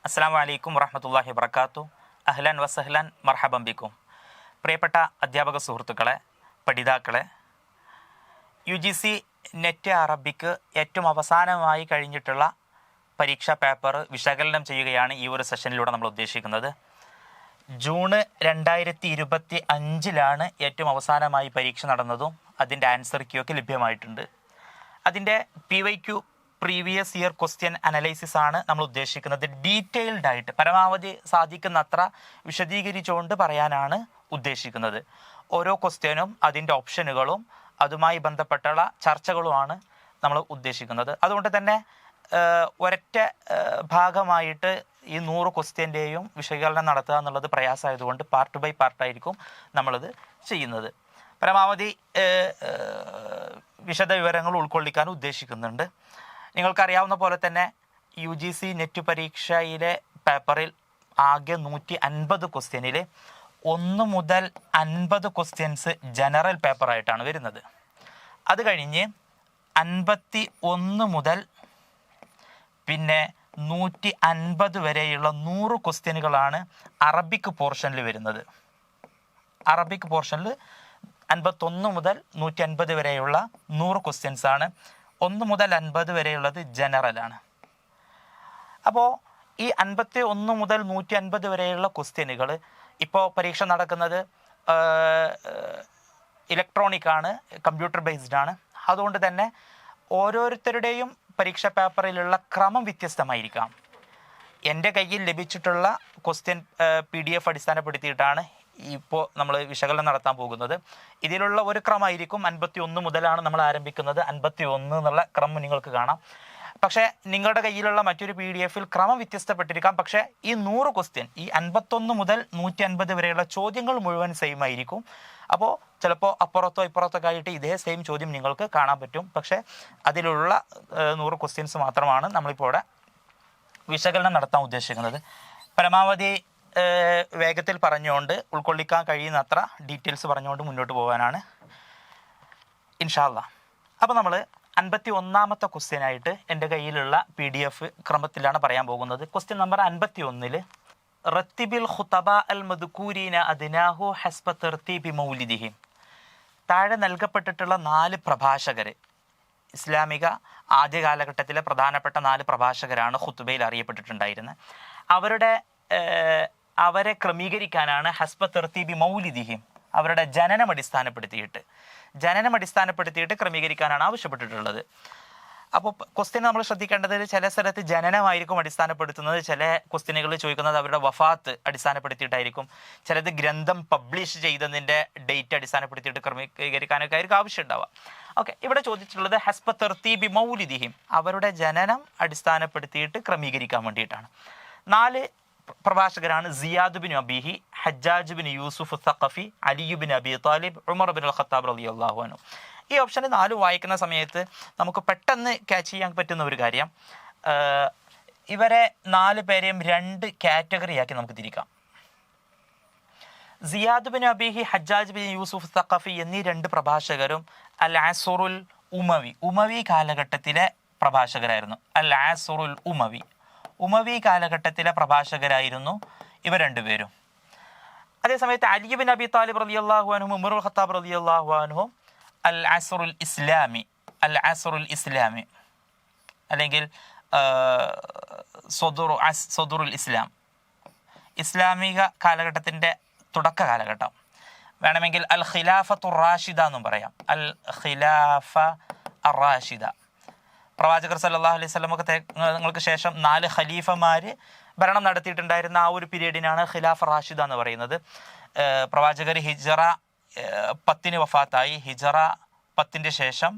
അസ്സലാമു അലൈക്കും വറഹ്മത്തുള്ളാഹി വബറകാതുഹു. അഹ്ലൻ വസഹ്ലൻ മർഹബൻ ബിക്കും. പ്രിയപ്പെട്ട അധ്യാപക സുഹൃത്തുക്കളെ, പഠിതാക്കളെ, UGC നെറ്റ് അറബിക്ക് ഏറ്റവും അവസാനമായി കഴിഞ്ഞിട്ടുള്ള പരീക്ഷാ പേപ്പർ വിശകലനം ചെയ്യുകയാണ് ഈ ഒരു സെഷനിലൂടെ നമ്മൾ ഉദ്ദേശിക്കുന്നത്. ജൂൺ 2025 ഏറ്റവും അവസാനമായി പരീക്ഷ നടന്നതും അതിൻ്റെ ആൻസർ ക്യൂ ഒക്കെ ലഭ്യമായിട്ടുണ്ട്. അതിൻ്റെ PYQ previous year question analysis ആണ് നമ്മൾ ഉദ്ദേശിക്കുന്നത്. ഡീറ്റെയിൽഡ് ആയിട്ട് പരമാവധി സാധിക്കുന്നത്ര വിശദീകരിച്ചുകൊണ്ട് പറയാനാണ് ഉദ്ദേശിക്കുന്നത്. ഓരോ ക്വസ്റ്റ്യനും അതിൻ്റെ ഓപ്ഷനുകളും അതുമായി ബന്ധപ്പെട്ടുള്ള ചർച്ചകളുമാണ് നമ്മൾ ഉദ്ദേശിക്കുന്നത്. അതുകൊണ്ട് തന്നെ ഒരൊറ്റ ഭാഗമായിട്ട് ഈ 100 ക്വസ്റ്റ്യൻ്റെയും വിശകലനം നടത്തുക എന്നുള്ളത് പ്രയാസമായതുകൊണ്ട് പാർട്ട് ബൈ പാർട്ടായിരിക്കും നമ്മളിത് ചെയ്യുന്നത്. പരമാവധി വിശദ വിവരങ്ങൾ ഉൾക്കൊള്ളിക്കാൻ ഉദ്ദേശിക്കുന്നുണ്ട്. നിങ്ങൾക്കറിയാവുന്ന പോലെ തന്നെ UGC നെറ്റ് പരീക്ഷയിലെ പേപ്പറിൽ ആകെ 150 ക്വസ്റ്റ്യനിൽ 1 മുതൽ 50 ക്വസ്റ്റ്യൻസ് ജനറൽ പേപ്പറായിട്ടാണ് വരുന്നത്. അത് കഴിഞ്ഞ് 51 മുതൽ പിന്നെ 150 വരെയുള്ള 100 ക്വസ്റ്റ്യനുകളാണ് അറബിക് പോർഷനിൽ വരുന്നത്. അറബിക് പോർഷനിൽ 51 മുതൽ 150 വരെയുള്ള 100 ക്വസ്റ്റ്യൻസ് ആണ്. 1 മുതൽ 50 വരെയുള്ളത് ജനറലാണ്. അപ്പോൾ ഈ 51 മുതൽ 150 വരെയുള്ള ക്വസ്റ്റ്യനുകൾ ഇപ്പോൾ പരീക്ഷ നടക്കുന്നത് ഇലക്ട്രോണിക് ആണ്, കമ്പ്യൂട്ടർ ബേസ്ഡ് ആണ്. അതുകൊണ്ട് തന്നെ ഓരോരുത്തരുടെയും പരീക്ഷാ പേപ്പറിലുള്ള ക്രമം വ്യത്യസ്തമായിരിക്കാം. എൻ്റെ കയ്യിൽ ലഭിച്ചിട്ടുള്ള ക്വസ്റ്റ്യൻ PDF അടിസ്ഥാനപ്പെടുത്തിയിട്ടാണ് ഇപ്പോൾ നമ്മൾ വിശകലനം നടത്താൻ പോകുന്നത്. ഇതിലുള്ള ഒരു ക്രമമായിരിക്കും. 51 മുതലാണ് നമ്മൾ ആരംഭിക്കുന്നത്. 51 എന്നുള്ള ക്രമം നിങ്ങൾക്ക് കാണാം. പക്ഷേ നിങ്ങളുടെ കയ്യിലുള്ള മറ്റൊരു PDF-ൽ ക്രമം വ്യത്യസ്തപ്പെട്ടിരിക്കാം. പക്ഷേ ഈ 100 ക്വസ്റ്റ്യൻ, ഈ 51 മുതൽ 150 വരെയുള്ള ചോദ്യങ്ങൾ മുഴുവൻ സെയിം ആയിരിക്കും. അപ്പോൾ ചിലപ്പോൾ അപ്പുറത്തോ ഇപ്പുറത്തൊക്കെ ആയിട്ട് ഇതേ സെയിം ചോദ്യം നിങ്ങൾക്ക് കാണാൻ പറ്റും. പക്ഷേ അതിലുള്ള 100 ക്വസ്റ്റ്യൻസ് മാത്രമാണ് നമ്മളിപ്പോൾ ഇവിടെ വിശകലനം നടത്താൻ ഉദ്ദേശിക്കുന്നത്. പരമാവധി വേഗത്തിൽ പറഞ്ഞുകൊണ്ട് ഉൾക്കൊള്ളിക്കാൻ കഴിയുന്നത്ര ഡീറ്റെയിൽസ് പറഞ്ഞുകൊണ്ട് മുന്നോട്ട് പോകാനാണ് ഇൻഷാ അല്ലാഹ്. അപ്പോൾ നമ്മൾ 51ാമത്തെ ക്വസ്റ്റ്യനായിട്ട് എൻ്റെ കയ്യിലുള്ള PDF ക്രമത്തിലാണ് പറയാൻ പോകുന്നത്. ക്വസ്റ്റ്യൻ നമ്പർ 51 റത്തിബിൽ ഖുതബ അൽ മദ്കൂരീന അദ്നാഹു ഹസ്ബ തർതീബി മൗലിദിഹിം. താഴെ നൽകപ്പെട്ടിട്ടുള്ള 4 പ്രഭാഷകർ, ഇസ്ലാമിക ആദ്യ കാലഘട്ടത്തിലെ പ്രധാനപ്പെട്ട 4 പ്രഭാഷകരാണ് ഖുത്ബയിൽ അറിയപ്പെട്ടിട്ടുണ്ടായിരുന്നത്. അവരെ ക്രമീകരിക്കാനാണ് ഹസ്ബ തർതീബി മൗലിദിഹിം, അവരുടെ ജനനം അടിസ്ഥാനപ്പെടുത്തിയിട്ട് ക്രമീകരിക്കാനാണ് ആവശ്യപ്പെട്ടിട്ടുള്ളത്. അപ്പോൾ ക്വസ്റ്റ്യൻ നമ്മൾ ശ്രദ്ധിക്കേണ്ടത്, ചില സ്ഥലത്ത് ജനനമായിരിക്കും അടിസ്ഥാനപ്പെടുത്തുന്നത്, ചില ക്വസ്റ്റ്യനുകൾ ചോദിക്കുന്നത് അവരുടെ വഫാത്ത് അടിസ്ഥാനപ്പെടുത്തിയിട്ടായിരിക്കും, ചിലത് ഗ്രന്ഥം പബ്ലിഷ് ചെയ്തതിൻ്റെ ഡേറ്റ് അടിസ്ഥാനപ്പെടുത്തിയിട്ട് ക്രമീകരിക്കാനൊക്കെ ആയിരിക്കും ആവശ്യമുണ്ടാവുക. ഓക്കെ, ഇവിടെ ചോദിച്ചിട്ടുള്ളത് ഹസ്ബ തർതീബി മൗലിദിഹിം, അവരുടെ ജനനം അടിസ്ഥാനപ്പെടുത്തിയിട്ട് ക്രമീകരിക്കാൻ വേണ്ടിയിട്ടാണ്. 4 പ്രഭാഷകരാണ് Ziyad bin Abihi, Hajjaj bin Yusuf Thaqafi, Ali bin Abi Talib, Umar bin al Khattab റളിയല്ലാഹു അൻഹു. ഈ ഓപ്ഷൻ 4 വായിക്കുന്ന സമയത്ത് നമുക്ക് പെട്ടെന്ന് ക്യാച്ച് ചെയ്യാൻ പറ്റുന്ന ഒരു കാര്യം, ഇവരെ 4 പേരെയും 2 കാറ്റഗറിയാക്കി നമുക്ക് തിരിക്കാം. Ziyad bin Abihi, Hajjaj bin Yusuf Thaqafi എന്നീ 2 പ്രഭാഷകരും അൽ ആസുറുൽ ഉമവി കാലഘട്ടത്തിലെ പ്രഭാഷകരായിരുന്നു. അൽ ആസുറുൽ ഉമവി കാലഘട്ടത്തിലെ പ്രഭാഷകരായിരുന്നു ഇവർ 2 പേരും. അതേസമയത്ത് അലി ബിൻ അബി താലിബ് റളിയല്ലാഹു അൻഹു, ഉമർ അൽ ഖത്താബ് റളിയല്ലാഹു അൻഹു അൽ ആസുറുൽ ഇസ്ലാമി അല്ലെങ്കിൽ സൊദുറുൽ ഇസ്ലാം, ഇസ്ലാമിക കാലഘട്ടത്തിൻ്റെ തുടക്ക കാലഘട്ടം, വേണമെങ്കിൽ അൽ ഖിലാഫത്തു റാഷിദ എന്നും പറയാം. അൽ ഖിലാഫ റാഷിദ, പ്രവാചകർ സല്ലല്ലാഹു അലൈഹി വസല്ലമക്ക് ശേഷം 4 ഖലീഫമാർ ഭരണം നടത്തിയിട്ടുണ്ടായിരുന്ന ആ ഒരു പീരീഡിനാണ് ഖിലാഫ റാഷിദ എന്ന് പറയുന്നത്. പ്രവാചകർ ഹിജ്റ 10 വഫാത്തായി. ഹിജ്റ 10 ശേഷം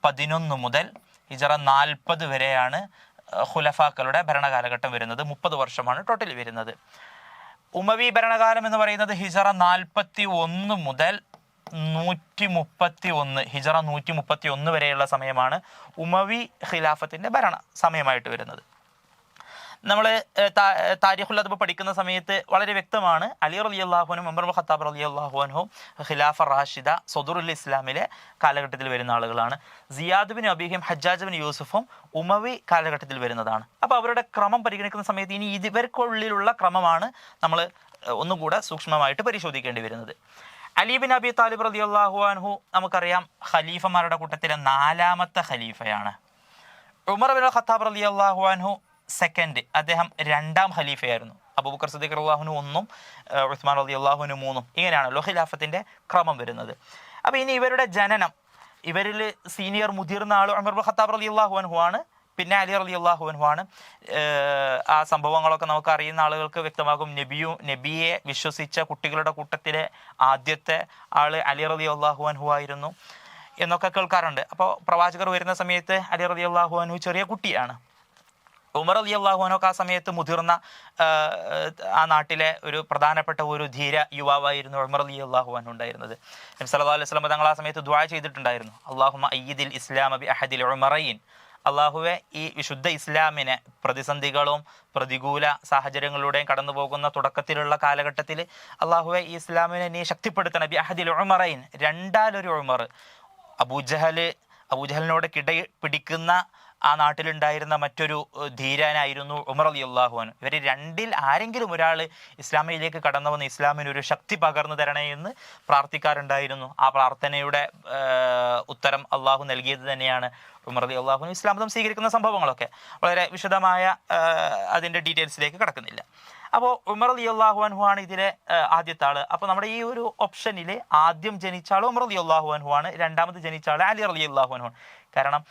11 മുതൽ ഹിജ്റ 40 വരെയാണ് ഖുലഫാക്കളുടെ ഭരണകാലഘട്ടം വരുന്നത്. 30 വർഷമാണ് ടോട്ടലി വരുന്നത്. ഉമവി ഭരണകാലം എന്ന് പറയുന്നത് ഹിജ്റ 41 മുതൽ 131, ഹിജ്റ 131 വരെയുള്ള സമയമാണ് ഉമവി ഖിലാഫത്തിൻ്റെ ഭരണ സമയമായിട്ട് വരുന്നത്. നമ്മൾ താരിഖുൽ അദ്ബ് പഠിക്കുന്ന സമയത്ത് വളരെ വ്യക്തമാണ് അലി റളിയല്ലാഹു അൻഹു ഉമർ ഇബ്നുൽ ഖത്താബ് റളിയല്ലാഹു അൻഹു ഖിലാഫ റാഷിദ സദറുൽ ഇസ്ലാമിലെ കാലഘട്ടത്തിൽ വരുന്ന ആളുകളാണ്. സിയാദ് ബിൻ അബീഹിം ഹജ്ജാജ് ബിൻ യൂസുഫും ഉമവി കാലഘട്ടത്തിൽ വരുന്നതാണ്. അപ്പോൾ അവരുടെ ക്രമം പരിഗണിക്കുന്ന സമയത്ത് ഇനി ഇവർക്കുള്ളിലുള്ള ക്രമമാണ് നമ്മൾ ഒന്നുകൂടെ സൂക്ഷ്മമായിട്ട് പരിശോധിക്കേണ്ടി വരുന്നത്. അലി ബിൻ അബി താലിബ് റളിയല്ലാഹു അൻഹു നമുക്കറിയാം ഖലീഫമാരുടെ കൂട്ടത്തിലെ 4ാമത്തെ ഖലീഫയാണ്. ഉമർ ഇബ്നുൽ ഖത്താബ് റളിയല്ലാഹു അൻഹു സെക്കൻഡ്, അദ്ദേഹം 2ാം ഖലീഫയായിരുന്നു. അബൂബക്കർ സിദ്ദീഖ് റളിയല്ലാഹു അൻഹു 1ഉം ഉസ്മാൻ റളിയല്ലാഹു അൻഹു 3ഉം. ഇങ്ങനെയാണല്ലോ ഖിലാഫത്തിന്റെ ക്രമം വരുന്നത്. അപ്പോൾ ഇനി ഇവരുടെ ജനനം, ഇവരിൽ സീനിയർ മുതിർന്ന ആൾ ഉമർ ഇബ്നുൽ ഖത്താബ് റളിയല്ലാഹു അൻഹു ആണ്, പിന്നെ അലി റളിയല്ലാഹു അൻഹു ആണ്. ആ സംഭവങ്ങളൊക്കെ നമുക്ക് അറിയുന്ന ആളുകൾക്ക് വ്യക്തമാകും. നബിയെ വിശ്വസിച്ച കുട്ടികളുടെ കൂട്ടത്തിലെ ആദ്യത്തെ ആള് അലി റളിയല്ലാഹു അൻഹു ആയിരുന്നു എന്നൊക്കെ കേൾക്കാറുണ്ട്. അപ്പോൾ പ്രവാചകർ വരുന്ന സമയത്ത് അലി റളിയല്ലാഹു അൻഹു ചെറിയ കുട്ടിയാണ്. ഉമർ റളിയല്ലാഹു അൻഹു ആ സമയത്ത് മുതിർന്ന ആ നാട്ടിലെ ഒരു പ്രധാനപ്പെട്ട ഒരു ധീര യുവാവായിരുന്നു ഉമർ റളിയല്ലാഹു അൻഹു ഉണ്ടായിരുന്നത്. നബി സല്ലല്ലാഹു അലൈഹി വസല്ലം തങ്ങൾ ആ സമയത്ത് ദുആ ചെയ്തിട്ടുണ്ടായിരുന്നു, അല്ലാഹുമ്മ അയ്യിദിൽ ഇസ്ലാമ ബി അഹദിൽ ഉമറൈൻ. അള്ളാഹുവെ, ഈ വിശുദ്ധ ഇസ്ലാമിനെ പ്രതിസന്ധികളും പ്രതികൂല സാഹചര്യങ്ങളിലൂടെയും കടന്നു പോകുന്ന തുടക്കത്തിലുള്ള കാലഘട്ടത്തിൽ അള്ളാഹുവെ ഈ ഇസ്ലാമിനെ നീ ശക്തിപ്പെടുത്തണം. ബി അഹദിൽ ഉമറൈൻ, 2ാലൊരു ഉമർ. അബൂജഹലിനോട് പിടിക്കുന്ന ആ നാട്ടിലുണ്ടായിരുന്ന മറ്റൊരു ധീരനായിരുന്നു ഉമർ റളിയല്ലാഹു അൻഹു. ഇവർ 2ൽ ആരെങ്കിലും ഒരാൾ ഇസ്ലാമിലേക്ക് കടന്നു വന്ന് ഇസ്ലാമിനൊരു ശക്തി പകർന്നു തരണേ എന്ന് പ്രാർത്ഥിക്കാറുണ്ടായിരുന്നു. ആ പ്രാർത്ഥനയുടെ ഉത്തരം അള്ളാഹു നൽകിയത് തന്നെയാണ് ഉമർ റളിയല്ലാഹു അൻഹു ഇസ്ലാം മതം സ്വീകരിക്കുന്ന സംഭവങ്ങളൊക്കെ. വളരെ വിശദമായ അതിൻ്റെ ഡീറ്റെയിൽസിലേക്ക് കടക്കുന്നില്ല. അപ്പോൾ ഉമർ റളിയല്ലാഹു അൻഹു ആണ് ഇതിലെ ആദ്യത്തെ ആൾ. അപ്പോൾ നമ്മുടെ ഈ ഒരു ഓപ്ഷനിൽ ആദ്യം ജനിച്ച ആൾ ഉമർ റളിയല്ലാഹു അൻഹു ആണ്, 2ാമത് ജനിച്ച ആൾ അലി റളിയല്ലാഹു അൻഹു. കാരണം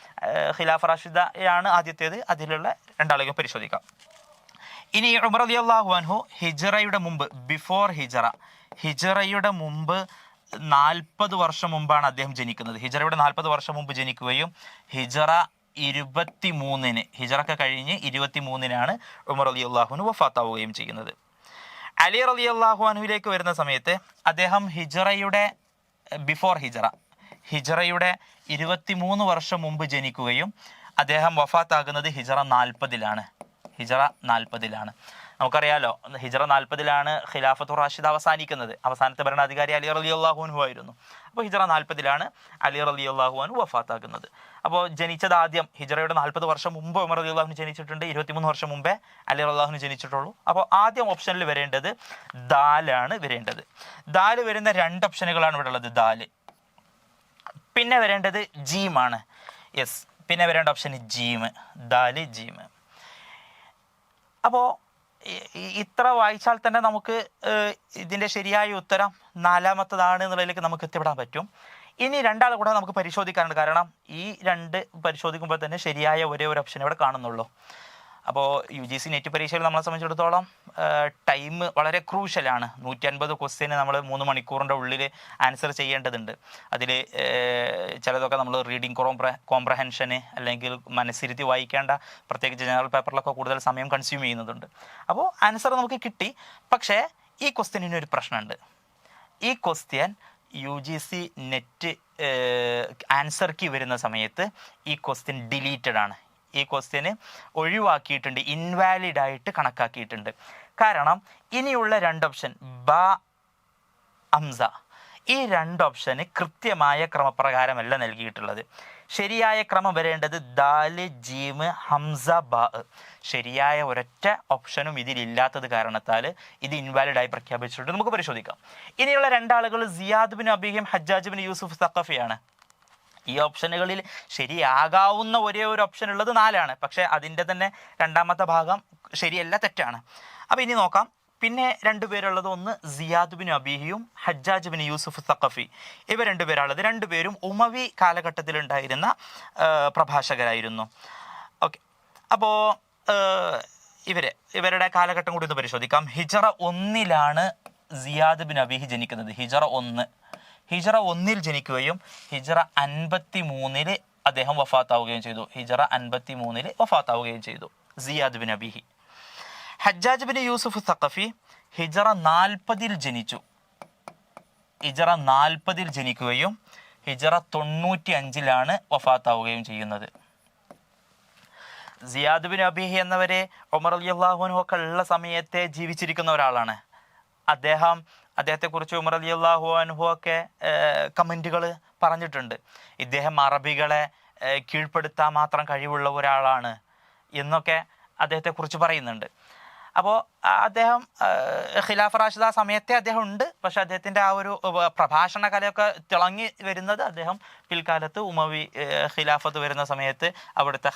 ഖിലാഫ റാഷിദയാണ് ആദ്യത്തേത്. അതിലുള്ള 2 ആളുകൾ പരിശോധിക്കാം. ഇനി ഉമർ റളിയല്ലാഹു അൻഹു ഹിജ്റയുടെ മുമ്പ്, ബിഫോർ ഹിജ്റയുടെ മുമ്പ് 40 വർഷം മുമ്പാണ് അദ്ദേഹം ജനിക്കുന്നത്. ഹിജ്റയുടെ 40 വർഷം മുമ്പ് ജനിക്കുകയും ഹിജ്റ 23-ന്, ഹിജ്റൊക്കെ കഴിഞ്ഞ് 23-നാണ് ഉമർ റളിയല്ലാഹു അൻഹു വഫാത്താവുകയും ചെയ്യുന്നത്. അലി റളിയല്ലാഹു അൻഹുവിലേക്ക് വരുന്ന സമയത്ത് അദ്ദേഹം ഹിജ്റയുടെ ബിഫോർ ഹിജ്റയുടെ 23 വർഷം മുമ്പ് ജനിക്കുകയും അദ്ദേഹം വഫാത്താകുന്നത് ഹിജ്റ 40-ലാണ്. നമുക്കറിയാലോ, ഹിജ്റ 40-ലാണ് ഖിലാഫത്തു റാഷിദ അവസാനിക്കുന്നത്. അവസാനത്തെ ഭരണാധികാരി അലി റളിയല്ലാഹു അൻഹു ആയിരുന്നു. അപ്പോൾ ഹിജ്റ 40-ലാണ് അലി റളിയല്ലാഹു അൻഹു വഫാത്താകുന്നത്. അപ്പോൾ ജനിച്ചത് ആദ്യം ഹിജ്റയുടെ 40 വർഷം മുമ്പ് ഉമർ റളിയല്ലാഹു അൻഹു ജനിച്ചിട്ടുണ്ട്. 23 വർഷം മുമ്പേ അലി റളിയല്ലാഹു അൻഹു ജനിച്ചിട്ടുള്ളൂ. അപ്പോൾ ആദ്യം ഓപ്ഷനിൽ വരേണ്ടത് ദാലാണ് വരേണ്ടത്. ദാല് വരുന്ന 2 ഓപ്ഷനുകളാണ് ഇവിടെ ഉള്ളത്, ദാല്. പിന്നെ വരേണ്ടത് ജീമാണ്. യെസ്, പിന്നെ വരേണ്ട ഓപ്ഷൻ ജീം, ദാല് ജീം. അപ്പോൾ ഇത്ര വായിച്ചാൽ തന്നെ നമുക്ക് ഇതിൻ്റെ ശരിയായ ഉത്തരം 4ാമത്തതാണ് എന്നുള്ളതിലേക്ക് നമുക്ക് എത്തിപ്പെടാൻ പറ്റും. ഇനി 2 ആൾ കൂടെ നമുക്ക് പരിശോധിക്കാനുണ്ട്. കാരണം ഈ 2 പരിശോധിക്കുമ്പോൾ തന്നെ ശരിയായ ഒരേ ഒരു ഓപ്ഷൻ ഇവിടെ കാണുന്നുള്ളൂ. അപ്പോൾ UGC നെറ്റ് പരീക്ഷയിൽ നമ്മളെ സംബന്ധിച്ചിടത്തോളം ടൈം വളരെ ക്രൂഷ്യലാണ്. 150 ക്വസ്റ്റ്യന് നമ്മൾ 3 മണിക്കൂറിൻ്റെ ഉള്ളിൽ ആൻസർ ചെയ്യേണ്ടതുണ്ട്. അതിൽ ചിലതൊക്കെ നമ്മൾ റീഡിങ് കോംപ്രഹെൻഷന് അല്ലെങ്കിൽ മനസ്സിരുത്തി വായിക്കേണ്ട, പ്രത്യേകിച്ച് ജനറൽ പേപ്പറിലൊക്കെ കൂടുതൽ സമയം കൺസ്യൂം ചെയ്യുന്നതുണ്ട്. അപ്പോൾ ആൻസർ നമുക്ക് കിട്ടി. പക്ഷേ ഈ ക്വസ്റ്റ്യനിനൊരു പ്രശ്നമുണ്ട്. ഈ question UGC net answer key വരുന്ന സമയത്ത് ഈ ക്വസ്റ്റ്യൻ ഡിലീറ്റഡ് ആണ്. ഈ ക്വസ്റ്റ്യന് ഒഴിവാക്കിയിട്ടുണ്ട്, ഇൻവാലിഡ് ആയിട്ട് കണക്കാക്കിയിട്ടുണ്ട്. കാരണം ഇനിയുള്ള 2 ഓപ്ഷൻ ബ, ഹംസ, ഈ 2 ഓപ്ഷന് കൃത്യമായ ക്രമപ്രകാരമല്ല നൽകിയിട്ടുള്ളത്. ശരിയായ ക്രമം വരേണ്ടത് ദാല് ജീം ഹംസ ബ. ശരിയായ ഒരൊറ്റ ഓപ്ഷനും ഇതിലില്ലാത്തത് കാരണത്താൽ ഇത് ഇൻവാലിഡായി പ്രഖ്യാപിച്ചിട്ടുണ്ട്. നമുക്ക് പരിശോധിക്കാം. ഇനിയുള്ള 2 ആളുകൾ സിയാദ് ബിൻ അബീഹിം ഹജ്ജാജ് ബിൻ യൂസുഫ് സഖഫിയാണ്. ഈ ഓപ്ഷനുകളിൽ ശരിയാകാവുന്ന ഒരേ ഒരു ഓപ്ഷൻ ഉള്ളത് 4ആണ്. പക്ഷേ അതിൻ്റെ തന്നെ 2ാമത്തെ ഭാഗം ശരിയല്ല, തെറ്റാണ്. അപ്പോൾ ഇനി നോക്കാം. പിന്നെ 2 പേരുള്ളത്, ഒന്ന് സിയാദ് ബിൻ അബീഹിയും ഹജ്ജാജ് ബിൻ യൂസുഫ് സഖഫി. ഇവർ 2 പേരാണുള്ളത്. 2 പേരും ഉമവി കാലഘട്ടത്തിലുണ്ടായിരുന്ന പ്രഭാഷകരായിരുന്നു. ഓക്കെ, അപ്പോൾ ഇവരുടെ കാലഘട്ടം കൂടി ഒന്ന് പരിശോധിക്കാം. ഹിജ്റ 1-ലാണ് സിയാദ് ബിൻ അബീഹി ജനിക്കുന്നത്. ഹിജ്റ 1-ൽ ജനിക്കുകയും ഹിജ്റ 53-ൽ അദ്ദേഹം വഫാത്താവുകയും ചെയ്തു. Ziyad bin Abihi. Hajjaj bin Yusuf Thaqafi ഹിജ്റ 40-ൽ ജനിച്ചു. ഹിജ്റ 40-ൽ ജനിക്കുകയും ഹിജ്റ 95-ലാണ് വഫാത്താവുകയും ചെയ്യുന്നത്. സിയാദ് ബിൻ അബീഹി എന്നവരെ ഉമർ റളിയല്ലാഹു അൻഹു ഒക്കെ ഉള്ള സമയത്തെ ജീവിച്ചിരിക്കുന്ന ഒരാളാണ്. അദ്ദേഹത്തെക്കുറിച്ച് ഉമർ റളിയല്ലാഹു അൻഹു ഒക്കെ കമൻറ്റുകൾ പറഞ്ഞിട്ടുണ്ട്. ഇദ്ദേഹം അറബികളെ കീഴ്പ്പെടുത്താൻ മാത്രം കഴിവുള്ള ഒരാളാണ് എന്നൊക്കെ അദ്ദേഹത്തെക്കുറിച്ച് പറയുന്നുണ്ട്. അപ്പോൾ അദ്ദേഹം ഖിലാഫ റാഷിദ ആ സമയത്തെ അദ്ദേഹം ഉണ്ട്. പക്ഷെ അദ്ദേഹത്തിൻ്റെ ആ ഒരു പ്രഭാഷണ കലയൊക്കെ തിളങ്ങി വരുന്നത് അദ്ദേഹം പിൽക്കാലത്ത് ഉമവി ഖിലാഫത്ത് വരുന്ന സമയത്ത് അവിടുത്തെ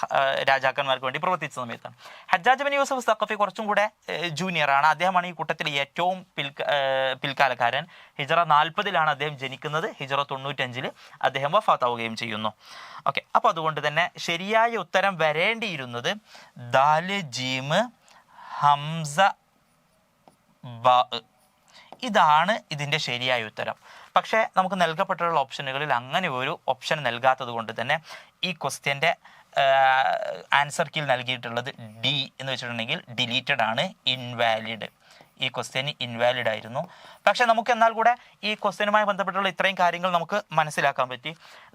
രാജാക്കന്മാർക്ക് വേണ്ടി പ്രവർത്തിച്ച സമയത്താണ്. ഹജ്ജാജ് ബിൻ യൂസഫ് സഖഫി കുറച്ചും കൂടെ ജൂനിയറാണ്. അദ്ദേഹമാണ് ഈ കൂട്ടത്തിൽ ഏറ്റവും പിൽക്കാലക്കാരൻ. ഹിജറ 40-ലാണ് അദ്ദേഹം ജനിക്കുന്നത്. ഹിജറ 95-ൽ അദ്ദേഹം വഫാത്താവുകയും ചെയ്യുന്നു. ഓക്കെ, അപ്പോൾ അതുകൊണ്ട് തന്നെ ശരിയായ ഉത്തരം വരേണ്ടിയിരുന്നത് ദാല് ജീം ഹംസ ബ. ഇതാണ് ഇതിൻ്റെ ശരിയായ ഉത്തരം. പക്ഷേ നമുക്ക് നൽകപ്പെട്ടുള്ള ഓപ്ഷനുകളിൽ അങ്ങനെ ഒരു ഓപ്ഷൻ നൽകാത്തത് കൊണ്ട് തന്നെ ഈ ക്വസ്റ്റ്യൻ്റെ ആൻസർ കീൽ നൽകിയിട്ടുള്ളത് ഡി എന്ന് വെച്ചിട്ടുണ്ടെങ്കിൽ ഡിലീറ്റഡ് ആണ്, ഇൻവാലിഡ്. ഈ ക്വസ്റ്റ്യൻ ഇൻവാലിഡ് ആയിരുന്നു. പക്ഷെ നമുക്ക് എന്നാൽ കൂടെ ഈ ക്വസ്റ്റ്യനുമായി ബന്ധപ്പെട്ടുള്ള ഇത്രയും കാര്യങ്ങൾ നമുക്ക് മനസ്സിലാക്കാൻ പറ്റി.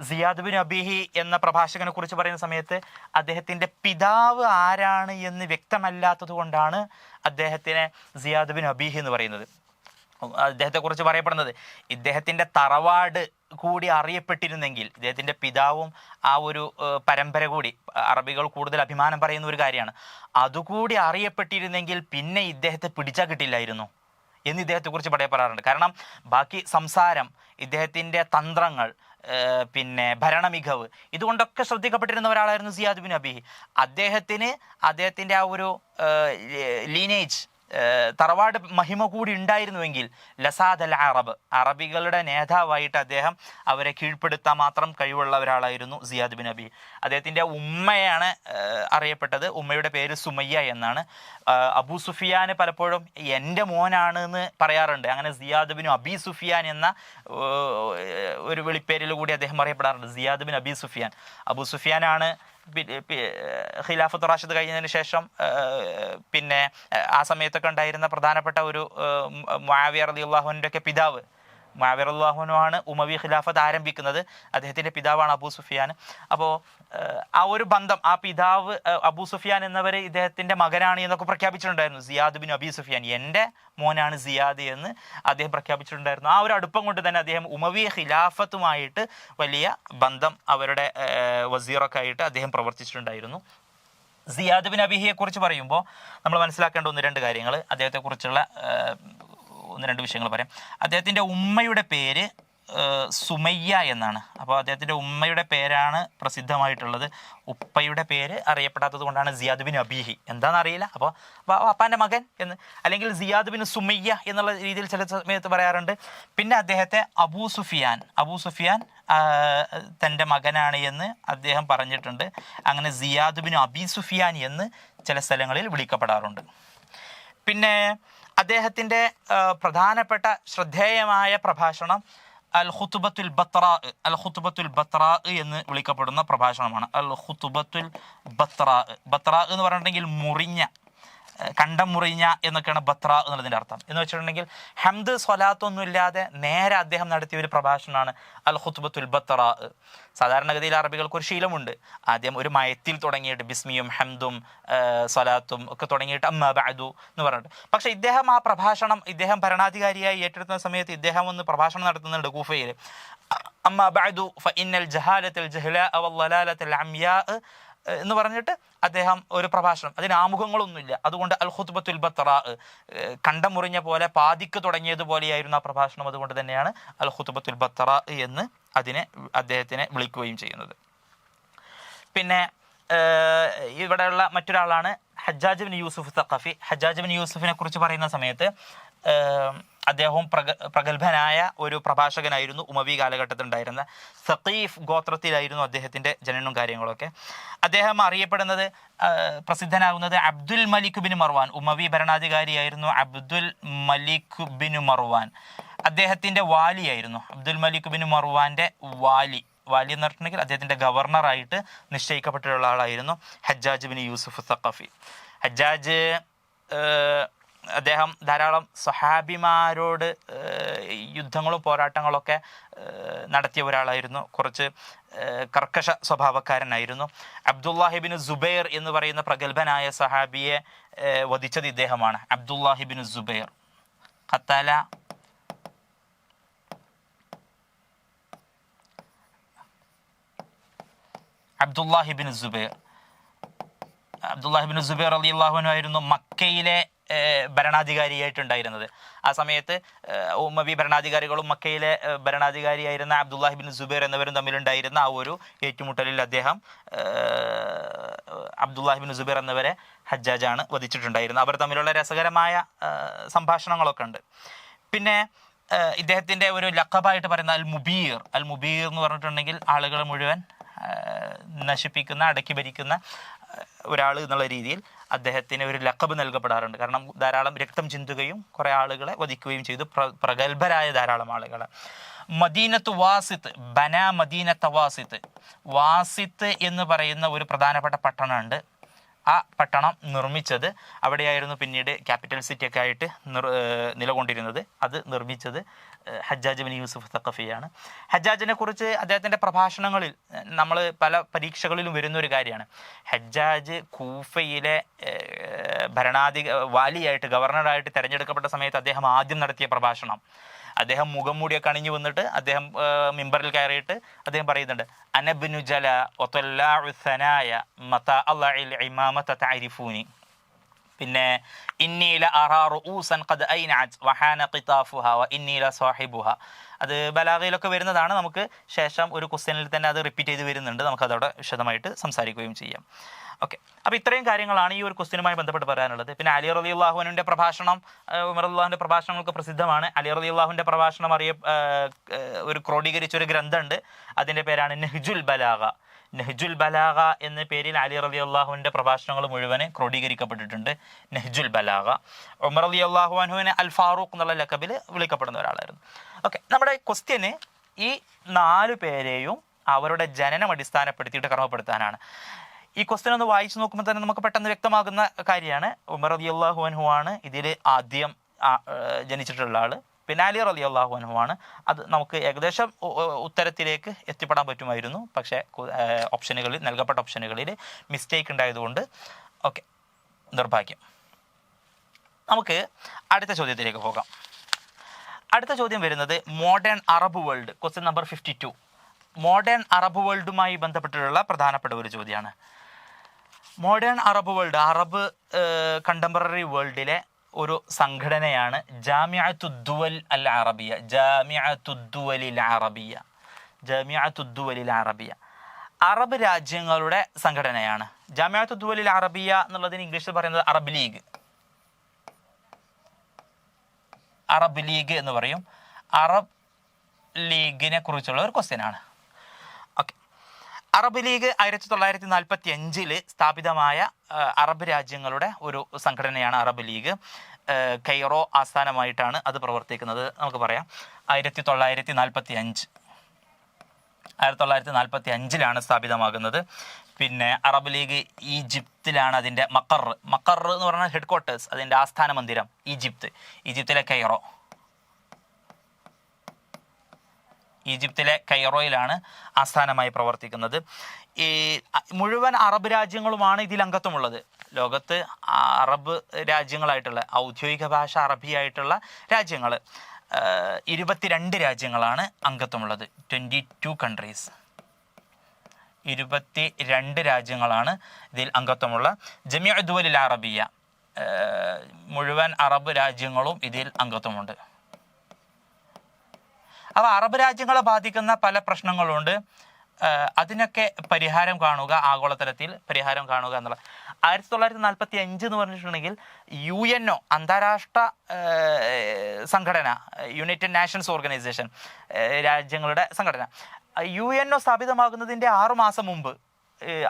സിയാദ് ബിൻ അബീഹി എന്ന പ്രഭാഷകനെ കുറിച്ച് പറയുന്ന സമയത്ത് അദ്ദേഹത്തിൻ്റെ പിതാവ് ആരാണ് എന്ന് വ്യക്തമല്ലാത്തത് കൊണ്ടാണ് അദ്ദേഹത്തിനെ സിയാദ് ബിൻ അബീഹി എന്ന് പറയുന്നത്. അദ്ദേഹത്തെക്കുറിച്ച് പറയപ്പെടുന്നത് ഇദ്ദേഹത്തിൻ്റെ തറവാട് കൂടി അറിയപ്പെട്ടിരുന്നെങ്കിൽ, ഇദ്ദേഹത്തിൻ്റെ പിതാവും ആ ഒരു പരമ്പര കൂടി, അറബികൾ കൂടുതൽ അഭിമാനം പറയുന്ന ഒരു കാര്യമാണ്, അതുകൂടി അറിയപ്പെട്ടിരുന്നെങ്കിൽ പിന്നെ ഇദ്ദേഹത്തെ പിടിച്ചാൽ കിട്ടില്ലായിരുന്നു എന്ന് ഇദ്ദേഹത്തെക്കുറിച്ച് പറയാറുണ്ട്. കാരണം ബാക്കി സംസാരം, ഇദ്ദേഹത്തിൻ്റെ തന്ത്രങ്ങൾ, പിന്നെ ഭരണമികവ്, ഇതുകൊണ്ടൊക്കെ ശ്രദ്ധിക്കപ്പെട്ടിരുന്ന ഒരാളായിരുന്നു സിയാദ് ബിൻ അബീഹി. അദ്ദേഹത്തിൻ്റെ ആ ഒരു ലീനേജ്, തറവാട് മഹിമ കൂടി ഉണ്ടായിരുന്നുവെങ്കിൽ ലസാദ് അൽ അറബ്, അറബികളുടെ നേതാവായിട്ട് അദ്ദേഹം അവരെ കീഴ്പ്പെടുത്താൻ മാത്രം കഴിവുള്ള ഒരാളായിരുന്നു സിയാദ് ബിൻ അബീഹി. അദ്ദേഹത്തിൻ്റെ ഉമ്മയാണ് അറിയപ്പെട്ടത്. ഉമ്മയുടെ പേര് സുമയ്യ എന്നാണ്. അബൂ സുഫിയാൻ പലപ്പോഴും എൻ്റെ മോനാണ് എന്ന് പറയാറുണ്ട്. അങ്ങനെ സിയാദ് ബിൻ അബി സുഫിയാൻ എന്ന ഒരു വിളിപ്പേരിൽ കൂടി അദ്ദേഹം അറിയപ്പെടാറുണ്ട്, സിയാദ് ബിൻ അബി സുഫിയാൻ. അബൂ സുഫിയാനാണ് ഖിലാഫത്ത് റാഷിദ് കഴിഞ്ഞതിന് ശേഷം പിന്നെ ആ സമയത്തൊക്കെ ഉണ്ടായിരുന്ന പ്രധാനപ്പെട്ട ഒരു മുആവിയ റളിയല്ലാഹു അൻഹുവിൻ്റെ ഒക്കെ പിതാവ്. മുആവിയ റളിയല്ലാഹു അൻഹു ആണ് ഉമവി ഖിലാഫത്ത് ആരംഭിക്കുന്നത്. അദ്ദേഹത്തിൻ്റെ പിതാവാണ് അബൂ സുഫിയാൻ. അപ്പോൾ ആ ഒരു ബന്ധം, ആ പിതാവ് അബൂ സുഫിയാൻ എന്നവർ ഇദ്ദേഹത്തിൻ്റെ മകനാണ് എന്നൊക്കെ പ്രഖ്യാപിച്ചിട്ടുണ്ടായിരുന്നു. സിയാദ് ബിൻ അബി സുഫിയാൻ, എൻ്റെ മോനാണ് സിയാദ് എന്ന് അദ്ദേഹം പ്രഖ്യാപിച്ചിട്ടുണ്ടായിരുന്നു. ആ ഒരു അടുപ്പം കൊണ്ട് തന്നെ അദ്ദേഹം ഉമവി ഖിലാഫത്തുമായിട്ട് വലിയ ബന്ധം, അവരുടെ വസീറൊക്കെ ആയിട്ട് അദ്ദേഹം പ്രവർത്തിച്ചിട്ടുണ്ടായിരുന്നു. സിയാദ് ബിൻ അബീഹിയെ കുറിച്ച് പറയുമ്പോൾ നമ്മൾ മനസ്സിലാക്കേണ്ട 1-2 കാര്യങ്ങൾ, അദ്ദേഹത്തെക്കുറിച്ചുള്ള 1-2 വിഷയങ്ങൾ പറയാം. അദ്ദേഹത്തിൻ്റെ ഉമ്മയുടെ പേര് സുമയ്യ എന്നാണ്. അപ്പോൾ അദ്ദേഹത്തിൻ്റെ ഉമ്മയുടെ പേരാണ് പ്രസിദ്ധമായിട്ടുള്ളത്. ഉപ്പയുടെ പേര് അറിയപ്പെടാത്തത് കൊണ്ടാണ് സിയാദ് ബിൻ അബീഹി. എന്താണെന്ന് അറിയില്ല. അപ്പോൾ അപ്പാൻ്റെ മകൻ എന്ന്, അല്ലെങ്കിൽ സിയാദ് ബിൻ സുമയ്യ എന്നുള്ള രീതിയിൽ ചില സമയത്ത് പറയാറുണ്ട്. പിന്നെ അദ്ദേഹത്തെ അബൂ സുഫിയാൻ തൻ്റെ മകനാണ് എന്ന് അദ്ദേഹം പറഞ്ഞിട്ടുണ്ട്. അങ്ങനെ സിയാദ് ബിൻ അബി സുഫിയാൻ എന്ന് ചില സ്ഥലങ്ങളിൽ വിളിക്കപ്പെടാറുണ്ട്. പിന്നെ അദ്ദേഹത്തിൻ്റെ പ്രധാനപ്പെട്ട ശ്രദ്ധേയമായ പ്രഭാഷണം അൽ ഖുതുബത്തുൽ ബത്രാ എന്ന് വിളിക്കപ്പെടുന്ന പ്രഭാഷണമാണ്. അൽ ഖുതുബത്തുൽ ബത്രാ എന്ന് പറഞ്ഞിട്ടുണ്ടെങ്കിൽ മുറിഞ്ഞ, കണ്ടം മുറിഞ്ഞ എന്നൊക്കെയാണ് ബത്ര എന്നുള്ളതിൻ്റെ അർത്ഥം. എന്ന് വെച്ചിട്ടുണ്ടെങ്കിൽ ഹംദ് സ്വലാത്തൊന്നും ഇല്ലാതെ നേരെ അദ്ദേഹം നടത്തിയ ഒരു പ്രഭാഷണമാണ് അൽ ഖുതുബത്തുൽ ബത്രാ. സാധാരണഗതിയിൽ അറബികൾക്ക് ഒരു ശീലമുണ്ട്, ആദ്യം ഒരു മയത്തിൽ തുടങ്ങിയിട്ട് ബിസ്മിയും ഹംദും സ്വലാത്തും ഒക്കെ തുടങ്ങിയിട്ട് അമ്മാ ബഅദു എന്ന് പറഞ്ഞിട്ട്. പക്ഷേ ആ പ്രഭാഷണം ഇദ്ദേഹം ഭരണാധികാരിയായി ഏറ്റെടുക്കുന്ന സമയത്ത് ഇദ്ദേഹം ഒന്ന് പ്രഭാഷണം നടത്തുന്നുണ്ട് കൂഫയിൽ. അമ്മാ ബഅദു ഫഇന്നൽ ജഹാലത്തൽ ജഹ്ലാഅ വല്ലലാലത്തൽ അംയാ എന്ന് പറഞ്ഞിട്ട് അദ്ദേഹം ഒരു പ്രഭാഷണം, അതിന് ആമുഖങ്ങളൊന്നുമില്ല. അതുകൊണ്ട് അൽ ഖുതുബത്തുൽ ബത്രാ, കണ്ടം മുറിഞ്ഞ പോലെ പാതിക്ക് തുടങ്ങിയതുപോലെയായിരുന്നു ആ പ്രഭാഷണം. അതുകൊണ്ട് തന്നെയാണ് അൽ ഖുതുബത്തുൽ ബത്രാ എന്ന് അദ്ദേഹത്തിനെ വിളിക്കുകയും ചെയ്യുന്നത്. പിന്നെ ഇവിടെയുള്ള മറ്റൊരാളാണ് Hajjaj bin Yusuf Thaqafi. Hajjaj bin യൂസുഫിനെ കുറിച്ച് പറയുന്ന സമയത്ത് അദ്ദേഹവും പ്രഗത്ഭനായ ഒരു പ്രഭാഷകനായിരുന്നു. ഉമവി കാലഘട്ടത്തിൽ ഉണ്ടായിരുന്ന സഖീഫ് ഗോത്രത്തിലായിരുന്നു അദ്ദേഹത്തിൻ്റെ ജനനവും കാര്യങ്ങളൊക്കെ. അദ്ദേഹം അറിയപ്പെടുന്നത്, പ്രസിദ്ധനാകുന്നത് അബ്ദുൽ മലിക് ബിൻ മർവാൻ. ഉമവി ഭരണാധികാരിയായിരുന്നു അബ്ദുൽ മലിക് ബിൻ മർവാൻ. അദ്ദേഹത്തിൻ്റെ വാലിയായിരുന്നു. അബ്ദുൽ മലിക് ബിൻ മർവാൻ്റെ വാലി എന്ന് പറഞ്ഞിട്ടുണ്ടെങ്കിൽ അദ്ദേഹത്തിൻ്റെ ഗവർണറായിട്ട് നിശ്ചയിക്കപ്പെട്ടിട്ടുള്ള ആളായിരുന്നു Hajjaj bin Yusuf Thaqafi. Hajjaj അദ്ദേഹം ധാരാളം സ്വഹാബിമാരോട് യുദ്ധങ്ങളും പോരാട്ടങ്ങളൊക്കെ നടത്തിയ ഒരാളായിരുന്നു. കുറച്ച് കർക്കശ സ്വഭാവക്കാരനായിരുന്നു. അബ്ദുല്ലാഹിബിന് സുബൈർ എന്ന് പറയുന്ന പ്രഗത്ഭനായ സഹാബിയെ വധിച്ചത് ഇദ്ദേഹമാണ്. അബ്ദുല്ലാഹിബിന് സുബൈർ ഖത്തല അബ്ദുല്ലാഹിബിൻ സുബൈർ റളിയല്ലാഹു അൻഹു ആയിരുന്നു മക്കയിലെ ഭരണാധികാരിയായിട്ടുണ്ടായിരുന്നത്. ആ സമയത്ത് ഉമ്മവി ഭരണാധികാരികളും മക്കയിലെ ഭരണാധികാരിയായിരുന്ന അബ്ദുല്ലാഹിബിൻ സുബൈർ എന്നിവരും തമ്മിലുണ്ടായിരുന്ന ആ ഒരു ഏറ്റുമുട്ടലിൽ അദ്ദേഹം അബ്ദുല്ലാഹിബിൻ സുബൈർ എന്നിവരെ ഹജ്ജാജാണ് വധിച്ചിട്ടുണ്ടായിരുന്നത്. അവർ തമ്മിലുള്ള രസകരമായ സംഭാഷണങ്ങളൊക്കെ ഉണ്ട്. പിന്നെ ഇദ്ദേഹത്തിൻ്റെ ഒരു ലഖബായിട്ട് പറയുന്ന അൽ മുബീർ എന്ന് പറഞ്ഞിട്ടുണ്ടെങ്കിൽ ആളുകൾ മുഴുവൻ നശിപ്പിക്കുന്ന, അടക്കി ഭരിക്കുന്ന ഒരാൾ എന്നുള്ള രീതിയിൽ അദ്ദേഹത്തിന് ഒരു ലഖബ് നൽകപ്പെടാറുണ്ട്. കാരണം ധാരാളം രക്തം ചിന്തുകയും കുറേ ആളുകളെ വധിക്കുകയും ചെയ്തു, പ്രഗത്ഭരായ ധാരാളം ആളുകൾ. മദീനത്ത് വാസിത്ത്, മദീനത്ത് വാസിത്ത് എന്ന് പറയുന്ന ഒരു പ്രധാനപ്പെട്ട പട്ടണമുണ്ട്. ആ പട്ടണം നിർമ്മിച്ചത്, അവിടെയായിരുന്നു പിന്നീട് ക്യാപിറ്റൽ സിറ്റിയൊക്കെ ആയിട്ട് നിലകൊണ്ടിരുന്നത്. അത് നിർമ്മിച്ചത് ഹജ്ജാജ് ബിൻ യൂസുഫ് സഖഫിയാണ്. ഹജ്ജാജിനെ കുറിച്ച് അദ്ദേഹത്തിൻ്റെ പ്രഭാഷണങ്ങളിൽ നമ്മൾ പല പരീക്ഷകളിലും വരുന്നൊരു കാര്യമാണ്. ഹജ്ജാജ് കൂഫയിലെ വാലിയായിട്ട്, ഗവർണറായിട്ട് തിരഞ്ഞെടുക്കപ്പെട്ട സമയത്ത് അദ്ദേഹം ആദ്യം നടത്തിയ പ്രഭാഷണം, അദ്ദേഹം മുഖം മൂടിയൊക്കെ അണിഞ്ഞു വന്നിട്ട് അദ്ദേഹം മിമ്പറിൽ കയറിയിട്ട് അദ്ദേഹം പറയുന്നുണ്ട്, അനബ്നു ജല ഒത്തല്ലായ മത അള്ളഇൽ ഇമാമത തഅരിഫൂനി. പിന്നെ ഇന്നീല അറാറു ഊസൻ ഖദ് ഐനഅത് വഹാന ഖിതാഫുഹ വ ഇന്നീല സാഹിബുഹ. അത് ബലാഗയിലൊക്കെ വരുന്നതാണ്. നമുക്ക് ശേഷം ഒരു ക്വസ്റ്റ്യനിൽ തന്നെ അത് റിപ്പീറ്റ് ചെയ്ത് വരുന്നുണ്ട്. നമുക്കതവിടെ വിശദമായിട്ട് സംസാരിക്കുകയും ചെയ്യാം. ഓക്കെ, അപ്പോൾ ഇത്രയും കാര്യങ്ങളാണ് ഈ ഒരു ക്വസ്റ്റ്യനുമായി ബന്ധപ്പെട്ട് പറയാനുള്ളത്. പിന്നെ അലി റളിയല്ലാഹു അൻഹുവിൻ്റെ പ്രഭാഷണം, ഉമർ റളിയല്ലാഹുവിൻ്റെ പ്രഭാഷണങ്ങൾക്ക് പ്രസിദ്ധമാണ്. അലി റളിയല്ലാഹുവിൻ്റെ പ്രഭാഷണം ഒരു ക്രോഡീകരിച്ച ഒരു ഗ്രന്ഥമുണ്ട്. അതിൻ്റെ പേരാണ് നെഹ്ജുൽ ബലാഗ എന്ന പേരിൽ അലി റളിയല്ലാഹുവിൻ്റെ പ്രഭാഷണങ്ങൾ മുഴുവൻ ക്രോഡീകരിക്കപ്പെട്ടിട്ടുണ്ട്. നെഹ്ജുൽ ബലാഗ. ഉമർ റളിയല്ലാഹു അൻഹുവിനെ അൽ ഫാറൂഖ് എന്നുള്ള ലഖബിൽ വിളിക്കപ്പെടുന്ന ഒരാളായിരുന്നു. ഓക്കെ, നമ്മുടെ ക്വസ്റ്റ്യന് ഈ 4 പേരെയും അവരുടെ ജനനം അടിസ്ഥാനപ്പെടുത്തിയിട്ട് ക്രമപ്പെടുത്താനാണ്. ഈ ക്വസ്റ്റ്യൻ ഒന്ന് വായിച്ചു നോക്കുമ്പോൾ തന്നെ നമുക്ക് പെട്ടെന്ന് വ്യക്തമാകുന്ന കാര്യമാണ്. ഉമർ റളിയല്ലാഹു അൻഹു ആണ് ഇതിൽ ആദ്യം ജനിച്ചിട്ടുള്ള ആൾ. പിന്നെ അലി റളിയല്ലാഹു അൻഹു ആണ്. അത് നമുക്ക് ഏകദേശം ഉത്തരത്തിലേക്ക് എത്തിപ്പെടാൻ പറ്റുമായിരുന്നു. പക്ഷേ നൽകപ്പെട്ട ഓപ്ഷനുകളിൽ മിസ്റ്റേക്ക് ഉണ്ടായതുകൊണ്ട് ഓക്കെ, നിർഭാഗ്യം. നമുക്ക് അടുത്ത ചോദ്യത്തിലേക്ക് പോകാം. അടുത്ത ചോദ്യം വരുന്നത് modern Arab world, question number 52. Modern Arab വേൾഡുമായി ബന്ധപ്പെട്ടിട്ടുള്ള പ്രധാനപ്പെട്ട ഒരു ചോദ്യമാണ്. Modern Arab world, Arab contemporary വേൾഡിലെ ഒരു സംഘടനയാണ് ജാമിഅത്തുദ്ദുവൽ അൽ അറബിയ. ജാമിഅത്തുദ്ദുവലിൽ അറബിയ അറബ് രാജ്യങ്ങളുടെ സംഘടനയാണ്. ജാമിഅത്തുദ്ദുവലിൽ അറബിയ എന്നുള്ളതിന് ഇംഗ്ലീഷിൽ പറയുന്നത് അറബ് ലീഗ് എന്ന് പറയും. അറബ് ലീഗിനെ കുറിച്ചുള്ള ഒരു ക്വസ്റ്റ്യൻ ആണ്. ഓക്കെ, അറബ് ലീഗ് 1945 സ്ഥാപിതമായ അറബ് രാജ്യങ്ങളുടെ ഒരു സംഘടനയാണ് അറബ് ലീഗ്. കൈറോ ആസ്ഥാനമായിട്ടാണ് അത് പ്രവർത്തിക്കുന്നത്. നമുക്ക് പറയാം 1945 സ്ഥാപിതമാകുന്നത്. പിന്നെ അറബ് ലീഗ് ഈജിപ്തിലാണ് അതിൻ്റെ മഖർ എന്ന് പറഞ്ഞാൽ ഹെഡ് ക്വാർട്ടേഴ്സ്, അതിൻ്റെ ആസ്ഥാന മന്ദിരം ഈജിപ്തിലെ കൈറോയിലാണ് ആസ്ഥാനമായി പ്രവർത്തിക്കുന്നത്. ഈ മുഴുവൻ അറബ് രാജ്യങ്ങളുമാണ് ഇതിൽ അംഗത്വമുള്ളത്. ലോകത്ത് അറബ് രാജ്യങ്ങളായിട്ടുള്ള, ഔദ്യോഗിക ഭാഷ അറബിയായിട്ടുള്ള രാജ്യങ്ങൾ 22 രാജ്യങ്ങളാണ് അംഗത്വമുള്ളത്. 22 കൺട്രീസ്, 22 രാജ്യങ്ങളാണ് ഇതിൽ അംഗത്വമുള്ള. ജമീഉ ദുവലിൽ അറബിയ, മുഴുവൻ അറബ് രാജ്യങ്ങളും ഇതിൽ അംഗത്വമുണ്ട്. അപ്പോൾ അറബ് രാജ്യങ്ങളെ ബാധിക്കുന്ന പല പ്രശ്നങ്ങളുണ്ട്. അതിനൊക്കെ പരിഹാരം കാണുക, ആഗോളതലത്തിൽ പരിഹാരം കാണുക എന്നുള്ള 1945 എന്ന് പറഞ്ഞിട്ടുണ്ടെങ്കിൽ UNO, അന്താരാഷ്ട്ര സംഘടന, യുണൈറ്റഡ് നാഷൻസ് ഓർഗനൈസേഷൻ, രാജ്യങ്ങളുടെ സംഘടന, UNO സ്ഥാപിതമാകുന്നതിൻ്റെ 6 മാസം മുമ്പ്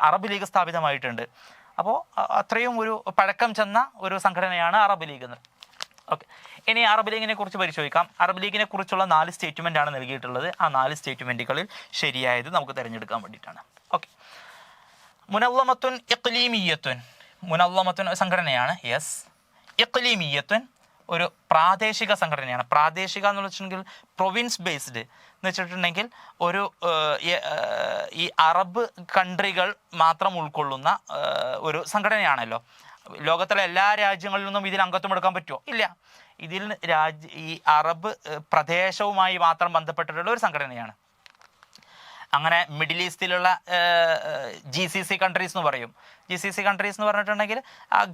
അറബ് ലീഗ് സ്ഥാപിതമായിട്ടുണ്ട്. അപ്പോൾ അത്രയും ഒരു പഴക്കം ചെന്ന ഒരു സംഘടനയാണ് അറബ് ലീഗ് എന്ന്. ഓക്കെ, ഇനി അറബ് ലീഗിനെ കുറിച്ച് പരിശോധിക്കാം. അറബ് ലീഗിനെ കുറിച്ചുള്ള 4 സ്റ്റേറ്റ്മെൻ്റ് ആണ് നൽകിയിട്ടുള്ളത്. ആ 4 സ്റ്റേറ്റ്മെൻറ്റുകളിൽ ശരിയായത് നമുക്ക് തിരഞ്ഞെടുക്കാൻ വേണ്ടിയിട്ടാണ്. ഓക്കെ, മുനല്ലമത്തുൻ ഇഖ്ലീമിയ്യത്തുൻ, മുനല്ലമത്തുൻ സംഘടനയാണ്. യെസ്. ഇഖ്ലീമിയത്തുൻ ഒരു പ്രാദേശിക സംഘടനയാണ്. പ്രാദേശിക എന്ന് വെച്ചിട്ടുണ്ടെങ്കിൽ പ്രൊവിൻസ് ബേസ്ഡ് എന്ന് വെച്ചിട്ടുണ്ടെങ്കിൽ ഒരു ഈ അറബ് കൺട്രികൾ മാത്രം ഉൾക്കൊള്ളുന്ന ഒരു സംഘടനയാണല്ലോ. ലോകത്തിലെ എല്ലാ രാജ്യങ്ങളിൽ നിന്നും ഇതിൽ അംഗത്വം എടുക്കാൻ പറ്റുമോ? ഇല്ല. ഇതിൽ ഈ അറബ് പ്രദേശവുമായി മാത്രം ബന്ധപ്പെട്ടിട്ടുള്ള ഒരു സംഘടനയാണ്. അങ്ങനെ മിഡിൽ ഈസ്റ്റിലുള്ള GCC കൺട്രീസ് എന്ന് പറയും. GCC കൺട്രീസ് എന്ന് പറഞ്ഞിട്ടുണ്ടെങ്കിൽ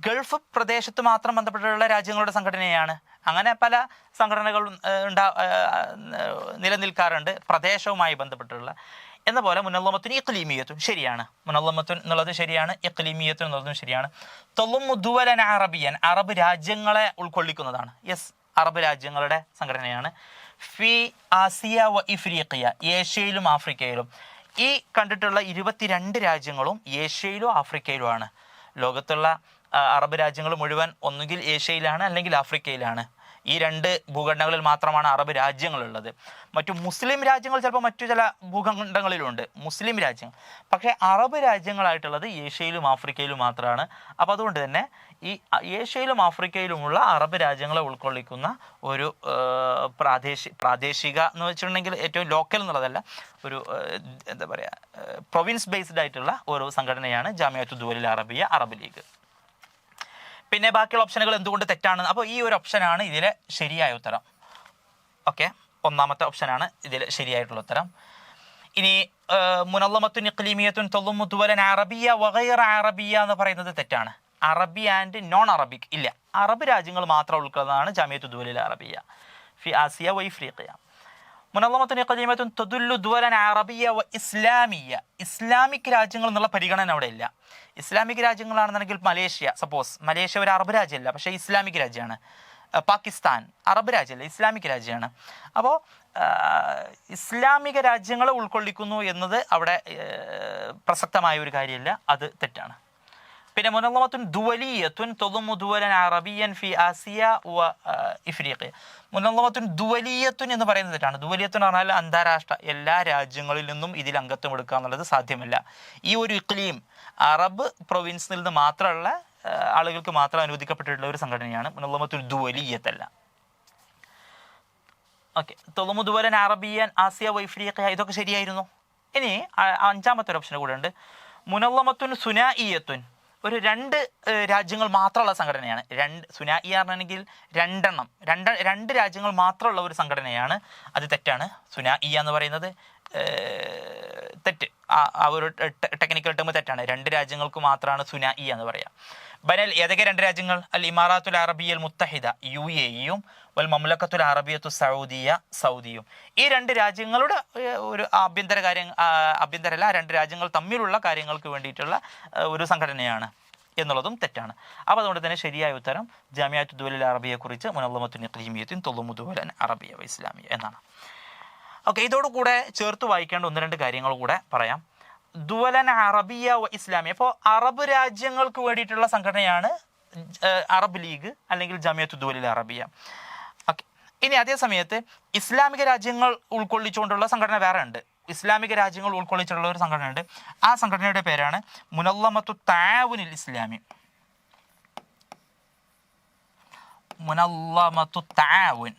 ഗൾഫ് പ്രദേശത്ത് മാത്രം ബന്ധപ്പെട്ടിട്ടുള്ള രാജ്യങ്ങളുടെ സംഘടനയാണ്. അങ്ങനെ പല സംഘടനകളും നിലനിൽക്കാറുണ്ട് പ്രദേശവുമായി ബന്ധപ്പെട്ടുള്ള. എന്ന പോലെ മുനല്ലമത്തുൻ ഇഖ്ലീമിയത്തുൻ ശരിയാണ്. മുനല്ലമത്തുൻ എന്നുള്ളത് ശരിയാണ്, ഇഖ്ലീമിയത്തുൻ എന്നുള്ളതും ശരിയാണ്. തളുമ്മു ദുവലൻ അറബിയൻ അറബ് രാജ്യങ്ങളെ ഉൾക്കൊള്ളിക്കുന്നതാണ്. യെസ്, അറബ് രാജ്യങ്ങളുടെ സംഘടനയാണ്. ഫി ആസിയ വ ഇഫ്രീഖിയ ഏഷ്യയിലും ആഫ്രിക്കയിലും. ഈ കണ്ടിട്ടുള്ള 22 രാജ്യങ്ങളും ഏഷ്യയിലും ആഫ്രിക്കയിലുമാണ്. ലോകത്തുള്ള അറബ് രാജ്യങ്ങൾ മുഴുവൻ ഒന്നുകിൽ ഏഷ്യയിലാണ് അല്ലെങ്കിൽ ആഫ്രിക്കയിലാണ്. ഈ 2 ഭൂഖണ്ഡങ്ങളിൽ മാത്രമാണ് അറബ് രാജ്യങ്ങളുള്ളത്. മറ്റു മുസ്ലിം രാജ്യങ്ങൾ ചിലപ്പോൾ മറ്റു ചില ഭൂഖണ്ഡങ്ങളിലുണ്ട്, മുസ്ലിം രാജ്യങ്ങൾ. പക്ഷേ അറബ് രാജ്യങ്ങളായിട്ടുള്ളത് ഏഷ്യയിലും ആഫ്രിക്കയിലും മാത്രമാണ്. അപ്പോൾ അതുകൊണ്ട് തന്നെ ഈ ഏഷ്യയിലും ആഫ്രിക്കയിലുമുള്ള അറബ് രാജ്യങ്ങളെ ഉൾക്കൊള്ളിക്കുന്ന ഒരു പ്രാദേശിക എന്ന് വെച്ചിട്ടുണ്ടെങ്കിൽ ഏറ്റവും ലോക്കൽ എന്നുള്ളതല്ല, ഒരു എന്താ പറയുക പ്രൊവിൻസ് ബേസ്ഡ് ആയിട്ടുള്ള ഒരു സംഘടനയാണ് ജാമിഅത്തു ദുവലിൽ അറബിയ, അറബ് ലീഗ്. പിന്നെ ബാക്കിയുള്ള ഓപ്ഷനുകൾ എന്തുകൊണ്ട് തെറ്റാണ്? അപ്പോൾ ഈ ഒരു ഓപ്ഷനാണ് ഇതിലെ ശരിയായ ഉത്തരം. ഓക്കെ, ഒന്നാമത്തെ ഓപ്ഷനാണ് ഇതിൽ ശരിയായിട്ടുള്ള ഉത്തരം. ഇനി മുനല്ലമത്തുൻ ഇഖ്ലീമിയത്തുൻ തളുമ്മു ദുവലൻ അറബിയ വഗൈറ അറബിയ എന്ന് പറയുന്നത് തെറ്റാണ്. അറബി ആൻഡ് നോൺ അറബിക് ഇല്ല, അറബ് രാജ്യങ്ങൾ മാത്രം ഉൾക്കൊള്ളുന്നതാണ് ജാമിഅത്തു ദുവലിൽ അറബിയ ഫി ആസിയ വ ഇഫ്രീഖിയ. മുനല്ലമത്തുൻ ഇഖ്ലീമിയത്തുൻ തദുല്ലു ദുവലൻ അറബിയ വ ഇസ്ലാമിയ. ഇസ്ലാമിക് രാജ്യങ്ങൾ എന്നുള്ള പരിഗണന അവിടെ ഇല്ല. ഇസ്ലാമിക് രാജ്യങ്ങളാണെന്നുണ്ടെങ്കിൽ മലേഷ്യ, സപ്പോസ് മലേഷ്യ ഒരു അറബ് രാജ്യമല്ല, പക്ഷേ ഇസ്ലാമിക് രാജ്യമാണ്. പാകിസ്ഥാൻ അറബ് രാജ്യമല്ല, ഇസ്ലാമിക് രാജ്യമാണ്. അപ്പോൾ ഇസ്ലാമിക രാജ്യങ്ങളെ ഉൾക്കൊള്ളിക്കുന്നു എന്നത് അവിടെ പ്രസക്തമായ ഒരു കാര്യമില്ല, അത് തെറ്റാണ്. പിന്നെ മുനല്ലമത്തുൻ ദുവലിയത്തുൻ തളുമ്മു ദുവലൻ അറബിയൻ ഫി ആസിയ വ ഇഫ്രീഖിയ. മുനല്ലമത്തുൻ ദുവലിയത്തുൻ എന്ന് പറയുന്നത് തെറ്റാണ്. ദുവലിയത്തുൻ എന്ന് പറഞ്ഞാൽ അന്താരാഷ്ട്ര എല്ലാ രാജ്യങ്ങളിൽ നിന്നും ഇതിൽ അംഗത്വം എടുക്കുക എന്നുള്ളത് സാധ്യമല്ല. ഈ ഒരു ഇഖ്ലീം അറബ് പ്രൊവിൻസിൽ നിന്ന് മാത്രമുള്ള ആളുകൾക്ക് മാത്രം അനുവദിക്കപ്പെട്ടിട്ടുള്ള ഒരു സംഘടനയാണ്. മുനല്ലമത്തുൻ ദുവലിയത്തല്ല. ഓക്കെ, തളുമ്മു ദുവലൻ അറബിയൻ ആസിയ വ ഇഫ്രീഖിയ ഇതൊക്കെ ശരിയായിരുന്നു. ഇനി അഞ്ചാമത്തെ ഒരു ഓപ്ഷൻ കൂടെ ഉണ്ട്. മുനല്ലമത്തുൻ സുനാഇയത്തുൻ ഒരു 2 രാജ്യങ്ങൾ മാത്രമുള്ള സംഘടനയാണ്. സുനാഇ പറഞ്ഞിട്ടുണ്ടെങ്കിൽ 2 രാജ്യങ്ങൾ മാത്രമുള്ള ഒരു സംഘടനയാണ്. അത് തെറ്റാണ്. സുനാഇ എന്ന് പറയുന്നത് തെറ്റ്. ആ ഒരു ടെക്നിക്കൽ ടേം തെറ്റാണ്. 2 രാജ്യങ്ങൾക്ക് മാത്രമാണ് സുനാഇ എന്ന് പറയാം. ബനൽ ഏതൊക്കെ 2 രാജ്യങ്ങൾ? അൽ ഇമാറാത്തുൽ അറബിയൽ മുത്തഹിദ UAEയും വൽ മംലക്കത്തുൽ അറബിയത്തു സൗദിയും. ഈ 2 രാജ്യങ്ങളുടെ ഒരു ആഭ്യന്തരമല്ല 2 രാജ്യങ്ങൾ തമ്മിലുള്ള കാര്യങ്ങൾക്ക് വേണ്ടിയിട്ടുള്ള ഒരു സംഘടനയാണ് എന്നുള്ളതും തെറ്റാണ്. അപ്പോൾ അതുകൊണ്ട് തന്നെ ശരിയായ ഉത്തരം ജാമിഅത്തു ദുവലിൽ അറബിയെക്കുറിച്ച് മുനല്ലമത്തുൻ ഇഖ്ലീമിയത്തുൻ തളുമ്മു ദുവലൻ അറബിയ വ ഇസ്ലാമിയ എന്നാണ്. ഓക്കെ, ഇതോടുകൂടെ ചേർത്ത് വായിക്കേണ്ട 1-2 കാര്യങ്ങൾ കൂടെ പറയാം. ദുവലൻ അറബിയ വ ഇസ്ലാമിയ. അപ്പോൾ അറബ് രാജ്യങ്ങൾക്ക് വേണ്ടിയിട്ടുള്ള സംഘടനയാണ് അറബ് ലീഗ് അല്ലെങ്കിൽ ജാമിഅത്തു ദുവലിൽ അറബിയ. ഓക്കെ, ഇനി അതേ സമയത്ത് ഇസ്ലാമിക രാജ്യങ്ങൾ ഉൾക്കൊള്ളിച്ചുകൊണ്ടുള്ള സംഘടന വേറെ ഉണ്ട്. ഇസ്ലാമിക രാജ്യങ്ങൾ ഉൾക്കൊള്ളിച്ചിട്ടുള്ള ഒരു സംഘടന ഉണ്ട്. ആ സംഘടനയുടെ പേരാണ് മുനല്ലമത്തു തആവുനിൽ ഇസ്ലാമി. മുനല്ലമത്തു തആവുൻ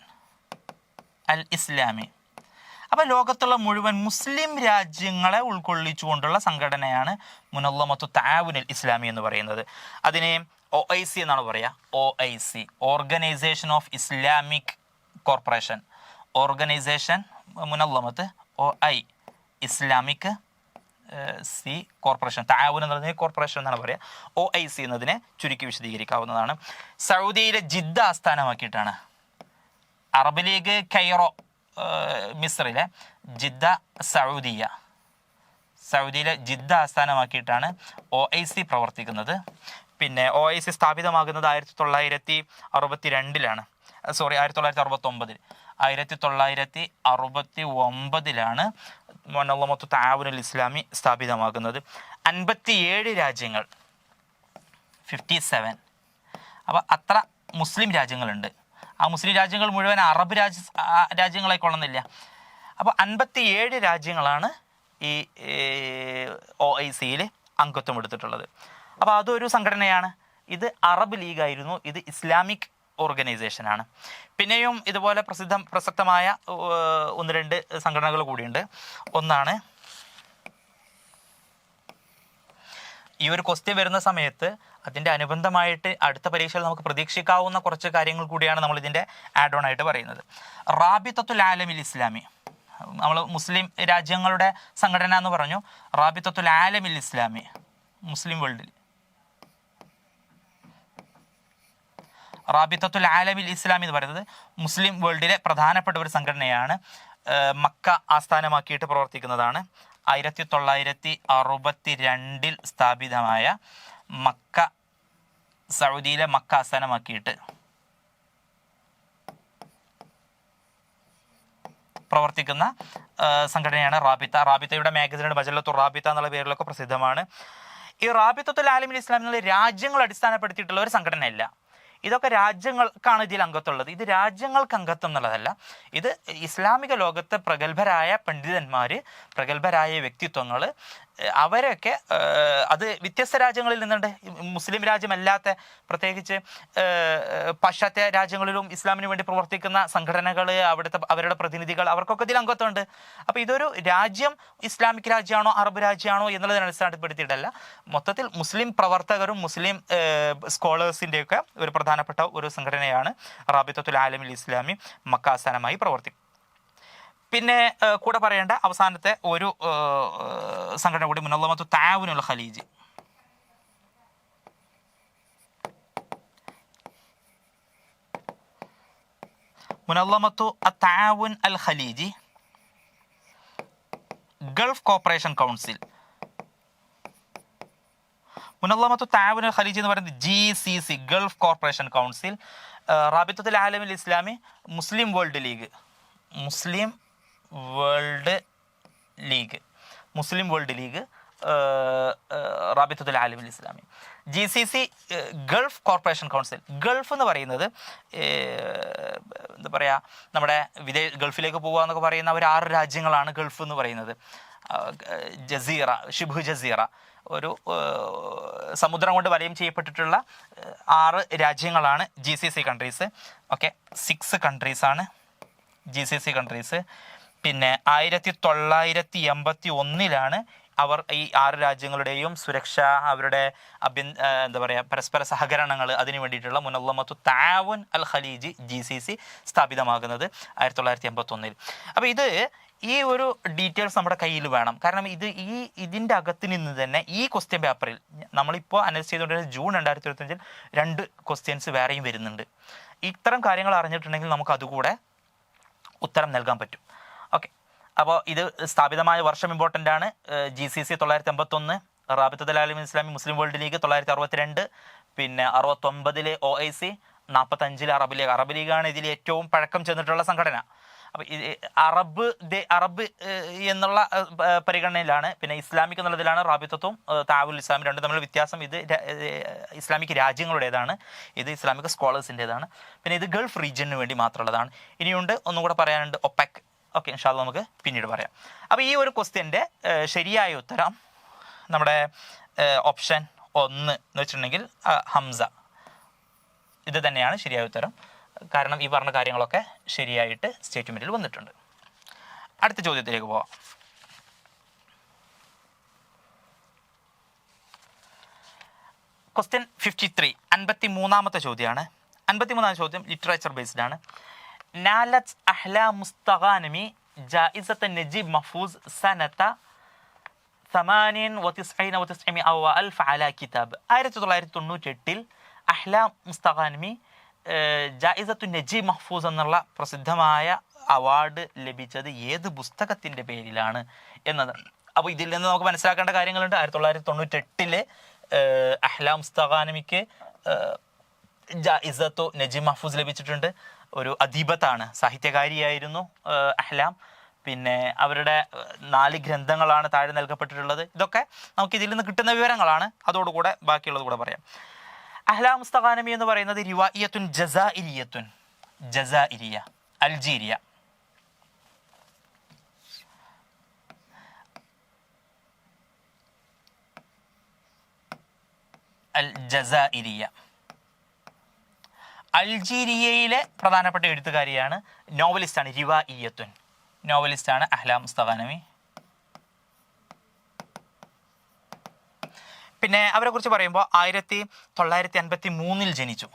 അൽ ഇസ്ലാമി. അപ്പോൾ ലോകത്തുള്ള മുഴുവൻ മുസ്ലിം രാജ്യങ്ങളെ ഉൾക്കൊള്ളിച്ചുകൊണ്ടുള്ള സംഘടനയാണ് മുനല്ലമത്തു തആവുനിൽ ഇസ്ലാമി എന്ന് പറയുന്നത്. അതിനെ OIC എന്നാണ് പറയുക. OIC organisation of Islamic corporation. Organisation മുനല്ലമത്ത് OI ഇസ്ലാമിക് സി കോർപ്പറേഷൻ. തആവുൻ എന്നതിന് കോർപ്പറേഷൻ എന്നാണ് പറയുക. OIC എന്നതിനെ ചുരുക്കി വിശദീകരിക്കാവുന്നതാണ്. സൗദിയിലെ ജിദ്ദ ആസ്ഥാനമാക്കിയിട്ടാണ്. അറബ് ലീഗ് കൈറോ മിസ്രിലെ, ജിദ്ദ സൗദിയിലെ ജിദ്ദ ആസ്ഥാനമാക്കിയിട്ടാണ് OIC പ്രവർത്തിക്കുന്നത്. പിന്നെ OIC സ്ഥാപിതമാകുന്നത് 1969-ലാണ്. 1969 മുനല്ലമത്തു തആവുനിൽ ഇസ്ലാമി സ്ഥാപിതമാകുന്നത്. 57 രാജ്യങ്ങൾ, 57. അപ്പോൾ അത്ര മുസ്ലിം രാജ്യങ്ങളുണ്ട്. ആ മുസ്ലിം രാജ്യങ്ങൾ മുഴുവൻ അറബ് രാജ്യങ്ങളെ കൊള്ളുന്നില്ല. അപ്പോൾ 57 രാജ്യങ്ങളാണ് ഈ OICയിൽ അംഗത്വം എടുത്തിട്ടുള്ളത്. അപ്പോൾ അതൊരു സംഘടനയാണ്. ഇത് അറബ് ലീഗായിരുന്നു, ഇത് ഇസ്ലാമിക് ഓർഗനൈസേഷനാണ്. പിന്നെയും ഇതുപോലെ പ്രസക്തമായ ഒന്ന് രണ്ട് സംഘടനകൾ കൂടിയുണ്ട്. ഒന്നാണ്, ഈ ഒരു ക്വസ്റ്റ്യൻ വരുന്ന സമയത്ത് അതിൻ്റെ അനുബന്ധമായിട്ട് അടുത്ത പരീക്ഷയിൽ നമുക്ക് പ്രതീക്ഷിക്കാവുന്ന കുറച്ച് കാര്യങ്ങൾ കൂടിയാണ് നമ്മൾ ഇതിൻ്റെ ആഡ് ഓൺ ആയിട്ട് പറയുന്നത്. റാബിത്തത്തുൽ ആലമിൽ ഇസ്ലാമി, നമ്മൾ മുസ്ലിം രാജ്യങ്ങളുടെ സംഘടന എന്ന് പറഞ്ഞു. റാബിത്തത്തുൽ ആലമിൽ ഇസ്ലാമി, മുസ്ലിം വേൾഡിൽ റാബിത്തത്തുൽ ആലമിൽ ഇസ്ലാമി എന്ന് പറയുന്നത് മുസ്ലിം വേൾഡിലെ പ്രധാനപ്പെട്ട ഒരു സംഘടനയാണ്. മക്ക ആസ്ഥാനമാക്കിയിട്ട് പ്രവർത്തിക്കുന്നതാണ്. 1962 സ്ഥാപിതമായ മക്ക, സൗദിയിലെ മക്ക ആസ്ഥാനമാക്കിയിട്ട് പ്രവർത്തിക്കുന്ന സംഘടനയാണ് റാബിത്ത. റാബിത്തയുടെ മാഗസിനുടെ മജല്ലത്തുർ റാബിത്ത എന്നുള്ള പേരിലൊക്കെ പ്രസിദ്ധമാണ്. ഈ റാബിത്തത്തുൽ ആലമിൽ ഇസ്ലാം എന്നുള്ള രാജ്യങ്ങൾ അടിസ്ഥാനപ്പെടുത്തിയിട്ടുള്ള ഒരു സംഘടനയല്ല. ഇതൊക്കെ രാജ്യങ്ങൾക്കാണ് ഇതിൽ അംഗത്വമുള്ളത്. ഇത് രാജ്യങ്ങൾക്ക് അംഗത്വം എന്നുള്ളതല്ല. ഇത് ഇസ്ലാമിക ലോകത്തെ പ്രഗത്ഭരായ പണ്ഡിതന്മാർ, പ്രഗത്ഭരായ വ്യക്തിത്വങ്ങൾ, അവരൊക്കെ അത് വ്യത്യസ്ത രാജ്യങ്ങളിൽ നിന്നുണ്ട്. മുസ്ലിം രാജ്യമല്ലാത്ത, പ്രത്യേകിച്ച് പാശ്ചാത്യ രാജ്യങ്ങളിലും ഇസ്ലാമിന് വേണ്ടി പ്രവർത്തിക്കുന്ന സംഘടനകൾ, അവരുടെ പ്രതിനിധികൾ, അവർക്കൊക്കെ ഇതിൽ അംഗത്വമുണ്ട്. അപ്പോൾ ഇതൊരു രാജ്യം ഇസ്ലാമിക് രാജ്യമാണോ അറബ് രാജ്യമാണോ എന്നുള്ളതിനെ അടിസ്ഥാനപ്പെടുത്തിയിട്ടല്ല, മൊത്തത്തിൽ മുസ്ലിം പ്രവർത്തകരും മുസ്ലിം സ്കോളേഴ്സിൻ്റെയൊക്കെ ഒരു പ്രധാനപ്പെട്ട ഒരു സംഘടനയാണ് റാബിത്തത്തുൽ ആലമിൽ ഇസ്ലാമി, മക്ക ആസ്ഥാനമായി പ്രവർത്തിക്കും. പിന്നെ കൂടെ പറയേണ്ട അവസാനത്തെ ഒരു സംഘടന കൂടി, മുനല്ലമത്തു തആവുനുൽ ഖലീജി. മുനല്ലമത്തു തആവുൻ അൽ ഖലീജി, ഗൾഫ് കോപ്പറേഷൻ കൗൺസിൽ. മുനല്ലമത്തു തആവുൻ അൽ ഖലീജി എന്ന് പറയുന്നത് GCC, ഗൾഫ് കോർപ്പറേഷൻ കൗൺസിൽ. റാബിത്തത്തുൽ ആലമിൽ ഇസ്ലാമി, Muslim world league, Muslim world league, റാബിത്തത്തുൽ ആലമിൽ ഇസ്ലാമി. GCC, Gulf corporation council. Gulf എന്ന് പറയുന്നത് എന്താ പറയുക, നമ്മുടെ ഗൾഫിലേക്ക് പോകുക എന്നൊക്കെ പറയുന്ന ഒരു 6 രാജ്യങ്ങളാണ് ഗൾഫ് എന്ന് പറയുന്നത്. ജസീറ, ഷിബ്ഹു ജസീറ, ഒരു സമുദ്രം കൊണ്ട് വലയം ചെയ്യപ്പെട്ടിട്ടുള്ള 6 രാജ്യങ്ങളാണ് GCC countries. Okay, 6 കൺട്രീസാണ് GCC countries. പിന്നെ 1981 അവർ ഈ 6 രാജ്യങ്ങളുടെയും സുരക്ഷ, അവരുടെ എന്താ പറയുക, പരസ്പര സഹകരണങ്ങൾ, അതിനു വേണ്ടിയിട്ടുള്ള മുനല്ലമത്തു തആവുൻ അൽ ഖലീജി GCC സ്ഥാപിതമാകുന്നത് 1981. അപ്പോൾ ഈ ഒരു ഡീറ്റെയിൽസ് നമ്മുടെ കയ്യിൽ വേണം. കാരണം ഇതിൻ്റെ അകത്ത് നിന്ന് തന്നെ ഈ ക്വസ്റ്റ്യൻ പേപ്പറിൽ നമ്മളിപ്പോൾ അനലൈസ് ചെയ്തുകൊണ്ടിരുന്ന ജൂൺ 2025 2 ക്വസ്റ്റ്യൻസ് വേറെയും വരുന്നുണ്ട്. ഇത്തരം കാര്യങ്ങൾ അറിഞ്ഞിട്ടുണ്ടെങ്കിൽ നമുക്ക് അതുകൂടെ ഉത്തരം നൽകാൻ പറ്റും. ഓക്കെ, അപ്പോൾ ഇത് സ്ഥാപിതമായ വർഷം ഇമ്പോർട്ടൻ്റ് ആണ്. GCC 1981, റാബിത്തത്തുൽ ആലമിൽ ഇസ്ലാമി മുസ്ലിം വേൾഡ് ലീഗ് 1962, പിന്നെ 69 OIC, 45 അറബ് ലീഗാണ് ഇതിൽ ഏറ്റവും പഴക്കം ചെന്നിട്ടുള്ള സംഘടന. അപ്പോൾ അറബ് എന്നുള്ള പരിഗണനയിലാണ്. പിന്നെ ഇസ്ലാമിക് എന്നുള്ളതിലാണ് റാബിത്തത്തും തആവുൽ ഇസ്ലാമി രണ്ടും തമ്മിലുള്ള വ്യത്യാസം. ഇത് ഇസ്ലാമിക് രാജ്യങ്ങളുടേതാണ്, ഇത് ഇസ്ലാമിക് സ്കോളേഴ്സിൻ്റേതാണ്. പിന്നെ ഇത് ഗൾഫ് റീജിയന് വേണ്ടി മാത്രമുള്ളതാണ്. ഇനിയുണ്ട്, ഒന്നും കൂടെ പറയാനുണ്ട്, ഒപെക്. ഓക്കെ, ഇൻഷാ അല്ലാഹ് നമുക്ക് പിന്നീട് പറയാം. അപ്പോൾ ഈ ഒരു ക്വസ്റ്റ്യൻ്റെ ശരിയായ ഉത്തരം നമ്മുടെ ഓപ്ഷൻ 1 എന്ന് വെച്ചിട്ടുണ്ടെങ്കിൽ ഹംസ, ഇത് തന്നെയാണ് ശരിയായ ഉത്തരം. കാരണം ഈ പറഞ്ഞ കാര്യങ്ങളൊക്കെ ശരിയായിട്ട് സ്റ്റേറ്റ്മെൻറ്റിൽ വന്നിട്ടുണ്ട്. അടുത്ത ചോദ്യത്തിലേക്ക് പോവാം. ക്വസ്റ്റ്യൻ 53, 53ാമത്തെ ചോദ്യമാണ്. 53ാമത്തെ ചോദ്യം ലിറ്ററേച്ചർ ബേസ്ഡ് ആണ്. നാലത്ത് അഹ്ലാം മുസ്തഗാനമി ജായിസത്ത് നജീബ് മഹ്ഫൂസ് സനത 98 അലാ കിതാബ്. 1998 അഹ്ലാം മുസ്തഗാനമി ജായിസത്തു നജീബ് മഹ്ഫൂസ് എന്നുള്ള പ്രസിദ്ധമായ അവാർഡ് ലഭിച്ചത് ഏത് പുസ്തകത്തിൻ്റെ പേരിലാണ് എന്നത്. അപ്പോൾ ഇതിൽ നിന്ന് നമുക്ക് മനസ്സിലാക്കേണ്ട കാര്യങ്ങളുണ്ട്. 1998 അഹ്ലാം മുസ്തഗാനമിക്ക് ജായിസത്തു നജീബ് മഹ്ഫൂസ് ലഭിച്ചിട്ടുണ്ട്. ഒരു അദീബത്താണ്, സാഹിത്യകാരിയായിരുന്നു അഹ്ലാം. പിന്നെ അവരുടെ 4 ഗ്രന്ഥങ്ങളാണ് താഴെ നൽകപ്പെട്ടിട്ടുള്ളത്. ഇതൊക്കെ നമുക്ക് ഇതിൽ നിന്ന് കിട്ടുന്ന വിവരങ്ങളാണ്. അതോടുകൂടെ ബാക്കിയുള്ളത് കൂടെ പറയാം. അഹ്ലാം മുസ്തഗാനമി എന്ന് പറയുന്നത് റിവായിയത്തുൻ ജസാഇരിയ, അൽജീരിയ. അൽ ജസാഇരിയ. അൾജീരിയയിലെ പ്രധാനപ്പെട്ട എഴുത്തുകാരിയാണ്, നോവലിസ്റ്റാണ്. റിവായിയത്തുൻ, നോവലിസ്റ്റാണ് അഹ്ലാം മുസ്തഫാനമി. പിന്നെ അവരെ കുറിച്ച് പറയുമ്പോൾ 1953 ജനിച്ചു.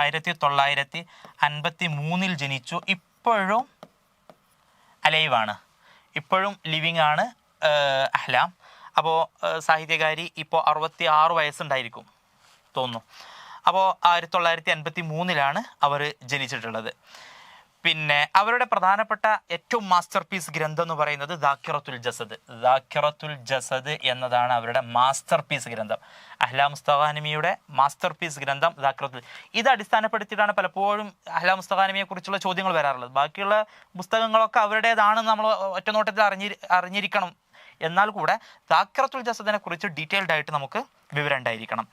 1953 ജനിച്ചു. ഇപ്പോഴും അലൈവാണ്, ഇപ്പോഴും ലിവിങ് ആണ് അഹ്ലാം. അപ്പോൾ സാഹിത്യകാരി ഇപ്പോൾ 66 വയസ്സുണ്ടായിരിക്കും തോന്നുന്നു. അപ്പോൾ 1953 അവർ ജനിച്ചിട്ടുള്ളത്. പിന്നെ അവരുടെ പ്രധാനപ്പെട്ട ഏറ്റവും മാസ്റ്റർ പീസ് ഗ്രന്ഥം എന്ന് പറയുന്നത് ദാക്കിറത്തുൽ ജസദ്. ദാക്കിറത്തുൽ ജസദ് എന്നതാണ് അവരുടെ മാസ്റ്റർ പീസ് ഗ്രന്ഥം. അഹ്ലാം മുസ്തഫാനമിയുടെ മാസ്റ്റർ പീസ് ഗ്രന്ഥം ദാക്കിറത്തുൽ. ഇത് അടിസ്ഥാനപ്പെടുത്തിയിട്ടാണ് പലപ്പോഴും അഹ്ലാം മുസ്തഫാനമിയെ കുറിച്ചുള്ള ചോദ്യങ്ങൾ വരാറുള്ളത്. ബാക്കിയുള്ള പുസ്തകങ്ങളൊക്കെ അവരുടേതാണെന്ന് നമ്മൾ ഒറ്റനോട്ടത്തിൽ അറിഞ്ഞിരിക്കണം. എന്നാൽ കൂടെ ദാക്കിറത്തുൽ ജസദിനെ കുറിച്ച് ഡീറ്റെയിൽഡ് ആയിട്ട് നമുക്ക് വിവരം ഉണ്ടായിരിക്കണം.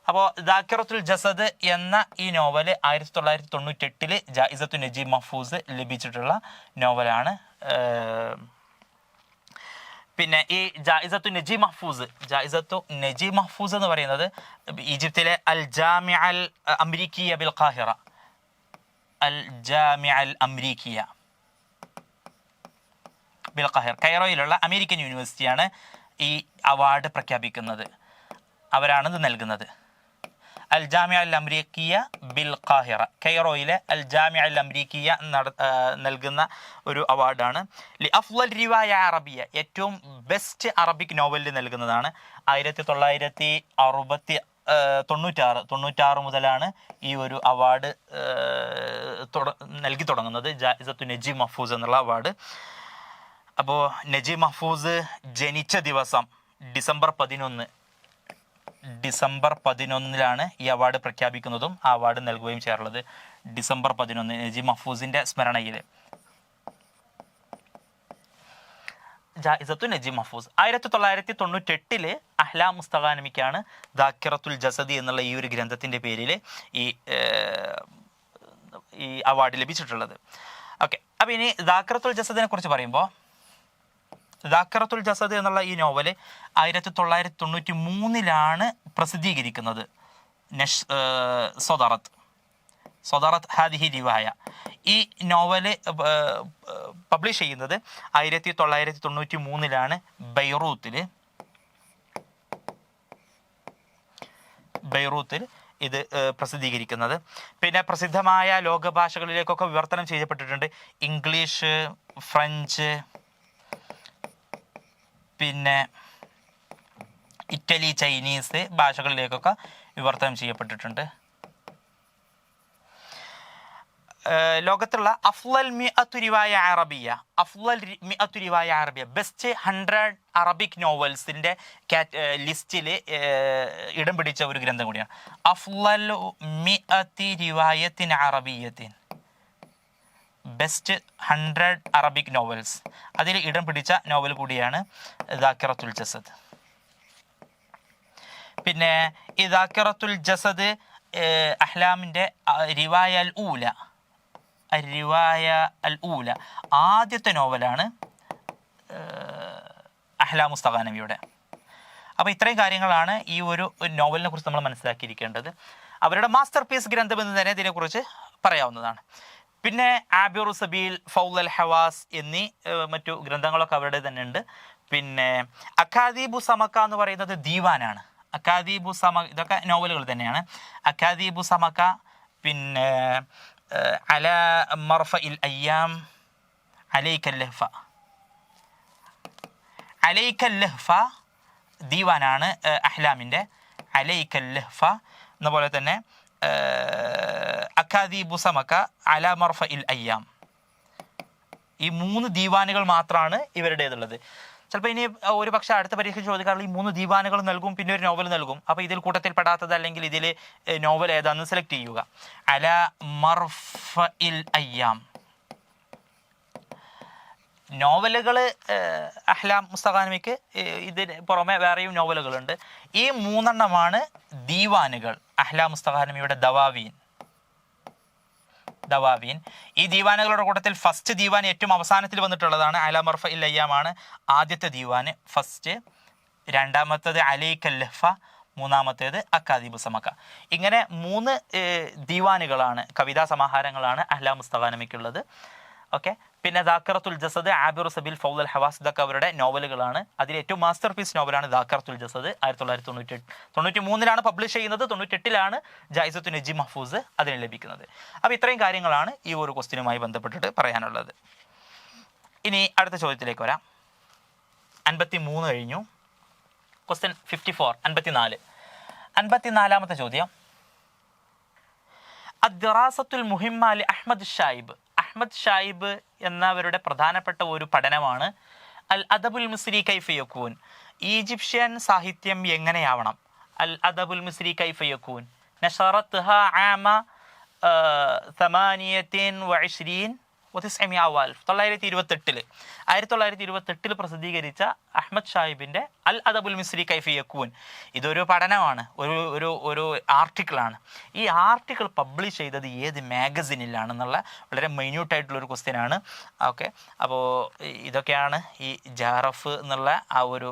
അപ്പോൾ ദാക്കിറത്തുൽ ജസദ് എന്ന ഈ നോവൽ 1998 ജായിസത്തു നജീബ് മഹ്ഫൂസ് ലഭിച്ചിട്ടുള്ള നോവലാണ്. പിന്നെ ഈ ജായിസത്തു നജീബ് മഹ്ഫൂസ് എന്ന് പറയുന്നത് ഈജിപ്തിലെ അൽ ജാമിഅ അൽ അംരീക്കിയ ബിൽ ഖാഹിറ, അൽ ജാമിഅ അൽ അംരീക്കിയ ബിൽ ഖാഹിറ, കൈറോയിലുള്ള അമേരിക്കൻ യൂണിവേഴ്സിറ്റിയാണ് ഈ അവാർഡ് പ്രഖ്യാപിക്കുന്നത്. അവരാണ് ഇത് നൽകുന്നത്. അൽ ജാമിഅ അൽ അംരീക്കിയ ബിൽ ഖാഹിറ, കൈറോയിലെ അൽ ജാമിഅ അൽ അംരീക്കിയ നൽകുന്ന ഒരു അവാർഡാണ്. ലി അഫ്ളൽ റിവായ അറബിയ, ഏറ്റവും ബെസ്റ്റ് അറബിക് നോവലിൽ നൽകുന്നതാണ്. 1996 മുതലാണ് ഈ ഒരു അവാർഡ് നൽകി തുടങ്ങുന്നത്, ജായിസത്തു നജീബ് മഹ്ഫൂസ് എന്നുള്ള അവാർഡ്. അപ്പോൾ നജീബ് മഹ്ഫൂസ് ജനിച്ച ദിവസം ഡിസംബർ 11 ഈ അവാർഡ് പ്രഖ്യാപിക്കുന്നതും ആ അവാർഡ് നൽകുകയും ചെയ്യാറുള്ളത്. ഡിസംബർ 11 നജീബ് മഹ്ഫൂസിന്റെ സ്മരണയിൽ ജായിസത്തു നജീബ് മഹ്ഫൂസ്. 1998 അഹ്ലാം മുസ്തഫാനമിക്കാണ് ദാക്കിറത്തുൽ ജസദി എന്നുള്ള ഈ ഒരു ഗ്രന്ഥത്തിന്റെ പേരിൽ ഈ അവാർഡ് ലഭിച്ചിട്ടുള്ളത്. ഓക്കെ, അപ്പോൾ ഇനി ദാക്കിറത്തുൽ ജസദിനെ കുറിച്ച് പറയുമ്പോൾ, ദാക്കിറത്തുൽ ജസദ് എന്നുള്ള ഈ നോവൽ 1993 പ്രസിദ്ധീകരിക്കുന്നത്. സൊദറത്ത് ഹാദിഹി റിവായ, ഈ നോവല് പബ്ലിഷ് ചെയ്യുന്നത് 1993 ബെയ്റൂത്തിൽ ഇത് പ്രസിദ്ധീകരിക്കുന്നത്. പിന്നെ പ്രസിദ്ധമായ ലോകഭാഷകളിലേക്കൊക്കെ വിവർത്തനം ചെയ്യപ്പെട്ടിട്ടുണ്ട്. ഇംഗ്ലീഷ്, ഫ്രഞ്ച്, പിന്നെ ഇറ്റലി, ചൈനീസ് ഭാഷകളിലേക്കൊക്കെ വിവർത്തനം ചെയ്യപ്പെട്ടിട്ടുണ്ട്. ലോകത്തുള്ള അഫ്ളൽ മിഅത്തു റിവായ അറബിയ, ബെസ്റ്റ് 100 അറബിക് നോവൽസിൻ്റെ ലിസ്റ്റിൽ ഇടം പിടിച്ച ഒരു ഗ്രന്ഥം കൂടിയാണ്. അഫ്ളൽ മിഅത്തി റിവായത്തിൻ അറബിയത്തിൻ, ബെസ്റ്റ് 100 അറബിക് നോവൽസ്, അതിൽ ഇടം പിടിച്ച നോവൽ കൂടിയാണ് ദാക്കിറത്തുൽ ജസദ്. പിന്നെ ഈ ദാക്കിറത്തുൽ ജസദ് അഹ്ലാമിൻ്റെ റിവായ അൽ ഊല ആദ്യത്തെ നോവലാണ് അഹ്ലാം മുസ്തഫാനവിയുടെ. അപ്പോൾ ഇത്രയും കാര്യങ്ങളാണ് ഈ ഒരു നോവലിനെ കുറിച്ച് നമ്മൾ മനസ്സിലാക്കിയിരിക്കേണ്ടത്. അവരുടെ മാസ്റ്റർ പീസ് ഗ്രന്ഥം എന്ന് തന്നെ ഇതിനെക്കുറിച്ച് പറയാവുന്നതാണ്. പിന്നെ ആബിറു സബീൽ, ഫൗൽ അൽ ഹവാസ് എന്നീ മറ്റു ഗ്രന്ഥങ്ങളൊക്കെ അവരുടെ തന്നെ ഉണ്ട്. പിന്നെ അക്കാദീബു സമക്ക എന്ന് പറയുന്നത് ദീവാനാണ്. അക്കാദീബു സമക്ക, ഇതൊക്കെ നോവലുകൾ തന്നെയാണ്. അക്കാദീബു സമക്ക, പിന്നെ അല മർഫ ഇൽ അയ്യാം, അലൈക്കൽ ലഹ്ഫ ദീവാനാണ് അഹ്ലാമിൻ്റെ, അലൈക്കൽ ലഹ്ഫ. എന്നപോലെ തന്നെ അക്കാദീബു സമക്ക, അല മർഫ ഇൽ അയ്യാം, ഈ 3 ദീവാനുകൾ മാത്രമാണ് ഇവരുടേതുള്ളത്. ചിലപ്പോൾ ഇനി ഒരു പക്ഷേ അടുത്ത പരീക്ഷ ചോദിക്കാറുള്ള ഈ 3 ദീവാനുകൾ നൽകും, പിന്നെ ഒരു നോവൽ നൽകും. അപ്പോൾ ഇതിൽ കൂട്ടത്തിൽ പെടാത്തത് അല്ലെങ്കിൽ ഇതിൽ നോവൽ ഏതാണെന്ന് സെലക്ട് ചെയ്യുക. അല മർഫ ഇൽ അയ്യാം. നോവലുകൾ അഹ്ലാം മുസ്തഫാനമിക്ക് ഇതിന് പുറമെ വേറെയും നോവലുകളുണ്ട്. ഈ 3 എണ്ണമാണ് ദീവാനുകൾ. അഹ്ലാം മുസ്തഫാനമിയുടെ ദവാവീൻ. ഈ ദീവാനുകളുടെ കൂട്ടത്തിൽ ഫസ്റ്റ് ദീവാൻ ഏറ്റവും അവസാനത്തിൽ വന്നിട്ടുള്ളതാണ്. അല മർഫ ഇൽ അയ്യാമാണ് ആദ്യത്തെ ദീവാന്, ഫസ്റ്റ്. രണ്ടാമത്തത് അലൈക്കൽ ലഹ്ഫ, മൂന്നാമത്തേത് അക്കാദിബ് സമക്ക. ഇങ്ങനെ 3 ദീവാനുകളാണ്, കവിതാ സമാഹാരങ്ങളാണ് അഹ്ലാ മുസ്തഗാനമയ്ക്കുള്ളത്. ഓക്കെ. പിന്നെ ദാക്കറത്തുൽ ജസദ്, ആബിറു സബീൽ, ഫൗൽ ഹവാസ്, ഇതൊക്കെ അവരുടെ നോവലുകളാണ്. അതിൽ ഏറ്റവും മാസ്റ്റർ പീസ് നോവലാണ് ദാക്കറത്തുൽ ജസദ്. 1993 പബ്ലിഷ് ചെയ്യുന്നത്. 98 ജായിസത്തു നജീബ് മഹ്ഫൂസ് അതിന് ലഭിക്കുന്നത്. അപ്പോൾ ഇത്രയും കാര്യങ്ങളാണ് ഈ ഒരു ക്വസ്റ്റ്യനുമായി ബന്ധപ്പെട്ടിട്ട് പറയാനുള്ളത്. ഇനി അടുത്ത ചോദ്യത്തിലേക്ക് വരാം. 53 കഴിഞ്ഞു. ക്വസ്റ്റ്യൻ 54. 54ാമത്തെ ചോദ്യം. അദ്ദിറാസത്തുൽ മുഹിമ്മ ലി അഹ്മദ് ഷായിബ്. അഹ്മദ് ഷായിബ് എന്നവരുടെ പ്രധാനപ്പെട്ട ഒരു പഠനമാണ് അൽ അദബുൽ മിസ്രി കൈഫ യകൂൻ. ഈജിപ്ഷ്യൻ സാഹിത്യം എങ്ങനെയാവണം. അൽ അദബുൽ മിസ്രി കൈഫ യകൂൻ നശറത്ഹ ആമ 28 1928 പ്രസിദ്ധീകരിച്ച അഹ്മദ് ഷായിബിൻ്റെ അൽ അദബുൽ മിസ്രി കൈഫ യകൂൻ. ഇതൊരു പഠനമാണ്, ഒരു ആർട്ടിക്കിളാണ്. ഈ ആർട്ടിക്കിൾ പബ്ലിഷ് ചെയ്തത് ഏത് മാഗസിനിലാണെന്നുള്ള വളരെ മൈന്യൂട്ടായിട്ടുള്ളൊരു ക്വസ്റ്റ്യനാണ്. ഓക്കെ. അപ്പോൾ ഇതൊക്കെയാണ് ഈ ജാറഫ് എന്നുള്ള ആ ഒരു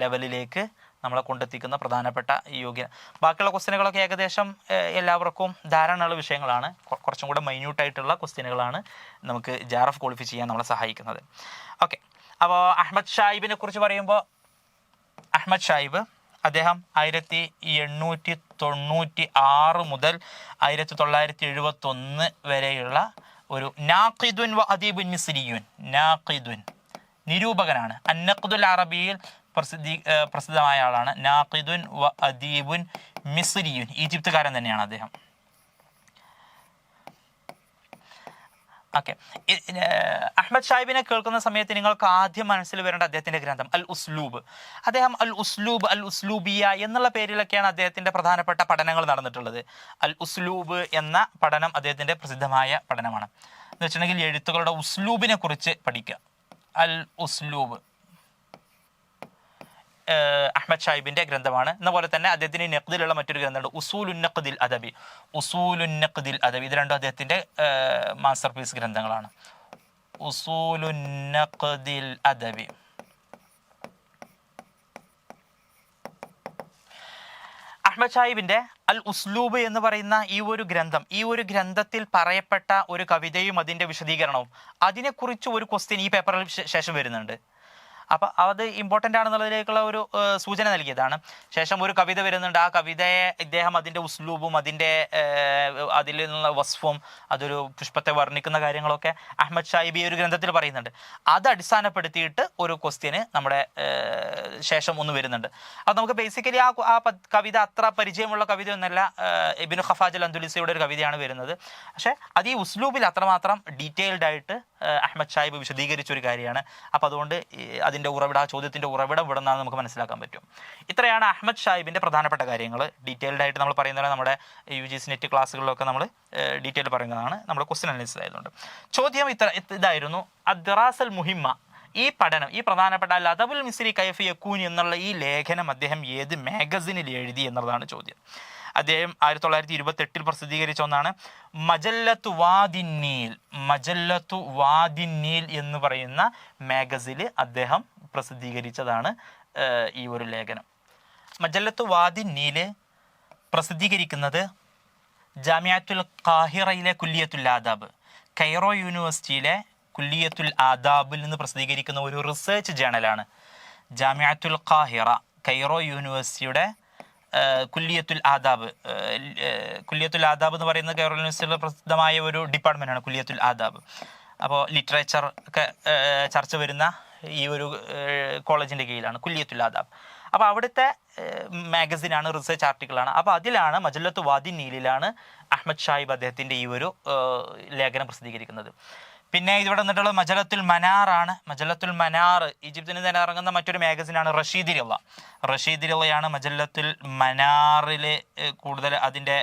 ലെവലിലേക്ക് നമ്മളെ കൊണ്ടെത്തിക്കുന്ന പ്രധാനപ്പെട്ട യോഗ്യത. ബാക്കിയുള്ള ക്വസ്റ്റ്യനുകളൊക്കെ ഏകദേശം എല്ലാവർക്കും ധാരണയുള്ള വിഷയങ്ങളാണ്. കുറച്ചും കൂടെ മൈന്യൂട്ടായിട്ടുള്ള ക്വസ്റ്റ്യനുകളാണ് നമുക്ക് ജാറഫ് ക്വാളിഫൈ ചെയ്യാൻ നമ്മളെ സഹായിക്കുന്നത്. ഓക്കെ. അപ്പോൾ അഹ്മദ് ഷായിബിനെ കുറിച്ച് പറയുമ്പോൾ, അഹ്മദ് ഷായിബ് അദ്ദേഹം 1896 മുതൽ 1971 വരെയുള്ള ഒരു നാഖിദുൻ വ അദീബുൻ മിസ്രിയുൻ, നാഖിദുൻ നിരൂപകനാണ്. അന്നഖ്ദുൽ അറബിയിൽ പ്രസിദ്ധമായ ആളാണ്. നാഖിദുൻ വ അദീബുൻ മിസ്രിയുൻ, ഈജിപ്തുകാരൻ തന്നെയാണ് അദ്ദേഹം. ഓക്കെ. അഹ്മദ് ഷായിബിനെ കേൾക്കുന്ന സമയത്ത് നിങ്ങൾക്ക് ആദ്യം മനസ്സിൽ വരേണ്ട അദ്ദേഹത്തിൻ്റെ ഗ്രന്ഥം അൽ ഉസ്ലൂബ്. അദ്ദേഹം അൽ ഉസ്ലൂബിയ എന്നുള്ള പേരിലൊക്കെയാണ് അദ്ദേഹത്തിൻ്റെ പ്രധാനപ്പെട്ട പഠനങ്ങൾ നടന്നിട്ടുള്ളത്. അൽ ഉസ്ലൂബ് എന്ന പഠനം അദ്ദേഹത്തിൻ്റെ പ്രസിദ്ധമായ പഠനമാണ്. എന്ന് വെച്ചിട്ടുണ്ടെങ്കിൽ എഴുത്തുകളുടെ ഉസ്ലൂബിനെ കുറിച്ച് പഠിക്കുക. അൽ ഉസ്ലൂബ് അഹ്മദ് ഷായിബിൻ്റെ ഗ്രന്ഥമാണ്. എന്നപോലെ തന്നെ അദ്ദേഹത്തിന് നഖ്ദിലുള്ള മറ്റൊരു ഗ്രന്ഥമുണ്ട്, ഉസൂലുൻ നഖ്ദിൽ അദബി. ഇത് രണ്ടും അദ്ദേഹത്തിൻ്റെ മാസ്റ്റർ പീസ് ഗ്രന്ഥങ്ങളാണ്. ഉസൂലുൻ നഖ്ദിൽ അദബി. അഹ്മദ് ഷായിബിൻ്റെ അൽ ഉസ്ലൂബ് എന്ന് പറയുന്ന ഈ ഒരു ഗ്രന്ഥത്തിൽ പറയപ്പെട്ട ഒരു കവിതയും അതിൻ്റെ വിശദീകരണവും, അതിനെക്കുറിച്ച് ഒരു ക്വസ്റ്റ്യൻ ഈ പേപ്പറിൽ ശേഷം വരുന്നുണ്ട്. അപ്പോൾ അത് ഇമ്പോർട്ടൻ്റ് ആണെന്നുള്ളതിലേക്കുള്ള ഒരു സൂചന നൽകിയതാണ്. ശേഷം ഒരു കവിത വരുന്നുണ്ട്. ആ കവിതയെ ഇദ്ദേഹം അതിൻ്റെ ഉസ്ലൂബും അതിൽ നിന്നുള്ള വസ്ഫും അതൊരു പുഷ്പത്തെ വർണ്ണിക്കുന്ന കാര്യങ്ങളൊക്കെ അഹ്മദ് ഷായിബ് ഈ ഒരു ഗ്രന്ഥത്തിൽ പറയുന്നുണ്ട്. അത് അടിസ്ഥാനപ്പെടുത്തിയിട്ട് ഒരു ക്വസ്റ്റ്യന് നമ്മുടെ ശേഷം ഒന്ന് വരുന്നുണ്ട്. അത് നമുക്ക് ബേസിക്കലി ആ കവിത അത്ര പരിചയമുള്ള കവിതയൊന്നുമല്ല. ഇബ്നു ഖഫാജ് അന്ദുലിസിയുടെ ഒരു കവിതയാണ് വരുന്നത്. പക്ഷേ അത് ഈ ഉസ്ലൂബിൽ അത്രമാത്രം ഡീറ്റെയിൽഡ് ആയിട്ട് അഹ്മദ് ഷായിബ് വിശദീകരിച്ച ഒരു കാര്യമാണ്. അപ്പോൾ അതുകൊണ്ട് അതിൻ്റെ ചോദ്യത്തിൻ്റെ ഉറവിടം ഇവിടെ നിന്നാണ് നമുക്ക് മനസ്സിലാക്കാൻ പറ്റും. ഇത്രയാണ് അഹ്മദ് ഷായിബിൻ്റെ പ്രധാനപ്പെട്ട കാര്യങ്ങൾ. ഡീറ്റെയിൽഡ് ആയിട്ട് നമ്മൾ പറയുന്നത് നമ്മുടെ UGC നെറ്റ് ക്ലാസ്സുകളിലൊക്കെ നമ്മൾ ഡീറ്റെയിൽ പറയുന്നതാണ്. നമ്മുടെ ക്വസ്റ്റ്യൻ അനലൈസിസ് ആയതുകൊണ്ട്. ചോദ്യം ഇതായിരുന്നു. അദ്ദിറാസൽ മുഹിമ്മ, ഈ പഠനം, ഈ പ്രധാനപ്പെട്ട അൽ അദബുൽ മിസ്രി കൈഫ യകൂൻ എന്നുള്ള ഈ ലേഖനം അദ്ദേഹം ഏത് മാഗസിനിൽ എഴുതി എന്നുള്ളതാണ് ചോദ്യം. അദ്ദേഹം 1928 പ്രസിദ്ധീകരിച്ച ഒന്നാണ് മജല്ലത്തു വാദിന്നീൽ എന്ന് പറയുന്ന മാഗസിനിൽ അദ്ദേഹം പ്രസിദ്ധീകരിച്ചതാണ് ഈ ഒരു ലേഖനം. മജല്ലത്തു വാദിന്നീൽ പ്രസിദ്ധീകരിക്കുന്നത് ജാമിഅത്തുൽ ഖാഹിറയിലെ കുല്ലിയത്തുൽ ആദാബ്, കൈറോ യൂണിവേഴ്സിറ്റിയിലെ കുല്ലിയത്തുൽ ആദാബിൽ നിന്ന് പ്രസിദ്ധീകരിക്കുന്ന ഒരു റിസർച്ച് ജേണലാണ്. ജാമിഅത്തുൽ ഖാഹിറ, കൈറോ യൂണിവേഴ്സിറ്റിയുടെ കുല്ലിയത്തുൽ ആദാബ് എന്ന് പറയുന്നത് കൈറോ യൂണിവേഴ്സിറ്റിയിലെ പ്രസിദ്ധമായ ഒരു ഡിപ്പാർട്ട്മെൻറ്റാണ് കുല്ലിയത്തുൽ ആദാബ്. അപ്പോൾ ലിറ്ററേച്ചർ ഒക്കെ ചർച്ച വരുന്ന ഈ ഒരു കോളേജിൻ്റെ കീഴിലാണ് കുല്ലിയത്തുൽ ആദാബ്. അപ്പോൾ അവിടുത്തെ മാഗസിനാണ്, റിസർച്ച് ആർട്ടിക്കിളാണ്. അപ്പോൾ അതിലാണ് മജല്ലത്തു വാദിന്നീലിലാണ് അഹ്മദ് ഷായിബ് അദ്ദേഹത്തിൻ്റെ ഈ ഒരു ലേഖനം പ്രസിദ്ധീകരിക്കുന്നത്. പിന്നെ ഇവിടെ വന്നിട്ടുള്ളത് മജലത്തുൽ മനാറാണ്. മജലത്തുൽ മനാർ ഈജിപ്തിന് തന്നെ ഇറങ്ങുന്ന മറ്റൊരു മാഗസിനാണ് റഷീദ് റിളയാണ് മജല്ലത്തുൽ മനാറിൽ കൂടുതൽ അതിൻ്റെ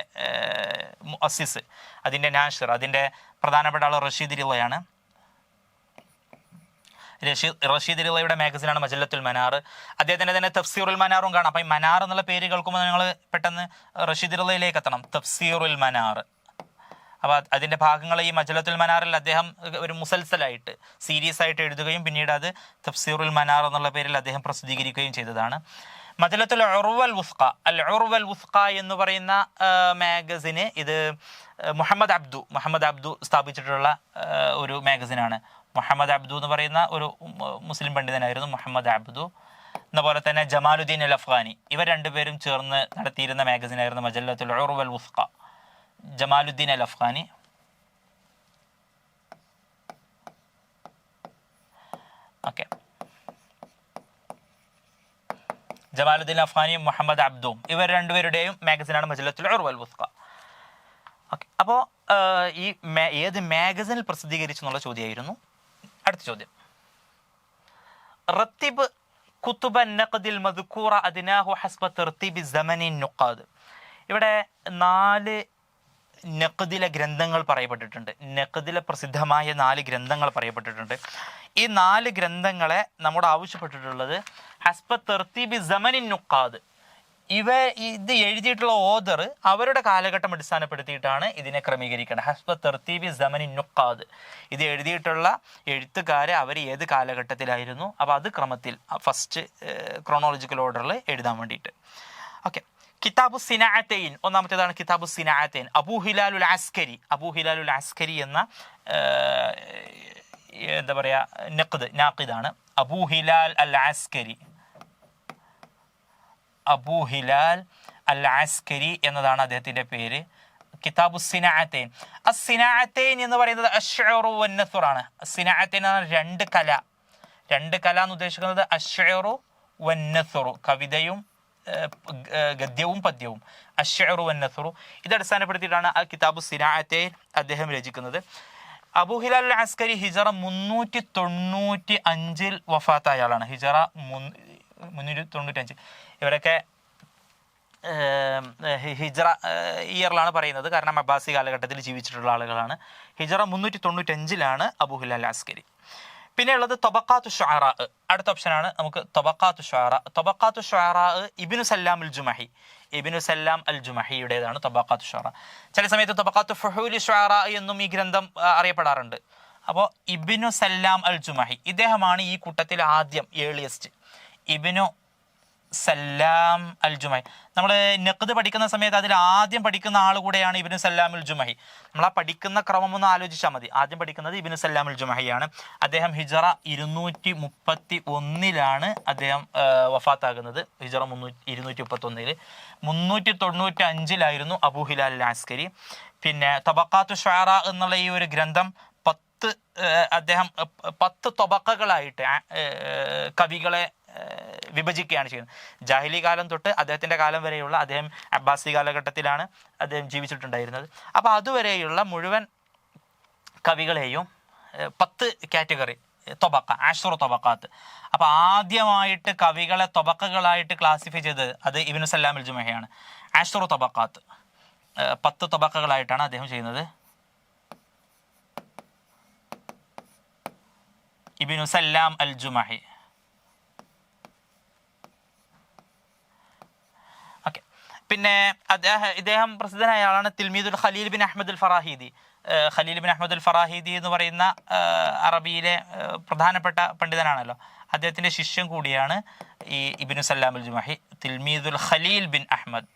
മുഅസ്സിസ്, അതിൻ്റെ നാഷിർ, അതിൻ്റെ പ്രധാനപ്പെട്ട ആൾ റഷീദ് റിളയാണ്. റഷീദ് റിളയുടെ മാഗസിനാണ് മജല്ലത്തുൽ മനാർ. അദ്ദേഹത്തിൻ്റെ തന്നെ തഫ്സീറുൽ മനാറും കാണാം. അപ്പം ഈ മനാർ എന്നുള്ള പേര് കേൾക്കുമ്പോൾ നിങ്ങൾ പെട്ടെന്ന് റഷീദ് റിളയിലേക്ക് എത്തണം. തഫ്സീറുൽ മനാർ. അപ്പോൾ അതിൻ്റെ ഭാഗങ്ങൾ ഈ മജല്ലത്തുൽ മനാറിൽ അദ്ദേഹം ഒരു മുസൽസലായിട്ട് സീരീസ് ആയിട്ട് എഴുതുകയും പിന്നീട് അത് തഫ്സീറുൽ മനാർ എന്നുള്ള പേരിൽ അദ്ദേഹം പ്രസിദ്ധീകരിക്കുകയും ചെയ്തതാണ്. മജലത്തുൽ ഉർവൽ വുസ്ഖ, അൽ ഉർവൽ വുസ്ഖ എന്ന് പറയുന്ന മാഗസിന് ഇത് മുഹമ്മദ് അബ്ദു സ്ഥാപിച്ചിട്ടുള്ള ഒരു മാഗസിനാണ്. മുഹമ്മദ് അബ്ദു എന്ന് പറയുന്ന ഒരു മുസ്ലിം പണ്ഡിതനായിരുന്നു മുഹമ്മദ് അബ്ദു. എന്നപോലെ തന്നെ ജമാലുദ്ദീൻ അൽ അഫ്ഗാനി, ഇവർ രണ്ടുപേരും ചേർന്ന് നടത്തിയിരുന്ന മാഗസിനായിരുന്നു മജല്ലത്തുൽ ഉർവൽ വുസ്ഖ. ജമാലുദ്ദീൻ അൽ അഫ്ഗാനി, ഓക്കെ, ജമാലുദ്ദീൻ അഫ്ഗാനിയും മുഹമ്മദ് അബ്ദും, ഇവർ രണ്ടുപേരുടെയും മാഗസിനാണ് മജല്ലത്തുൽ ഉർവൽ വുസ്ഖ. ഓക്കെ, അപ്പോൾ ഈ ഏത് മാഗസിനിൽ പ്രസിദ്ധീകരിച്ചു എന്നുള്ള ചോദ്യമായിരുന്നു. അടുത്ത ചോദ്യം, റത്തിബ് കുത്തുബ നഖദിൽ മദ്കൂറ അദ്നാഹു ഹസ്ബ തർതീബി സമനി നുഖാദ്. ഇവിടെ 4 നഖദിലെ ഗ്രന്ഥങ്ങൾ പറയപ്പെട്ടിട്ടുണ്ട്. നഖദിലെ പ്രസിദ്ധമായ 4 ഗ്രന്ഥങ്ങൾ പറയപ്പെട്ടിട്ടുണ്ട്. ഈ 4 ഗ്രന്ഥങ്ങളെ നമ്മോട് ആവശ്യപ്പെട്ടിട്ടുള്ളത് ഹസ്ബ തർതീബി സമനി നുഖാദ്. ഇത് എഴുതിയിട്ടുള്ള ഓദർ അവരുടെ കാലഘട്ടം അടിസ്ഥാനപ്പെടുത്തിയിട്ടാണ് ഇതിനെ ക്രമീകരിക്കേണ്ടത്. ഹസ്ബ തർതീബി സമനി നുഖാദ്, ഇത് എഴുതിയിട്ടുള്ള എഴുത്തുകാരെ അവർ ഏത് കാലഘട്ടത്തിലായിരുന്നു, അപ്പോൾ അത് ക്രമത്തിൽ ഫസ്റ്റ് ക്രോണോളജിക്കൽ ഓർഡറിൽ എഴുതാൻ വേണ്ടിയിട്ട്. ഓക്കെ, കിതാബു സിനാഅത്തൈൻ, ഒന്നാമത്തേതാണ് കിതാബു സിനാഅത്തൈൻ. അബൂ ഹിലാലുൽ അസ്കരി എന്ന എന്താ പറയുക നാഖിദാണ്. അബൂ ഹിലാൽ അൽ അസ്കരി എന്നതാണ് അദ്ദേഹത്തിൻ്റെ പേര്. കിതാബു സിനാഅത്തൈൻ. അസ്സിനാഅത്തൈൻ എന്ന് പറയുന്നത് അശ്ഉറു വന്നസുറാണ്. സിനാഅത്തൈൻ എന്ന 2 കല എന്ന് ഉദ്ദേശിക്കുന്നത് അശ്ഉറു വന്നസുറു, കവിതയും ഗദ്യവും പദ്യവും. അശ്ഉറു വന്നസുറു ഇത് അടിസ്ഥാനപ്പെടുത്തിയിട്ടാണ് കിതാബു സിനാഅത്തൈൻ അദ്ദേഹം രചിക്കുന്നത്. അബൂ ഹിലാൽ അൽ അസ്കരി ഹിജറ 395 വഫാത്തായ ആളാണ്. ഹിജറ 395. ഇവരൊക്കെ ഹിജറ ഇയറിലാണ് പറയുന്നത്, കാരണം അബ്ബാസി കാലഘട്ടത്തിൽ ജീവിച്ചിട്ടുള്ള ആളുകളാണ്. ഹിജറ 395 അബൂ ഹിലാൽ അസ്കരി. പിന്നെ ഉള്ളത് തൊബക്കാത്തു ഷുഅറ. അടുത്ത ഓപ്ഷനാണ് നമുക്ക് തൊബക്കാത്തു ഷുഅറ. ഇബ്നു സല്ലാം അൽ ജുമഹിയുടേതാണ് തൊബക്കാത്തു ഷുഅറ. ചില സമയത്ത് തൊബക്കാത്തു ഫുഹൂലി ഷുഅറ എന്നും ഈ ഗ്രന്ഥം അറിയപ്പെടാറുണ്ട്. അപ്പോൾ ഇബ്നു സല്ലാം അൽ ജുമഹി ഇദ്ദേഹമാണ് ഈ കൂട്ടത്തിൽ ആദ്യം ഏർലിയസ്റ്റ്. ഇബ്നു സല്ലാം അൽ ജുമഹി. നമ്മൾ നഖ്ദ് പഠിക്കുന്ന സമയത്ത് അതിൽ ആദ്യം പഠിക്കുന്ന ആൾ കൂടെയാണ് ഇബ്നു സല്ലാം അൽ ജുമഹി. നമ്മൾ ആ പഠിക്കുന്ന ക്രമം ഒന്ന് ആലോചിച്ചാൽ മതി. ആദ്യം പഠിക്കുന്നത് ഇബ്നു സല്ലാം അൽ ജുമഹിയാണ്. അദ്ദേഹം ഹിജറ 231 അദ്ദേഹം വഫാത്താകുന്നത്. ഹിജറ 231. 395 അബൂ ഹിലാൽ അൽ അസ്കരി. പിന്നെ തബഖാത്തു ഷുഅറ എന്നുള്ള ഈ ഒരു ഗ്രന്ഥം അദ്ദേഹം 10 തൊബക്കകളായിട്ട് കവികളെ വിഭജിക്കുകയാണ് ചെയ്യുന്നത്. ജാഹിലി കാലം തൊട്ട് അദ്ദേഹത്തിൻ്റെ കാലം വരെയുള്ള, അദ്ദേഹം അബ്ബാസി കാലഘട്ടത്തിലാണ് അദ്ദേഹം ജീവിച്ചിട്ടുണ്ടായിരുന്നത്. അപ്പോൾ അതുവരെയുള്ള മുഴുവൻ കവികളെയും 10 കാറ്റഗറി തൊബക്ക, 10 തൊബക്കാത്ത്. അപ്പോൾ ആദ്യമായിട്ട് കവികളെ തൊബക്കകളായിട്ട് ക്ലാസിഫൈ ചെയ്തത് അത് ഇബ്നു സല്ലാം അൽ ജുമഹിയാണ്. 10 തൊബക്കാത്ത്, 10 തൊബക്കകളായിട്ടാണ് അദ്ദേഹം ചെയ്യുന്നത്. ഇബ്നു സല്ലാം അൽ ജുമഹി. ഓക്കെ, പിന്നെ ഇദ്ദേഹം പ്രസിദ്ധനായ ആളാണ് തിൽമീദുൽ ഖലീൽ ബിൻ അഹ്മദ് അൽ ഫറാഹിദി എന്ന് പറയുന്ന അറബിയിലെ പ്രധാനപ്പെട്ട പണ്ഡിതനാണല്ലോ. അദ്ദേഹത്തിൻ്റെ ശിഷ്യൻ കൂടിയാണ് ഈ ഇബ്നു സല്ലാം അൽ ജുമഹി. തിൽമീദുൽ ഖലീൽ ബിൻ അഹ്മദ്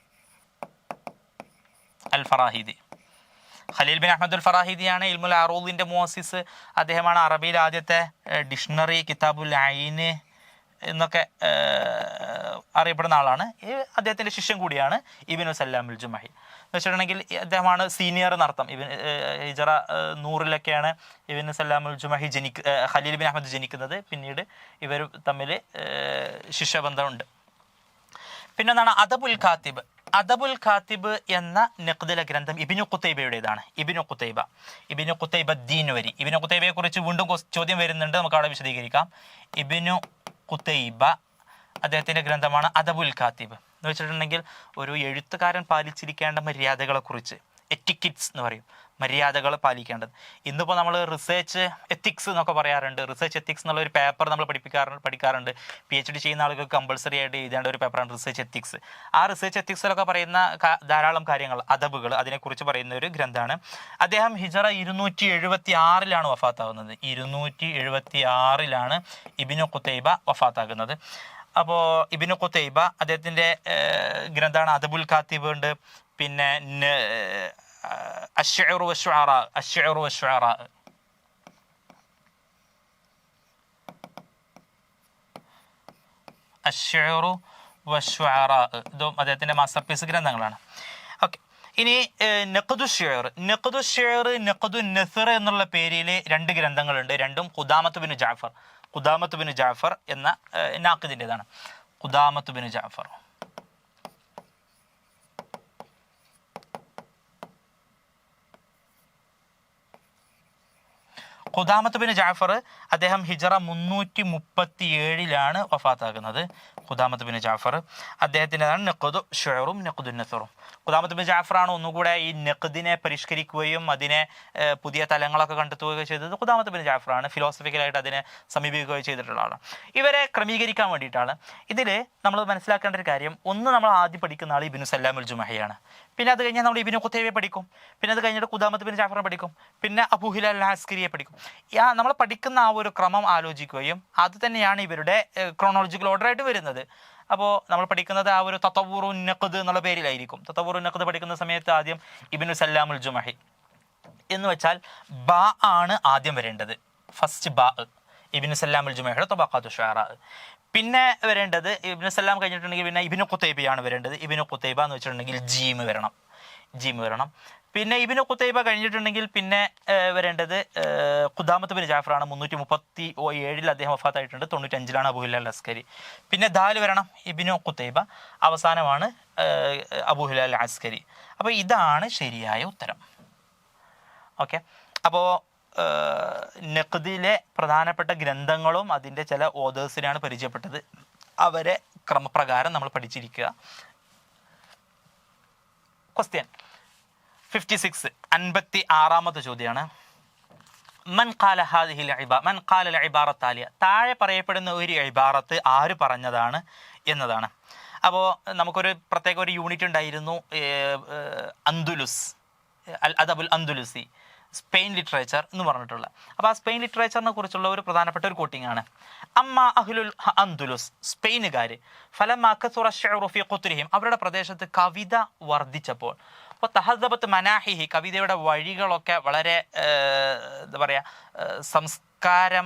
അൽ ഫറാഹിദി. ഖലീൽ ബിൻ അഹ്മദ് അൽ ഫറാഹിദിയാണ് ഇൽമുൽ അറൂദിൻ്റെ മുഅസ്സിസ്. അദ്ദേഹമാണ് അറബിയിൽ ആദ്യത്തെ ഡിക്ഷണറി, കിതാബുൽ ഐന് എന്നൊക്കെ അറിയപ്പെടുന്ന ആളാണ്. അദ്ദേഹത്തിൻ്റെ ശിഷ്യൻ കൂടിയാണ് ഇബ്നു സല്ലാം അൽ ജുമഹി. എന്ന് വെച്ചിട്ടുണ്ടെങ്കിൽ അദ്ദേഹമാണ് സീനിയർ എന്നർത്ഥം. ഹിജറ 100 ഇബ്നു സല്ലാം അൽ ജുമഹി ഖലീൽ ബിൻ അഹ്മദ് ജനിക്കുന്നത്. പിന്നീട് ഇവർ തമ്മിൽ ശിഷ്യബന്ധമുണ്ട്. പിന്നെ എന്താണ് അദബുൽ ഖാത്തിബ് എന്ന നഖ്ദിലെ ഗ്രന്ഥം ഇബ്നു ഖുതൈബയുടേതാണ്. ഇബ്നു ഖുതൈബ ദീൻവരി. ഇബ്നു ഖുതൈബയെ കുറിച്ച് വീണ്ടും ചോദ്യം വരുന്നുണ്ട്, നമുക്ക് അവിടെ വിശദീകരിക്കാം. ഇബ്നു ഖുതൈബ അദ്ദേഹത്തിൻ്റെ ഗ്രന്ഥമാണ് അദബുൽ ഖാത്തിബ്. എന്ന് വെച്ചിട്ടുണ്ടെങ്കിൽ ഒരു എഴുത്തുകാരൻ പാലിച്ചിരിക്കേണ്ട മര്യാദകളെക്കുറിച്ച്, എറ്റിക്കിറ്റ്സ് എന്ന് പറയും, മര്യാദകൾ പാലിക്കേണ്ടത്. ഇന്നിപ്പോൾ നമ്മൾ റിസർച്ച് എത്തിക്സ് എന്നൊക്കെ പറയാറുണ്ട്. റിസർച്ച് എത്തിക്സ് എന്നുള്ള ഒരു പേപ്പർ നമ്മൾ പഠിക്കാറുണ്ട്. PhD ചെയ്യുന്ന ആളുകൾക്ക് കമ്പൾസറി ആയിട്ട് എഴുതേണ്ട ഒരു പേപ്പറാണ് റിസർച്ച് എത്തിക്സ്. ആ റിസർച്ച് എത്തിക്സിലൊക്കെ പറയുന്ന ധാരാളം കാര്യങ്ങൾ, അദബുകൾ, അതിനെക്കുറിച്ച് പറയുന്ന ഒരു ഗ്രന്ഥമാണ്. അദ്ദേഹം ഹിജറ 276 വഫാത്താകുന്നത്. 276 ഇബ്നു ഖുതൈബ വഫാത്താകുന്നത്. അപ്പോൾ ഇബ്നു ഖുതൈബ അദ്ദേഹത്തിൻ്റെ ഗ്രന്ഥമാണ് അദബുൽ കാത്തിബ് ഉണ്ട്. പിന്നെ അശ്ശുഅറു വശ്ശുഅറാ, അശ്ശുഅറു വശ്ശുഅറാ, അശ്ശുഅറു വശ്ശുഅറാ ഇതും അദ്ദേഹത്തിൻ്റെ മാസ്റ്റർ പീസ് ഗ്രന്ഥങ്ങളാണ്. ഓക്കെ, ഇനി നഖ്ദു ഷിഅർ, നഖ്ദു ഷിഅർ, നഖ്ദു നസ്ർ എന്നുള്ള പേരിൽ 2 ഗ്രന്ഥങ്ങളുണ്ട്. രണ്ടും ഖുദാമത്ത് ബിൻ ജഅഫർ, ഖുദാമത്ത് ബിൻ ജഅഫർ എന്ന നാഖിദിൻ്റെതാണ്. ഖുദാമത്ത് ബിൻ ജഅഫർ. ഖുദാമത്ത് ബിൻ ജഅഫർ അദ്ദേഹം ഹിജറ 337 വഫാത്താകുന്നത്. ഖുദാമത്ത് ബിൻ ജഅഫർ അദ്ദേഹത്തിൻ്റെതാണ് നഖ്ദു ഷിഅറും നഖ്ദു നസ്റും. ഖുദാമത്ത് ബിൻ ജഅഫറാണ് ഒന്നുകൂടെ ഈ നഖ്ദിനെ പരിഷ്കരിക്കുകയും അതിനെ പുതിയ തലങ്ങളൊക്കെ കണ്ടെത്തുകയും ചെയ്തത് ഖുദാമത്ത് ബിൻ ജഅഫറാണ്. ഫിലോസഫിക്കലായിട്ട് അതിനെ സമീപിക്കുകയും ചെയ്തിട്ടുള്ള ആളാണ്. ഇവരെ ക്രമീകരിക്കാൻ വേണ്ടിയിട്ടാണ്. ഇതിൽ നമ്മൾ മനസ്സിലാക്കേണ്ട ഒരു കാര്യം, ഒന്ന് നമ്മൾ ആദ്യം പഠിക്കുന്ന ആൾ ഇബ്നു സല്ലാമുൽ ജുമഹിയാണ്. പിന്നെ അത് കഴിഞ്ഞാൽ നമ്മൾ ഇബ്നു ഖുതൈബയെ പഠിക്കും. പിന്നെ അത് കഴിഞ്ഞിട്ട് ഖുദാമത്ത് ബിൻ ജഅഫറിനെ പഠിക്കും. പിന്നെ അബൂ ഹിലാൽ അൽ അസ്കരിയെ പഠിക്കും. നമ്മൾ പഠിക്കുന്ന ആ ഒരു ക്രമം ആലോചിക്കുകയും അത് തന്നെയാണ് ഇവരുടെ ക്രോണോളജിക്കൽ ഓർഡർ ആയിട്ട് വരുന്നത്. അപ്പോൾ നമ്മൾ പഠിക്കുന്നത് ആ ഒരു തതവ്വുറുൻ നഖ്ദ് എന്നുള്ള പേരിലായിരിക്കും. തതവ്വുറുൻ നഖ്ദ് പഠിക്കുന്ന സമയത്ത് ആദ്യം ഇബ്നു സല്ലാമുൽ ജുമഹി എന്ന് വെച്ചാൽ ബാ ആണ് ആദ്യം വരേണ്ടത്. ഫസ്റ്റ് ബാ, ഇബ്നു സല്ലാമുൽ ജുമഹിയുടെ തബഖാത്തു ശുഅറാ. പിന്നെ വരേണ്ടത് ഇബ്നു സല്ലാം കഴിഞ്ഞിട്ടുണ്ടെങ്കിൽ പിന്നെ ഇബ്നു ഖുതൈബയാണ് വരേണ്ടത്. ഇബ്നു ഖുതൈബ എന്ന് വെച്ചിട്ടുണ്ടെങ്കിൽ ജീം വരണം. പിന്നെ ഇബ്നു ഖുതൈബ കഴിഞ്ഞിട്ടുണ്ടെങ്കിൽ പിന്നെ വരേണ്ടത് ഖുദാമത്ത് ബിൻ ജഅഫറാണ്. 337 അദ്ദേഹം വഫാത്തായിട്ടുണ്ട്. 95 അബൂ ഹിലാൽ അസ്കരി. പിന്നെ ദാൽ വരണം, ഇബ്നു ഖുതൈബ. അവസാനമാണ് അബൂ ഹിലാൽ അസ്കരി. അപ്പോൾ ഇതാണ് ശരിയായ ഉത്തരം. ഓക്കെ, അപ്പോൾ നഖ്ദിലെ പ്രധാനപ്പെട്ട ഗ്രന്ഥങ്ങളും അതിൻ്റെ ചില ഓതേഴ്സിനെയാണ് പരിചയപ്പെട്ടത്. അവരെ ക്രമപ്രകാരം നമ്മൾ പഠിച്ചിരിക്കുക. ക്വസ്റ്റ്യൻ 56, 56ാമത്തെ ചോദ്യമാണ്. മൻ ഖാല ഹാദിഹിൽ മൻ ഖാല അൽ ഇബാറത്ത് താലിയ, താഴെ പറയപ്പെടുന്ന ഒരു ഇബാറത്ത് ആര് പറഞ്ഞതാണ് എന്നതാണ്. അപ്പോൾ നമുക്കൊരു പ്രത്യേക ഒരു യൂണിറ്റ് ഉണ്ടായിരുന്നു, അന്ദുലുസ്, അൽ അദബുൽ അന്ദുലുസി, സ്പെയിൻ ലിറ്ററേച്ചർ എന്ന് പറഞ്ഞിട്ടുള്ള. അപ്പോൾ ആ സ്പെയിൻ ലിറ്ററേച്ചറിനെ കുറിച്ചുള്ള ഒരു പ്രധാനപ്പെട്ട ഒരു കോട്ടിംഗ് ആണ്. അമ്മ അഹ്ലുൽ അന്ദുലുസ്, സ്പെയിനുകാർ, ഫലമ്മ കസുറ ശഅറു ഫീ ഖുത്രിഹിം, അവരുടെ പ്രദേശത്ത് കവിത വർദ്ധിച്ചപ്പോൾ, അപ്പോൾ തഹദബത്ത് മനാഹിഹി, കവിതയുടെ വഴികളൊക്കെ വളരെ എന്താ പറയുക, സംസ്കാരം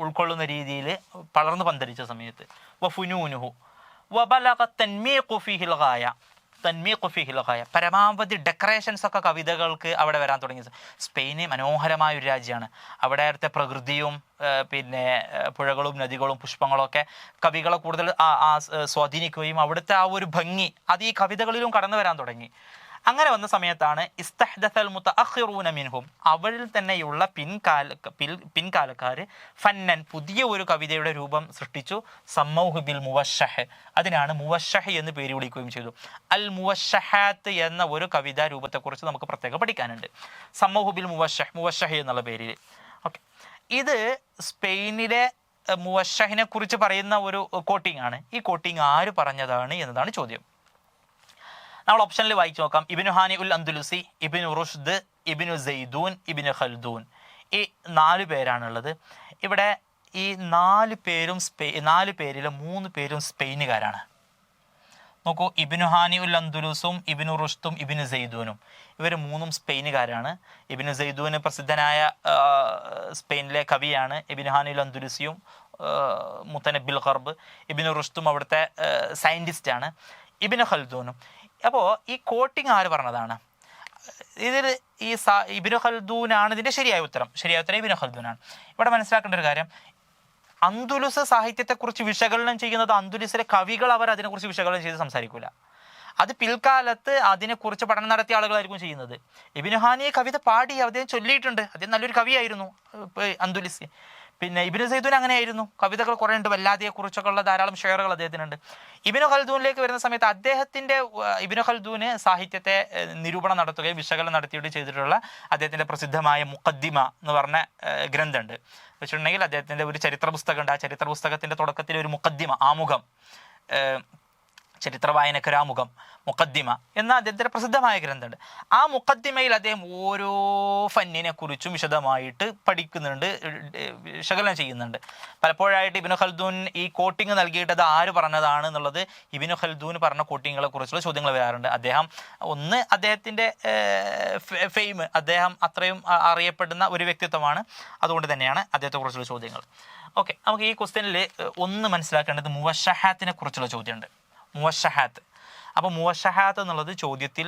ഉൾക്കൊള്ളുന്ന രീതിയിൽ പളർന്നു പന്തലിച്ച സമയത്ത്, വഫുനൂനുഹു വബലഗ തൻമീഖു ഫീഹിൽ ഗായ, പരമാവധി ഡെക്കറേഷൻസ് ഒക്കെ കവിതകൾക്ക് അവിടെ വരാൻ തുടങ്ങി. സ്പെയിന് മനോഹരമായ ഒരു രാജ്യമാണ്. അവിടുത്തെ പ്രകൃതിയും പിന്നെ പുഴകളും നദികളും പുഷ്പങ്ങളും ഒക്കെ കവികളെ കൂടുതൽ സ്വാധീനിക്കുകയും അവിടുത്തെ ആ ഒരു ഭംഗി അത് ഈ കവിതകളിലും കടന്നു വരാൻ തുടങ്ങി. അങ്ങനെ വന്ന സമയത്താണ് ഇസ്തഹ്ദസൽ മുതഅഖിറൂന മിൻഹും, അവരിൽ തന്നെയുള്ള പിൻകാലക്കാർ ഫന്നൻ, പുതിയ ഒരു കവിതയുടെ രൂപം സൃഷ്ടിച്ചു. സമ്മൗഹു ബിൽ മുവശ്ശഹ്, അതിനാണ് മുവശ്ശഹ് എന്ന് പേര് വിളിക്കുകയും ചെയ്തു. അൽ മുവശ്ശഹാത്ത് എന്ന ഒരു കവിതാ രൂപത്തെക്കുറിച്ച് നമുക്ക് പ്രത്യേകം പഠിക്കാനുണ്ട്. സമ്മൗഹു ബിൽ മുവശ്ശഹ് എന്നുള്ള പേരിൽ. ഓക്കെ, ഇത് സ്പെയിനിലെ മുവശ്ശഹിനെ കുറിച്ച് പറയുന്ന ഒരു കോട്ടിംഗ് ആണ്. ഈ കോട്ടിംഗ് ആര് പറഞ്ഞതാണ് എന്നതാണ് ചോദ്യം. നമ്മൾ ഓപ്ഷനിൽ വായിച്ചു നോക്കാം. ഇബ്നു ഹാനി ഉൽ അന്ദുലുസി, ഇബ്നു റുഷ്ദ്, ഇബ്നു സൈദൂൻ, ഇബ്നു ഖൽദൂൻ, ഈ 4 പേരാണുള്ളത്. ഇവിടെ ഈ 4 പേരും 4 പേരിൽ 3 പേരും സ്പെയിനുകാരാണ്. നോക്കൂ, ഇബ്നു ഹാനി ഉൽ അന്ദുലുസും ഇബ്നു റുഷ്ദും ഇബ്നു സൈദൂനും, ഇവർ 3ഉം സ്പെയിനുകാരാണ്. ഇബ്നു സൈദൂന് പ്രസിദ്ധനായ സ്പെയിനിലെ കവിയാണ്. ഇബ്നു ഹാനി ഉൽ അന്ദുലുസിയും മുത്തനബിൽ ഖർബ്, ഇബ്നു റുഷ്ദും അവിടുത്തെ സയൻറ്റിസ്റ്റാണ്. ഇബ്നു ഖൽദൂനും. അപ്പോൾ ഈ കോട്ടിങ് ആര് പറഞ്ഞതാണ്? ഇതിൽ ഈ ഇബ്നു ഖൽദൂനാണ് ഇതിൻ്റെ ശരിയായ ഉത്തരം. ഇബ്നു ഖൽദൂനാണ്. ഇവിടെ മനസ്സിലാക്കേണ്ട ഒരു കാര്യം, അന്ദുലുസ് സാഹിത്യത്തെക്കുറിച്ച് വിശകലനം ചെയ്യുന്നത് അന്ദുലുസിലെ കവികൾ, അവർ അതിനെക്കുറിച്ച് വിശകലനം ചെയ്ത് സംസാരിക്കില്ല. അത് പിൽക്കാലത്ത് അതിനെക്കുറിച്ച് പഠനം നടത്തിയ ആളുകളായിരിക്കും ചെയ്യുന്നത്. ഇബ്നു ഹാനി കവിത പാടി അദ്ദേഹം ചൊല്ലിയിട്ടുണ്ട്. അദ്ദേഹം നല്ലൊരു കവിയായിരുന്നു അന്ദുലുസി. പിന്നെ ഇബ്നു സൈദൂൻ അങ്ങനെയായിരുന്നു. കവിതകൾ കുറേ ഉണ്ട്, വല്ലാതെയെക്കുറിച്ചൊക്കെയുള്ള ധാരാളം ഷെയറുകൾ അദ്ദേഹത്തിനുണ്ട്. ഇബ്നു ഖൽദൂനിലേക്ക് വരുന്ന സമയത്ത് ഇബ്നു ഖൽദൂന് സാഹിത്യത്തെ നിരൂപണം നടത്തുകയും വിശകലനം നടത്തിയിട്ട് ചെയ്തിട്ടുള്ള അദ്ദേഹത്തിൻ്റെ പ്രസിദ്ധമായ മുഖദ്ദിമ എന്ന് പറഞ്ഞ ഗ്രന്ഥമുണ്ട്. വെച്ചിട്ടുണ്ടെങ്കിൽ അദ്ദേഹത്തിൻ്റെ ഒരു ചരിത്ര പുസ്തകമുണ്ട്. ആ ചരിത്ര പുസ്തകത്തിൻ്റെ തുടക്കത്തിൽ ഒരു മുഖദ്ദിമ, ആമുഖം, ചരിത്ര വായനക്കൊരാമുഖം, മുഖദ്ദിമ എന്ന അദ്ദേഹത്തിൻ്റെ പ്രസിദ്ധമായ ഗ്രന്ഥമുണ്ട്. ആ മുഖദ്ദിമയിൽ അദ്ദേഹം ഓരോ ഫന്നിനെ കുറിച്ചും വിശദമായിട്ട് പഠിക്കുന്നുണ്ട്, വിശകലനം ചെയ്യുന്നുണ്ട്. പലപ്പോഴായിട്ട് ഇബ്നു ഖൽദൂൻ ഈ കോട്ടിങ് നൽകിയിട്ടത് ആര് പറഞ്ഞതാണ് എന്നുള്ളത് ഇബ്നു ഖൽദൂൻ പറഞ്ഞ കോട്ടിങ്ങുകളെ കുറിച്ചുള്ള ചോദ്യങ്ങൾ വരാറുണ്ട്. അദ്ദേഹത്തിൻ്റെ ഫെയിം, അദ്ദേഹം അത്രയും അറിയപ്പെടുന്ന ഒരു വ്യക്തിത്വമാണ്. അതുകൊണ്ട് തന്നെയാണ് അദ്ദേഹത്തെക്കുറിച്ചുള്ള ചോദ്യങ്ങൾ. ഓക്കെ, നമുക്ക് ഈ ക്വസ്റ്റ്യനിൽ ഒന്ന് മനസ്സിലാക്കേണ്ടത് മുവശഹാത്തിനെ കുറിച്ചുള്ള ചോദ്യമുണ്ട്. മുവശഹാത്ത്. അപ്പോൾ മുവശഹാത്ത് എന്നുള്ളത് ചോദ്യത്തിൽ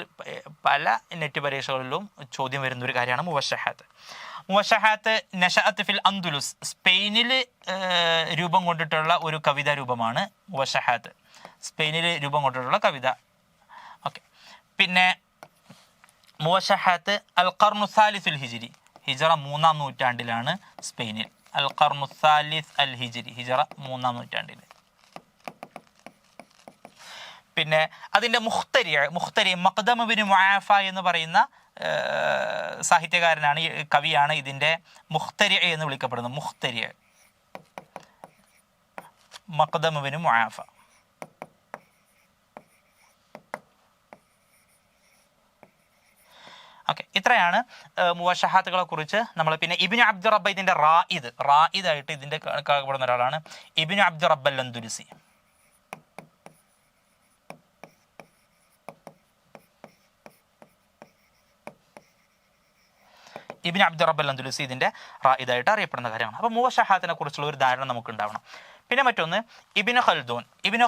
പല നെറ്റ് പരീക്ഷകളിലും ചോദ്യം വരുന്ന ഒരു കാര്യമാണ് മുവശഹാത്ത്. മുവശഹാത്ത് നശഅത്ത് ഫിൽ അന്ദുലുസ്, സ്പെയിനിൽ രൂപം കൊണ്ടിട്ടുള്ള ഒരു കവിതാ രൂപമാണ് മുവശഹാത്ത്. സ്പെയിനിൽ രൂപം കൊണ്ടിട്ടുള്ള കവിത. ഓക്കെ, പിന്നെ മുവശഹാത്ത് അൽ ഖർനു സാലിസുൽ ഹിജ്രി, ഹിജറ 3-ാം നൂറ്റാണ്ടിലാണ് സ്പെയിനിൽ. അൽ ഖർനു സാലിസ് അൽ ഹിജ്രി, ഹിജറ 3-ാം നൂറ്റാണ്ടിൽ. പിന്നെ അതിൻ്റെ മുഖ്തരി മഖ്ദം ഇബ്നു മുആഫ എന്ന് പറയുന്ന സാഹിത്യകാരനാണ്, കവിയാണ് ഇതിൻ്റെ മുഖ്തരി എന്ന് വിളിക്കപ്പെടുന്നത്. മുഖ്തരി മഖ്ദം ഇബ്നു മുആഫ. ഓക്കെ, ഇത്രയാണ് മുവശഹാത്തുകളെ കുറിച്ച് നമ്മൾ. പിന്നെ ഇബ്നു അബ്ദുർ റബ്ബ്, ഇതിൻ്റെ റായിദായിട്ട് ഇതിൻ്റെ കണക്കാക്കപ്പെടുന്ന ഒരാളാണ് ഇബ്നു അബ്ദുർ റബ്ബ് അൽ അന്ദുലുസി. ഇബ്നു അബ്ദുർ റബ്ബ് അൽ അന്ദുലുസി ഇതിൻ്റെ റായിദായിട്ട് അറിയപ്പെടുന്ന കാര്യമാണ്. അപ്പോൾ മുവശഹാത്തിനെ കുറിച്ചുള്ള ഒരു ധാരണ നമുക്ക് ഉണ്ടാവണം. പിന്നെ മറ്റൊന്ന് ഇബ്നു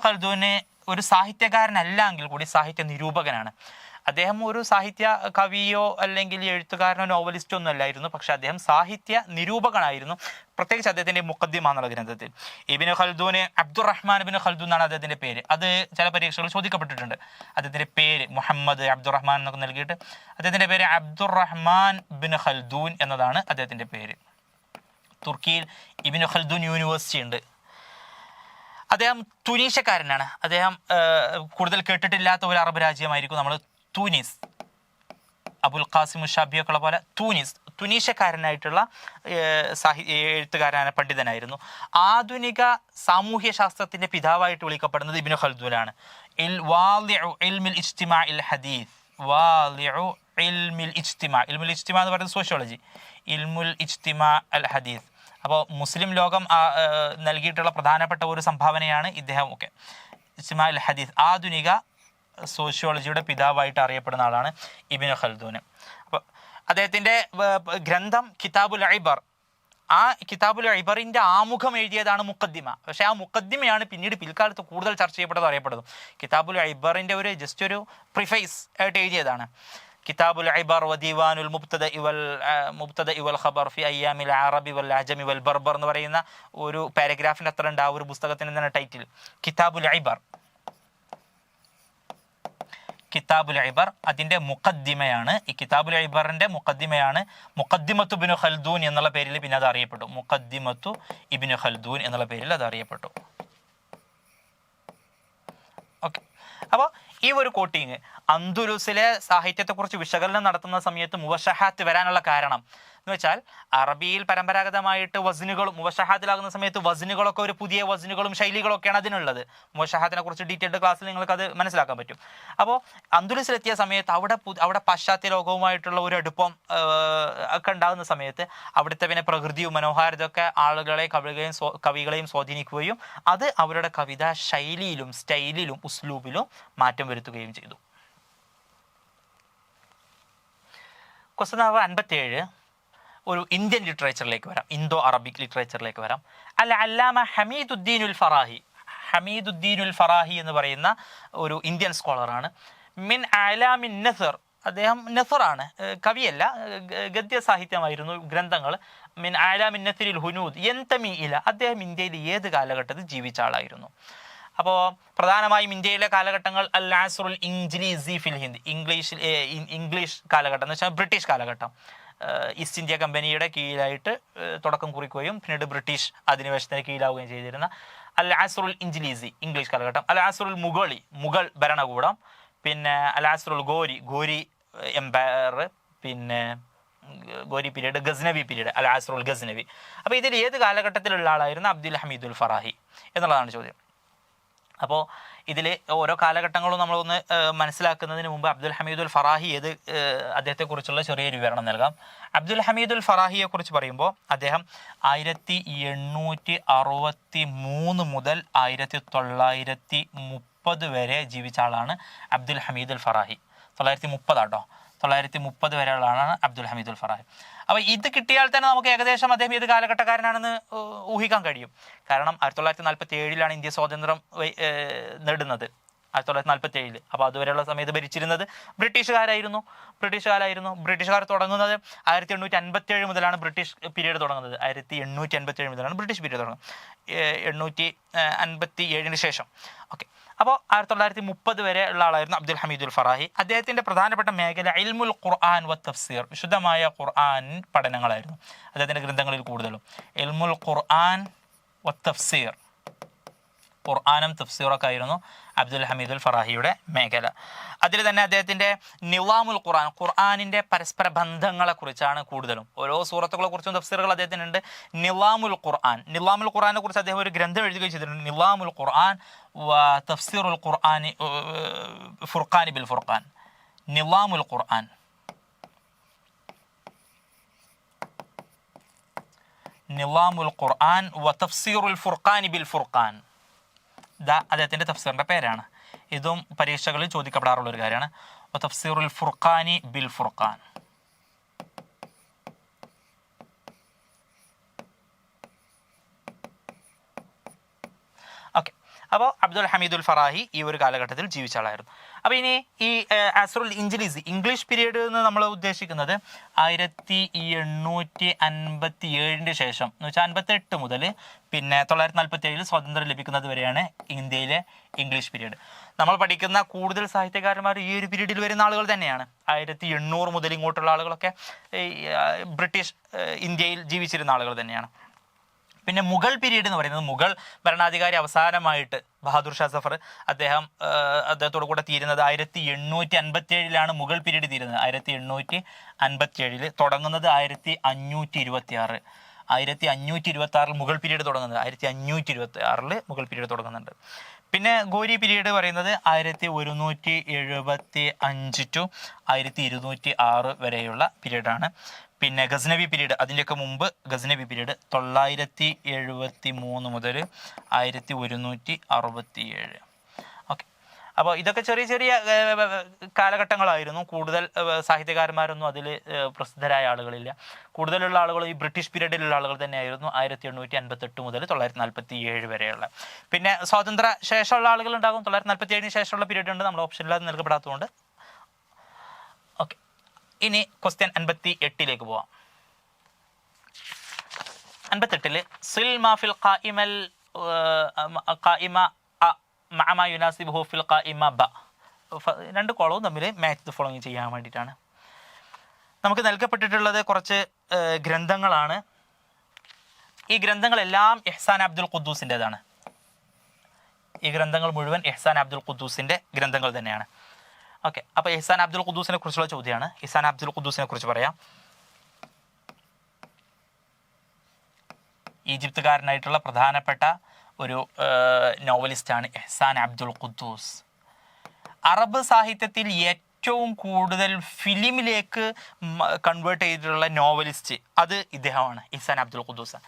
ഖൽദൂൻ ഒരു സാഹിത്യകാരനല്ല എങ്കിൽ കൂടി സാഹിത്യ നിരൂപകനാണ്. അദ്ദേഹം ഒരു സാഹിത്യ കവിയോ അല്ലെങ്കിൽ എഴുത്തുകാരനോ നോവലിസ്റ്റോ ഒന്നും അല്ലായിരുന്നു, പക്ഷെ അദ്ദേഹം സാഹിത്യ നിരൂപകനായിരുന്നു. പ്രത്യേകിച്ച് അദ്ദേഹത്തിൻ്റെ മുഖദ്ദിമ എന്നുള്ള ഗ്രന്ഥത്തിൽ. ഇബ്നു ഖൽദൂന് അബ്ദുറഹ്മാൻ ഇബ്നു ഖൽദൂൻ എന്നാണ് അദ്ദേഹത്തിൻ്റെ പേര്. അത് ചില പരീക്ഷകളിൽ ചോദിക്കപ്പെട്ടിട്ടുണ്ട്. അദ്ദേഹത്തിൻ്റെ പേര് മുഹമ്മദ് അബ്ദുറഹ്മാൻ എന്നൊക്കെ നൽകിയിട്ട് അദ്ദേഹത്തിൻ്റെ പേര് അബ്ദുറഹ്മാൻ ബിൻ ഖൽദൂൻ എന്നതാണ് അദ്ദേഹത്തിൻ്റെ പേര്. തുർക്കിയിൽ ഇബ്നു ഖൽദൂൻ യൂണിവേഴ്സിറ്റി ഉണ്ട്. അദ്ദേഹം തുനീഷ്യക്കാരനാണ്. അദ്ദേഹം കൂടുതൽ കേട്ടിട്ടില്ലാത്ത ഒരു അറബ് രാജ്യമായിരിക്കും നമ്മൾ തൂനിസ്. അബുൽ ഖാസിം ഷാബിയൊക്കെ പോലെ തുനീഷ്യക്കാരനായിട്ടുള്ള എഴുത്തുകാരനായ പണ്ഡിതനായിരുന്നു. ആധുനിക സാമൂഹ്യ ശാസ്ത്രത്തിൻ്റെ പിതാവായിട്ട് വിളിക്കപ്പെടുന്നത് ഇബ്നു ഖൽദൂനാണ്. ഇൽമുൽ ഇജ്തിമാ എന്ന് പറയുന്നത് സോഷ്യോളജി, ഇൽമുൽ ഇജ്തിമാ അൽ ഹദീസ്. അപ്പോൾ മുസ്ലിം ലോകം നൽകിയിട്ടുള്ള പ്രധാനപ്പെട്ട ഒരു സംഭാവനയാണ് ഇദ്ദേഹം. ഒക്കെ ഇജ്തിമാ അൽ ഹദീസ്, ആധുനിക സോഷ്യോളജിയുടെ പിതാവായിട്ട് അറിയപ്പെടുന്ന ആളാണ് ഇബ്നു ഖൽദൂൻ. അപ്പോൾ അദ്ദേഹത്തിൻ്റെ ഗ്രന്ഥം കിതാബുൽ ഇബർ, ആ കിതാബുൽ ഇബറിൻ്റെ ആമുഖം എഴുതിയതാണ് മുഖദ്ദിമ. പക്ഷേ ആ മുഖദ്ദിമയാണ് പിന്നീട് പിൽക്കാലത്ത് കൂടുതൽ ചർച്ച ചെയ്യപ്പെട്ടത്, അറിയപ്പെടുന്നു. കിതാബുൽ ഇബറിൻ്റെ ജസ്റ്റ് ഒരു പ്രിഫൈസ് ആയിട്ട് എഴുതിയതാണ്. കിതാബുൽ ഇബർ വ ദീവാനുൽ മുബ്തദ വൽ ഖബർ ഫി അയ്യാമിൽ അറബി വൽ അജമി വൽ ബർബർ എന്ന് പറയുന്ന ഒരു പാരഗ്രാഫിൻ്റെ അത്ര ഉണ്ട് ആ ഒരു പുസ്തകത്തിന് തന്നെ ടൈറ്റിൽ, കിതാബുൽ ഇബർ. കിതാബുൽ ഇബർ അതിൻ്റെ മുഖദ്ദിമയാണ്. ഈ കിതാബുൽ ഇബറിൻ്റെ മുഖദ്ദിമയാണ് മുഖദ്ദിമത്തു ഇബ്നു ഖൽദൂൻ എന്നുള്ള പേരിൽ പിന്നെ അത് അറിയപ്പെട്ടു. മുഖദ്ദിമത്തു ഇബ്നു ഖൽദൂൻ എന്നുള്ള പേരിൽ അത് അറിയപ്പെട്ടു. ഓക്കെ, അപ്പോൾ ഈ ഒരു കോട്ടിങ് അന്ദുലുസിലെ സാഹിത്യത്തെക്കുറിച്ച് വിശകലനം നടത്തുന്ന സമയത്ത് മുവശഹാത്ത് വരാനുള്ള കാരണം എന്ന് വെച്ചാൽ അറബിയിൽ പരമ്പരാഗതമായിട്ട് വസ്നുകളും മുവശഹാത്തിലാകുന്ന സമയത്ത് വസ്നുകളൊക്കെ ഒരു പുതിയ വസ്നുകളും ശൈലികളൊക്കെയാണ് അതിനുള്ളത്. മുവശഹാത്തിനെ കുറിച്ച് ഡീറ്റെയിൽഡ് ക്ലാസ്സിൽ നിങ്ങൾക്ക് അത് മനസ്സിലാക്കാൻ പറ്റും. അപ്പോൾ അന്ദുലുസിലെത്തിയ സമയത്ത് അവിടെ പാശ്ചാത്യ ലോകവുമായിട്ടുള്ള ഒരു അടുപ്പം ഒക്കെ ഉണ്ടാകുന്ന സമയത്ത് അവിടുത്തെ പിന്നെ പ്രകൃതിയും മനോഹാരിതയൊക്കെ കവികളെയും സ്വാധീനിക്കുകയും അത് അവരുടെ കവിതാ ശൈലിയിലും സ്റ്റൈലിലും ഉസ്ലൂബിലും മാറ്റം വരുത്തുകയും ചെയ്തു. ക്വസ്റ്റ്യൻ നമ്പർ 57 ഒരു ഇന്ത്യൻ ലിറ്ററേച്ചറിലേക്ക് വരാം, ഇന്തോ അറബിക് ലിറ്ററേച്ചറിലേക്ക് വരാം. അല്ലാമ ഹമീദുദ്ദീനുൽ ഫറാഹി എന്ന് പറയുന്ന ഒരു ഇന്ത്യൻ സ്കോളറാണ്. മിൻ അലാമിൻ നസർ, അദ്ദേഹം നസറാണ്, കവിയല്ല, ഗദ്യ സാഹിത്യമായിരുന്നു ഗ്രന്ഥങ്ങൾ. മിൻ അലാമിൻ നസരിൽ ഹുനൂദ് യന്തമി ഇല, അദ്ദേഹം ഇന്ത്യയിൽ ഏത് കാലഘട്ടത്തിൽ ജീവിച്ച ആളായിരുന്നു? അപ്പോൾ പ്രധാനമായും ഇന്ത്യയിലെ കാലഘട്ടങ്ങൾ അൽ അസ്റുൽ ഇംഗ്ലീസി ഫിൽ ഹിന്ദ്, ഇംഗ്ലീഷ് കാലഘട്ടം എന്ന് വെച്ചാൽ ബ്രിട്ടീഷ് കാലഘട്ടം. ഈസ്റ്റ് ഇന്ത്യ കമ്പനിയുടെ കീഴിലായിട്ട് തുടക്കം കുറിക്കുകയും പിന്നീട് ബ്രിട്ടീഷ് അധിനിവേശത്തിന് കീഴിലാവുകയും ചെയ്തിരുന്ന അൽ അസ്റുൽ ഇംഗ്ലീഷ് കാലഘട്ടം. അൽ അസ്റുൽ മുഗൾ ഭരണകൂടം, പിന്നെ അൽ അസ്റുൽ ഗോരി എംപയർ, പിന്നെ ഗോരി പീരീഡ്, ഗസ്നവി പീരീഡ്, അൽ അസ്റുൽ ഗസ്നവി. അപ്പോൾ ഇതിൽ ഏത് കാലഘട്ടത്തിലുള്ള ആളായിരുന്നു അബ്ദുൽ ഹമീദുൽ ഫറാഹി എന്നുള്ളതാണ് ചോദ്യം. അപ്പോൾ ഇതിൽ ഓരോ കാലഘട്ടങ്ങളും നമ്മളൊന്ന് മനസ്സിലാക്കുന്നതിന് മുമ്പ് അബ്ദുൽ ഹമീദുൽ ഫറാഹി അദ്ദേഹത്തെക്കുറിച്ചുള്ള ചെറിയൊരു വിവരണം നൽകാം. അബ്ദുൽ ഹമീദുൽ ഫറാഹിയെ കുറിച്ച് പറയുമ്പോൾ അദ്ദേഹം 1863 മുതൽ 1930 വരെ ജീവിച്ച ആളാണ് അബ്ദുൽ ഹമീദുൽ ഫറാഹി. 930 ആട്ടോ, 930 വരെയുള്ളതാണ് അബ്ദുൽ ഹമീദുൽ ഫറാഹി. അപ്പോൾ ഇത് കിട്ടിയാൽ തന്നെ നമുക്ക് ഏകദേശം അദ്ദേഹം ഏത് കാലഘട്ടക്കാരനാണെന്ന് ഊഹിക്കാൻ കഴിയും. കാരണം 1947 ഇന്ത്യ സ്വാതന്ത്ര്യം നേടുന്നത്, 1947. അപ്പോൾ അതുവരെയുള്ള സമയത്ത് ഭരിച്ചിരുന്നത് ബ്രിട്ടീഷുകാരായിരുന്നു. ബ്രിട്ടീഷുകാർ തുടങ്ങുന്നത് 1857 മുതലാണ് ബ്രിട്ടീഷ് പീരീഡ് തുടങ്ങുന്നത്. 1857 മുതലാണ് ബ്രിട്ടീഷ് പീരീഡ് തുടങ്ങുന്നത്, 857 ശേഷം. ഓക്കെ, അപ്പോൾ 1930 വരെ ഉള്ള ആളായിരുന്നു അബ്ദുൽ ഹമീദുൽ ഫറാഹി. അദ്ദേഹത്തിൻ്റെ പ്രധാനപ്പെട്ട മേഖല ഇൽമുൽ ഖുർആൻ വ തഫ്സീർ, വിശുദ്ധമായ ഖുർആൻ പഠനങ്ങളായിരുന്നു അദ്ദേഹത്തിൻ്റെ ഗ്രന്ഥങ്ങളിൽ കൂടുതലും. ഇൽമുൽ ഖുർആൻ വ തഫ്സീർ, ഖുർആനും തഫ്സീറൊക്കെ ആയിരുന്നു അബ്ദുൽ ഹമീദുൽ ഫറാഹിയുടെ മേഖല. അതിൽ തന്നെ അദ്ദേഹത്തിൻ്റെ നിളാമുൽ ഖുർആൻ, ഖുർആനിൻ്റെ പരസ്പര ബന്ധങ്ങളെക്കുറിച്ചാണ് കൂടുതലും. ഓരോ സൂറത്തുകളെ കുറിച്ചും തഫ്സീറുകൾ അദ്ദേഹത്തിനുണ്ട്. നിളാമുൽ ഖുർആനെ കുറിച്ച് അദ്ദേഹം ഒരു ഗ്രന്ഥം എഴുതുകയും ചെയ്തിട്ടുണ്ട്. നിളാമുൽ ഖുർആൻ വ തഫ്സീറുൽ ഖുർആനി ഫുർഖാനി ബിൽ ഫുർഖാൻ. നിളാമുൽ ഖുർആൻ, നിളാമുൽ ഖുർആൻ വ തഫ്സീറുൽ ഫുർഖാനി ബിൽ ഫുർഖാൻ, അദ്ദേഹത്തിൻ്റെ തഫ്സീറിൻ്റെ പേരാണ്. ഇതും പരീക്ഷകളിൽ ചോദിക്കപ്പെടാറുള്ള ഒരു കാര്യമാണ്. തഫ്സീറുൽ ഫുർഖാനി ബിൽ ഫുർഖാൻ. ഓക്കെ, അപ്പോൾ അബ്ദുൽ ഹമീദുൽ ഫറാഹി ഈ ഒരു കാലഘട്ടത്തിൽ ജീവിച്ച ആളായിരുന്നു. അപ്പോൾ ഇനി ഈ അസ്റുൽ ഇൻജിലീസി, ഇംഗ്ലീഷ് പീരീഡ് എന്ന് നമ്മൾ ഉദ്ദേശിക്കുന്നത് 1857 ശേഷം, എന്ന് വെച്ചാൽ 58 മുതൽ പിന്നെ 947 സ്വാതന്ത്ര്യം ലഭിക്കുന്നത് വരെയാണ് ഇന്ത്യയിലെ ഇംഗ്ലീഷ് പീരീഡ്. നമ്മൾ പഠിക്കുന്ന കൂടുതൽ സാഹിത്യകാരന്മാർ ഈ ഒരു പീരീഡിൽ വരുന്ന ആളുകൾ തന്നെയാണ്. 1800 മുതൽ ഇങ്ങോട്ടുള്ള ആളുകളൊക്കെ ബ്രിട്ടീഷ് ഇന്ത്യയിൽ ജീവിച്ചിരുന്ന ആളുകൾ തന്നെയാണ്. പിന്നെ മുഗൾ പീരീഡ് എന്ന് പറയുന്നത്, മുഗൾ ഭരണാധികാരി അവസാനമായിട്ട് ബഹാദൂർ ഷാ സഫർ, അദ്ദേഹത്തോടു കൂടെ തീരുന്നത് 1857 മുഗൾ പീരീഡ് തീരുന്നത്. 1857 തുടങ്ങുന്നത് 1526, 1526 മുഗൾ പീരീഡ് തുടങ്ങുന്നത്, 1526 മുഗൾ പീരീഡ് തുടങ്ങുന്നുണ്ട്. പിന്നെ ഗോരി പീരീഡ് പറയുന്നത് 1175 ടു 1206 വരെയുള്ള പീരീഡാണ്. പിന്നെ ഗസ്നവി പീരീഡ്, അതിൻ്റെയൊക്കെ മുമ്പ് ഗസ്നവി പീരീഡ് 973 മുതൽ 1167. ഓക്കെ, അപ്പോൾ ഇതൊക്കെ ചെറിയ ചെറിയ കാലഘട്ടങ്ങളായിരുന്നു. കൂടുതൽ സാഹിത്യകാരന്മാരൊന്നും അതിൽ പ്രസിദ്ധരായ ആളുകളില്ല. കൂടുതലുള്ള ആളുകൾ ഈ ബ്രിട്ടീഷ് പീരീഡിലുള്ള ആളുകൾ തന്നെയായിരുന്നു. 1858 മുതൽ 947 വരെയുള്ള. പിന്നെ സ്വാതന്ത്ര്യ ശേഷമുള്ള ആളുകളുണ്ടാകും. 947 ശേഷമുള്ള പീരീഡ് ഉണ്ട്, നമ്മൾ ഓപ്ഷനില്ലാതെ നൽകപ്പെടാത്തതുകൊണ്ട്. ഓക്കെ, ഇനി ക്വസ്റ്റ്യൻ 58 പോവാം. 58 സിൽ മാഫിൽ ഖായിമൽ ഖായിമ മഅ യുനാസിബുഹു ഫിൽ ഖായിമ ബ. രണ്ട് കോളവും തമ്മിൽ മാച്ച് ദ ഫോളോയിങ് ചെയ്യാൻ വേണ്ടിയിട്ടാണ്. നമുക്ക് നൽകപ്പെട്ടിട്ടുള്ളത് കുറച്ച് ഗ്രന്ഥങ്ങളാണ്. ഈ ഗ്രന്ഥങ്ങളെല്ലാം ഇഹ്സാൻ അബ്ദുൽ ഖുദ്ദൂസിൻ്റെതാണ്. ഈ ഗ്രന്ഥങ്ങൾ മുഴുവൻ ഇഹ്സാൻ അബ്ദുൽ ഖുദ്ദൂസിൻ്റെ ഗ്രന്ഥങ്ങൾ തന്നെയാണ്. ഓക്കെ, അപ്പോൾ ഇഹ്സാൻ അബ്ദുൽ ഖുദ്ദൂസിനെ കുറിച്ചുള്ള ചോദ്യമാണ്. ഇഹ്സാൻ അബ്ദുൽ ഖുദ്ദൂസിനെ കുറിച്ച് പറയാം. ഈജിപ്തുകാരനായിട്ടുള്ള പ്രധാനപ്പെട്ട ഒരു നോവലിസ്റ്റാണ് ഇഹ്സാൻ അബ്ദുൽ ഖുദ്ദൂസ്. അറബ് സാഹിത്യത്തിൽ ഏറ്റവും കൂടുതൽ ഫിലിമിലേക്ക് കൺവേർട്ട് ചെയ്തിട്ടുള്ള നോവലിസ്റ്റ് അത് ഇദ്ദേഹമാണ്, ഇഹ്സാൻ അബ്ദുൽ ഖുദ്ദൂസ്.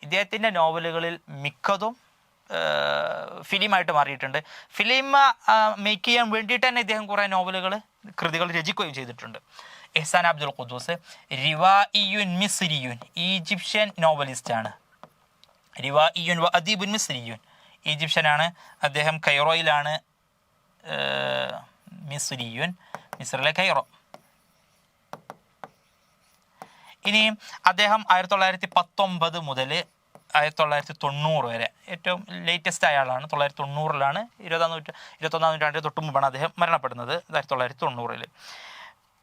ഇദ്ദേഹത്തിൻ്റെ നോവലുകളിൽ മിക്കതും ഫിലിമായിട്ട് മാറിയിട്ടുണ്ട്. ഫിലിം മേക്ക് ചെയ്യാൻ വേണ്ടിയിട്ട് തന്നെ ഇദ്ദേഹം കുറേ കൃതികൾ രചിക്കുകയും ചെയ്തിട്ടുണ്ട്. ഇഹ്സാൻ അബ്ദുൽ ഖുദ്ദൂസ് റിവായിയുൻ മിസ്രിയുൻ, ഈജിപ്ഷ്യൻ നോവലിസ്റ്റാണ്. റിവായിയുൻ വ അദീബുൻ മിസ്രിയുൻ, ഈജിപ്ഷ്യനാണ്. അദ്ദേഹം കൈറോയിലാണ്. മിസ്രിയുൻ, മിസ്രിലെ കൈറോ. ഇനി അദ്ദേഹം 1919 മുതൽ 1990 വരെ ഏറ്റവും ലേറ്റസ്റ്റ് ആയ ആളാണ്. 990 21ാം നൂറ്റാണ്ടിന് തൊട്ട് മുമ്പാണ് അദ്ദേഹം മരണപ്പെടുന്നത്, 1990.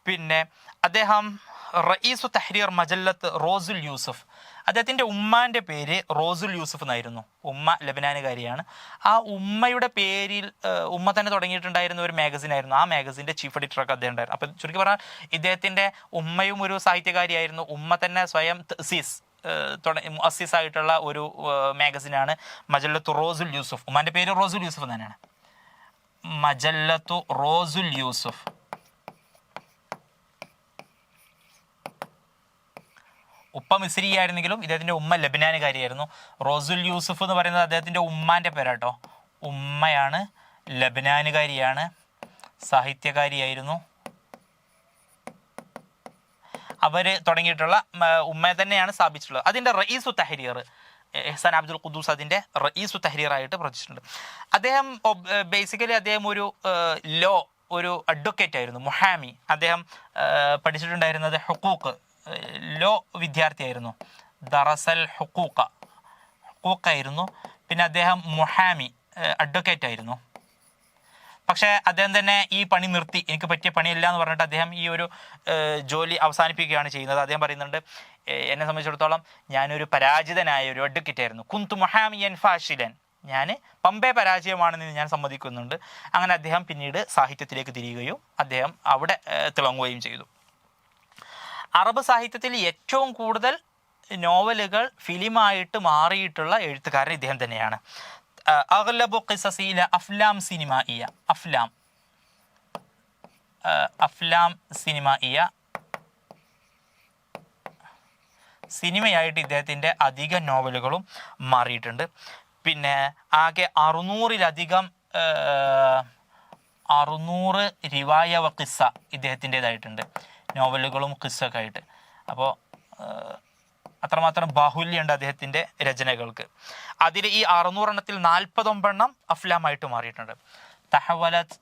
പിന്നെ അദ്ദേഹം റയീസു തഹ്രീർ മജല്ലത്ത് റോസുൽ യൂസുഫ്, അദ്ദേഹത്തിൻ്റെ ഉമ്മാൻ്റെ പേര് റോസുൽ യൂസുഫ് എന്നായിരുന്നു. ഉമ്മ ലബനാനുകാരിയാണ്. ആ ഉമ്മയുടെ പേരിൽ ഉമ്മ തന്നെ തുടങ്ങിയിട്ടുണ്ടായിരുന്ന ഒരു മാഗസിനായിരുന്നു. ആ മാഗസിൻ്റെ ചീഫ് എഡിറ്ററൊക്കെ അദ്ദേഹം ഉണ്ടായിരുന്നു. അപ്പം ചുരുക്കി പറഞ്ഞാൽ ഇദ്ദേഹത്തിൻ്റെ ഉമ്മയും ഒരു സാഹിത്യകാരിയായിരുന്നു. ഉമ്മ തന്നെ സ്വയം തസീസ് മുഅസ്സിസായിട്ടുള്ള ഒരു മാഗസിനാണ് മജല്ലത്തു റോസുൽ യൂസുഫ്. ഉമ്മാൻ്റെ പേര് റോസുൽ യൂസുഫ് തന്നെയാണ്. മജല്ലത്തു റോസുൽ യൂസുഫ്. ഉപ്പ മിസ്രിയായിരുന്നെങ്കിലും ഇദ്ദേഹത്തിൻ്റെ ഉമ്മ ലബനാനുകാരിയായിരുന്നു. റോസുൽ യൂസുഫ് എന്ന് പറയുന്നത് അദ്ദേഹത്തിൻ്റെ ഉമ്മാൻ്റെ പേരാട്ടോ. ഉമ്മയാണ്, ലബനാനുകാരിയാണ്, സാഹിത്യകാരിയായിരുന്നു. അവർ തുടങ്ങിയിട്ടുള്ള ഉമ്മയെ തന്നെയാണ് സ്ഥാപിച്ചിട്ടുള്ളത്. അതിൻ്റെ റഈസു തഹരീർ ഇഹ്സാൻ അബ്ദുൽ ഖുദ്ദൂസ് അതിൻ്റെ റഈസു തഹരീറായിട്ട് പ്രവർത്തിച്ചിട്ടുണ്ട്. അദ്ദേഹം ബേസിക്കലി അദ്ദേഹം ഒരു അഡ്വക്കേറ്റ് ആയിരുന്നു, മുഹാമി. അദ്ദേഹം പഠിച്ചിട്ടുണ്ടായിരുന്നത് ഹുഖൂഖ്, ലോ വിദ്യാർത്ഥിയായിരുന്നു. ദറസൽ ഹുഖൂഖായിരുന്നു. പിന്നെ അദ്ദേഹം മുഹാമി, അഡ്വക്കേറ്റ് ആയിരുന്നു. പക്ഷേ അദ്ദേഹം തന്നെ ഈ പണി നിർത്തി, എനിക്ക് പറ്റിയ പണിയില്ല എന്ന് പറഞ്ഞിട്ട് അദ്ദേഹം ഈ ഒരു ജോലി അവസാനിപ്പിക്കുകയാണ് ചെയ്യുന്നത്. അദ്ദേഹം പറയുന്നുണ്ട്, എന്നെ സംബന്ധിച്ചിടത്തോളം ഞാനൊരു പരാജിതനായ ഒരു അഡ്വക്കേറ്റ് ആയിരുന്നു. കുന്തു മുഹാമിയൻ ഫാഷിലൻ, ഞാൻ പമ്പെ പരാജയമാണെന്ന് ഞാൻ സമ്മതിക്കുന്നുണ്ട്. അങ്ങനെ അദ്ദേഹം പിന്നീട് സാഹിത്യത്തിലേക്ക് തിരിയുകയും അദ്ദേഹം അവിടെ തിളങ്ങുകയും ചെയ്തു. അറബ് സാഹിത്യത്തിൽ ഏറ്റവും കൂടുതൽ നോവലുകൾ ഫിലിമായിട്ട് മാറിയിട്ടുള്ള എഴുത്തുകാരൻ ഇദ്ദേഹം തന്നെയാണ്. അഗ്ലബു ഖിസസില അഫ്ലാം സിനിമയിയ, അഫ്ലാം സിനിമയിയ, സിനിമയായിട്ട് ഇദ്ദേഹത്തിൻ്റെ അധിക നോവലുകളും മാറിയിട്ടുണ്ട്. പിന്നെ ആകെ 600 റിവായ വ ഖിസ്സ ഇദ്ദേഹത്തിൻ്റെതായിട്ടുണ്ട്, നോവലുകളും ഖിസ്സൊക്കെ ആയിട്ട്. അപ്പോൾ അത്രമാത്രം ബാഹുല്യമുണ്ട് അദ്ദേഹത്തിൻ്റെ രചനകൾക്ക്. അതിൽ ഈ 600 എണ്ണത്തിൽ 49 അഫ്ലാമായിട്ട് മാറിയിട്ടുണ്ട്. തഹവലത്ത്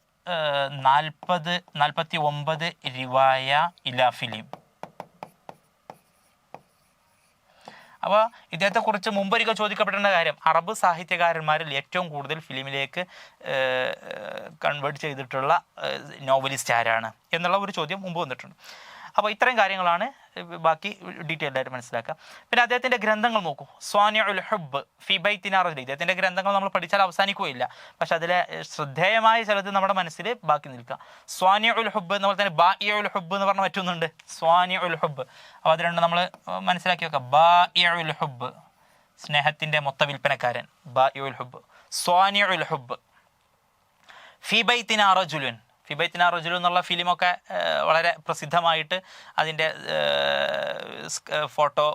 49 റിവായ ഇലാ ഫിലിം. അപ്പോൾ ഇദ്ദേഹത്തെക്കുറിച്ച് മുമ്പൊരിക്കൽ ചോദിക്കപ്പെടേണ്ട കാര്യം, അറബ് സാഹിത്യകാരന്മാരിൽ ഏറ്റവും കൂടുതൽ ഫിലിമിലേക്ക് കൺവേർട്ട് ചെയ്തിട്ടുള്ള നോവലിസ്റ്റ് ആരാണ് എന്നുള്ള ഒരു ചോദ്യം മുമ്പ് വന്നിട്ടുണ്ട്. അപ്പോൾ ഇത്രയും കാര്യങ്ങളാണ്, ബാക്കി ഡീറ്റെയിൽഡ് ആയിട്ട് മനസ്സിലാക്കുക. പിന്നെ അദ്ദേഹത്തിൻ്റെ ഗ്രന്ഥങ്ങൾ നോക്കൂ. സ്വാനിഉൽ ഹുബ്ബ് ഫി ബൈത്തിന റജുലി. ഇദ്ദേഹത്തിൻ്റെ ഗ്രന്ഥങ്ങൾ നമ്മൾ പഠിച്ചാൽ അവസാനിക്കുകയില്ല, പക്ഷെ അതിലെ ശ്രദ്ധേയമായ ചിലത് നമ്മുടെ മനസ്സിൽ ബാക്കി നിൽക്കുക. സ്വാനിഉൽ ഹുബ്ബ് എന്ന് പോലെ തന്നെ ബാഇഉൽ ഹുബ്ബ് എന്ന് പറഞ്ഞാൽ മറ്റൊന്നുണ്ട്, സ്വാനിഉൽ ഹുബ്ബ്. അപ്പോൾ അത് രണ്ടും നമ്മൾ മനസ്സിലാക്കി വെക്കുക. ബാഇഉൽ ഹുബ്ബ്, സ്നേഹത്തിൻ്റെ മൊത്ത വിൽപ്പനക്കാരൻ, ബാഇഉൽ ഹുബ്ബ്. സ്വാനിഉൽ ഹുബ്ബ്. ഫി ബൈത്തിന റജുലുൻ. ഫി ബൈത്തിന റജുലു എന്നുള്ള ഫിലിമൊക്കെ വളരെ പ്രസിദ്ധമായിട്ട് അതിൻ്റെ ഫോട്ടോ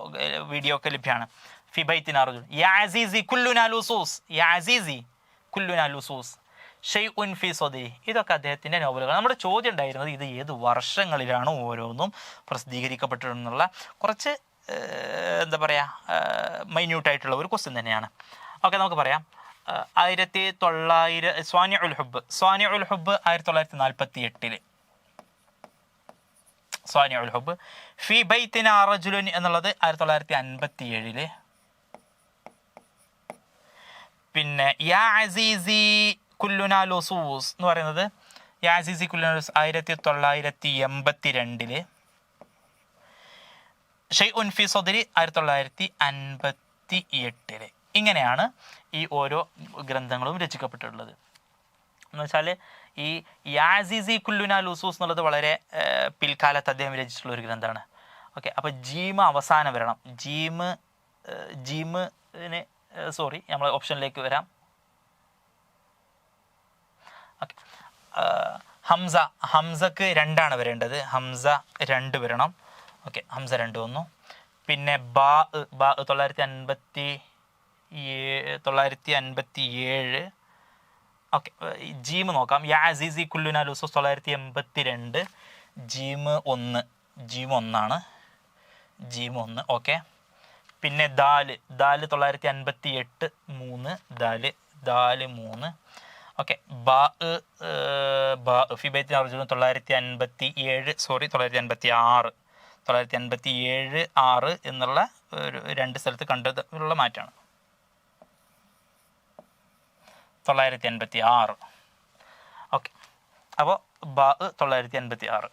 വീഡിയോ ഒക്കെ ലഭ്യമാണ്. ഫി ബൈത്തിന റജുൽ. യാ അസീസി കുല്ലുനാ ലുസൂസ്, യാ അസീസി കുല്ലുനാ ലുസൂസ് ഷൈഉൻ ഫി സദരി. ഇതൊക്കെ അദ്ദേഹത്തിൻ്റെ നോവലുകൾ. നമ്മുടെ ചോദ്യം ഉണ്ടായിരുന്നത് ഇത് ഏത് വർഷങ്ങളിലാണ് ഓരോന്നും പ്രസിദ്ധീകരിക്കപ്പെട്ടിട്ടുള്ള കുറച്ച് എന്താ പറയുക മൈന്യൂട്ടായിട്ടുള്ള ഒരു ക്വസ്റ്റ്യൻ തന്നെയാണ്. ഓക്കെ, നമുക്ക് പറയാം. 1900 സ്വാനിഉൽ ഹുബ്ബ്. സ്വാനിഉൽ ഹുബ്ബ് 1948. സ്വാനിഉൽ ഹുബ്ബ്. ഫി ബൈത്തിന റജുലുൻ എന്നുള്ളത് 1957. പിന്നെ യാ അസീസി കുല്ലുനാ ലുസൂസ് എന്ന് പറയുന്നത്, യാ അസീസി കുല്ലുനാ ലുസൂസ് 1982. ഷൈഉൻ ഫി സദരി 1958. ഇങ്ങനെയാണ് ഈ ഓരോ ഗ്രന്ഥങ്ങളും രചിക്കപ്പെട്ടിട്ടുള്ളത്. എന്ന് വെച്ചാൽ ഈ യാ അസീസി കുല്ലുനാ ലുസൂസ് എന്നുള്ളത് വളരെ പിൽക്കാലത്ത് അദ്ദേഹം രചിച്ചിട്ടുള്ള ഒരു ഗ്രന്ഥമാണ്. ഓക്കെ, അപ്പോൾ ജീമ് അവസാനം വരണം. ജീമിന് സോറി, നമ്മൾ ഓപ്ഷനിലേക്ക് വരാം. ഓക്കെ, ഹംസക്ക് 2 വരേണ്ടത്. ഹംസ 2 വരണം. ഓക്കെ, ഹംസ 2 വന്നു. പിന്നെ ബാ 957. ഓക്കെ, ജീമ് നോക്കാം. യാ അസീസി കുല്ലുനാ ലുസൂസ് 982. ജീമ് 1 ആണ്. ജീമ് 1. ഓക്കെ, പിന്നെ ദാല് 958. 3 ദാല് 3. ഓക്കെ, ബാ ഫി ബൈത്തിന റജുലുൻ 957 സോറി 956. 957 6 എന്നുള്ള ഒരു 2 സ്ഥലത്ത് കണ്ടുള്ള മാറ്റമാണ്. 986. ഓക്കെ, അപ്പോൾ ബാ 986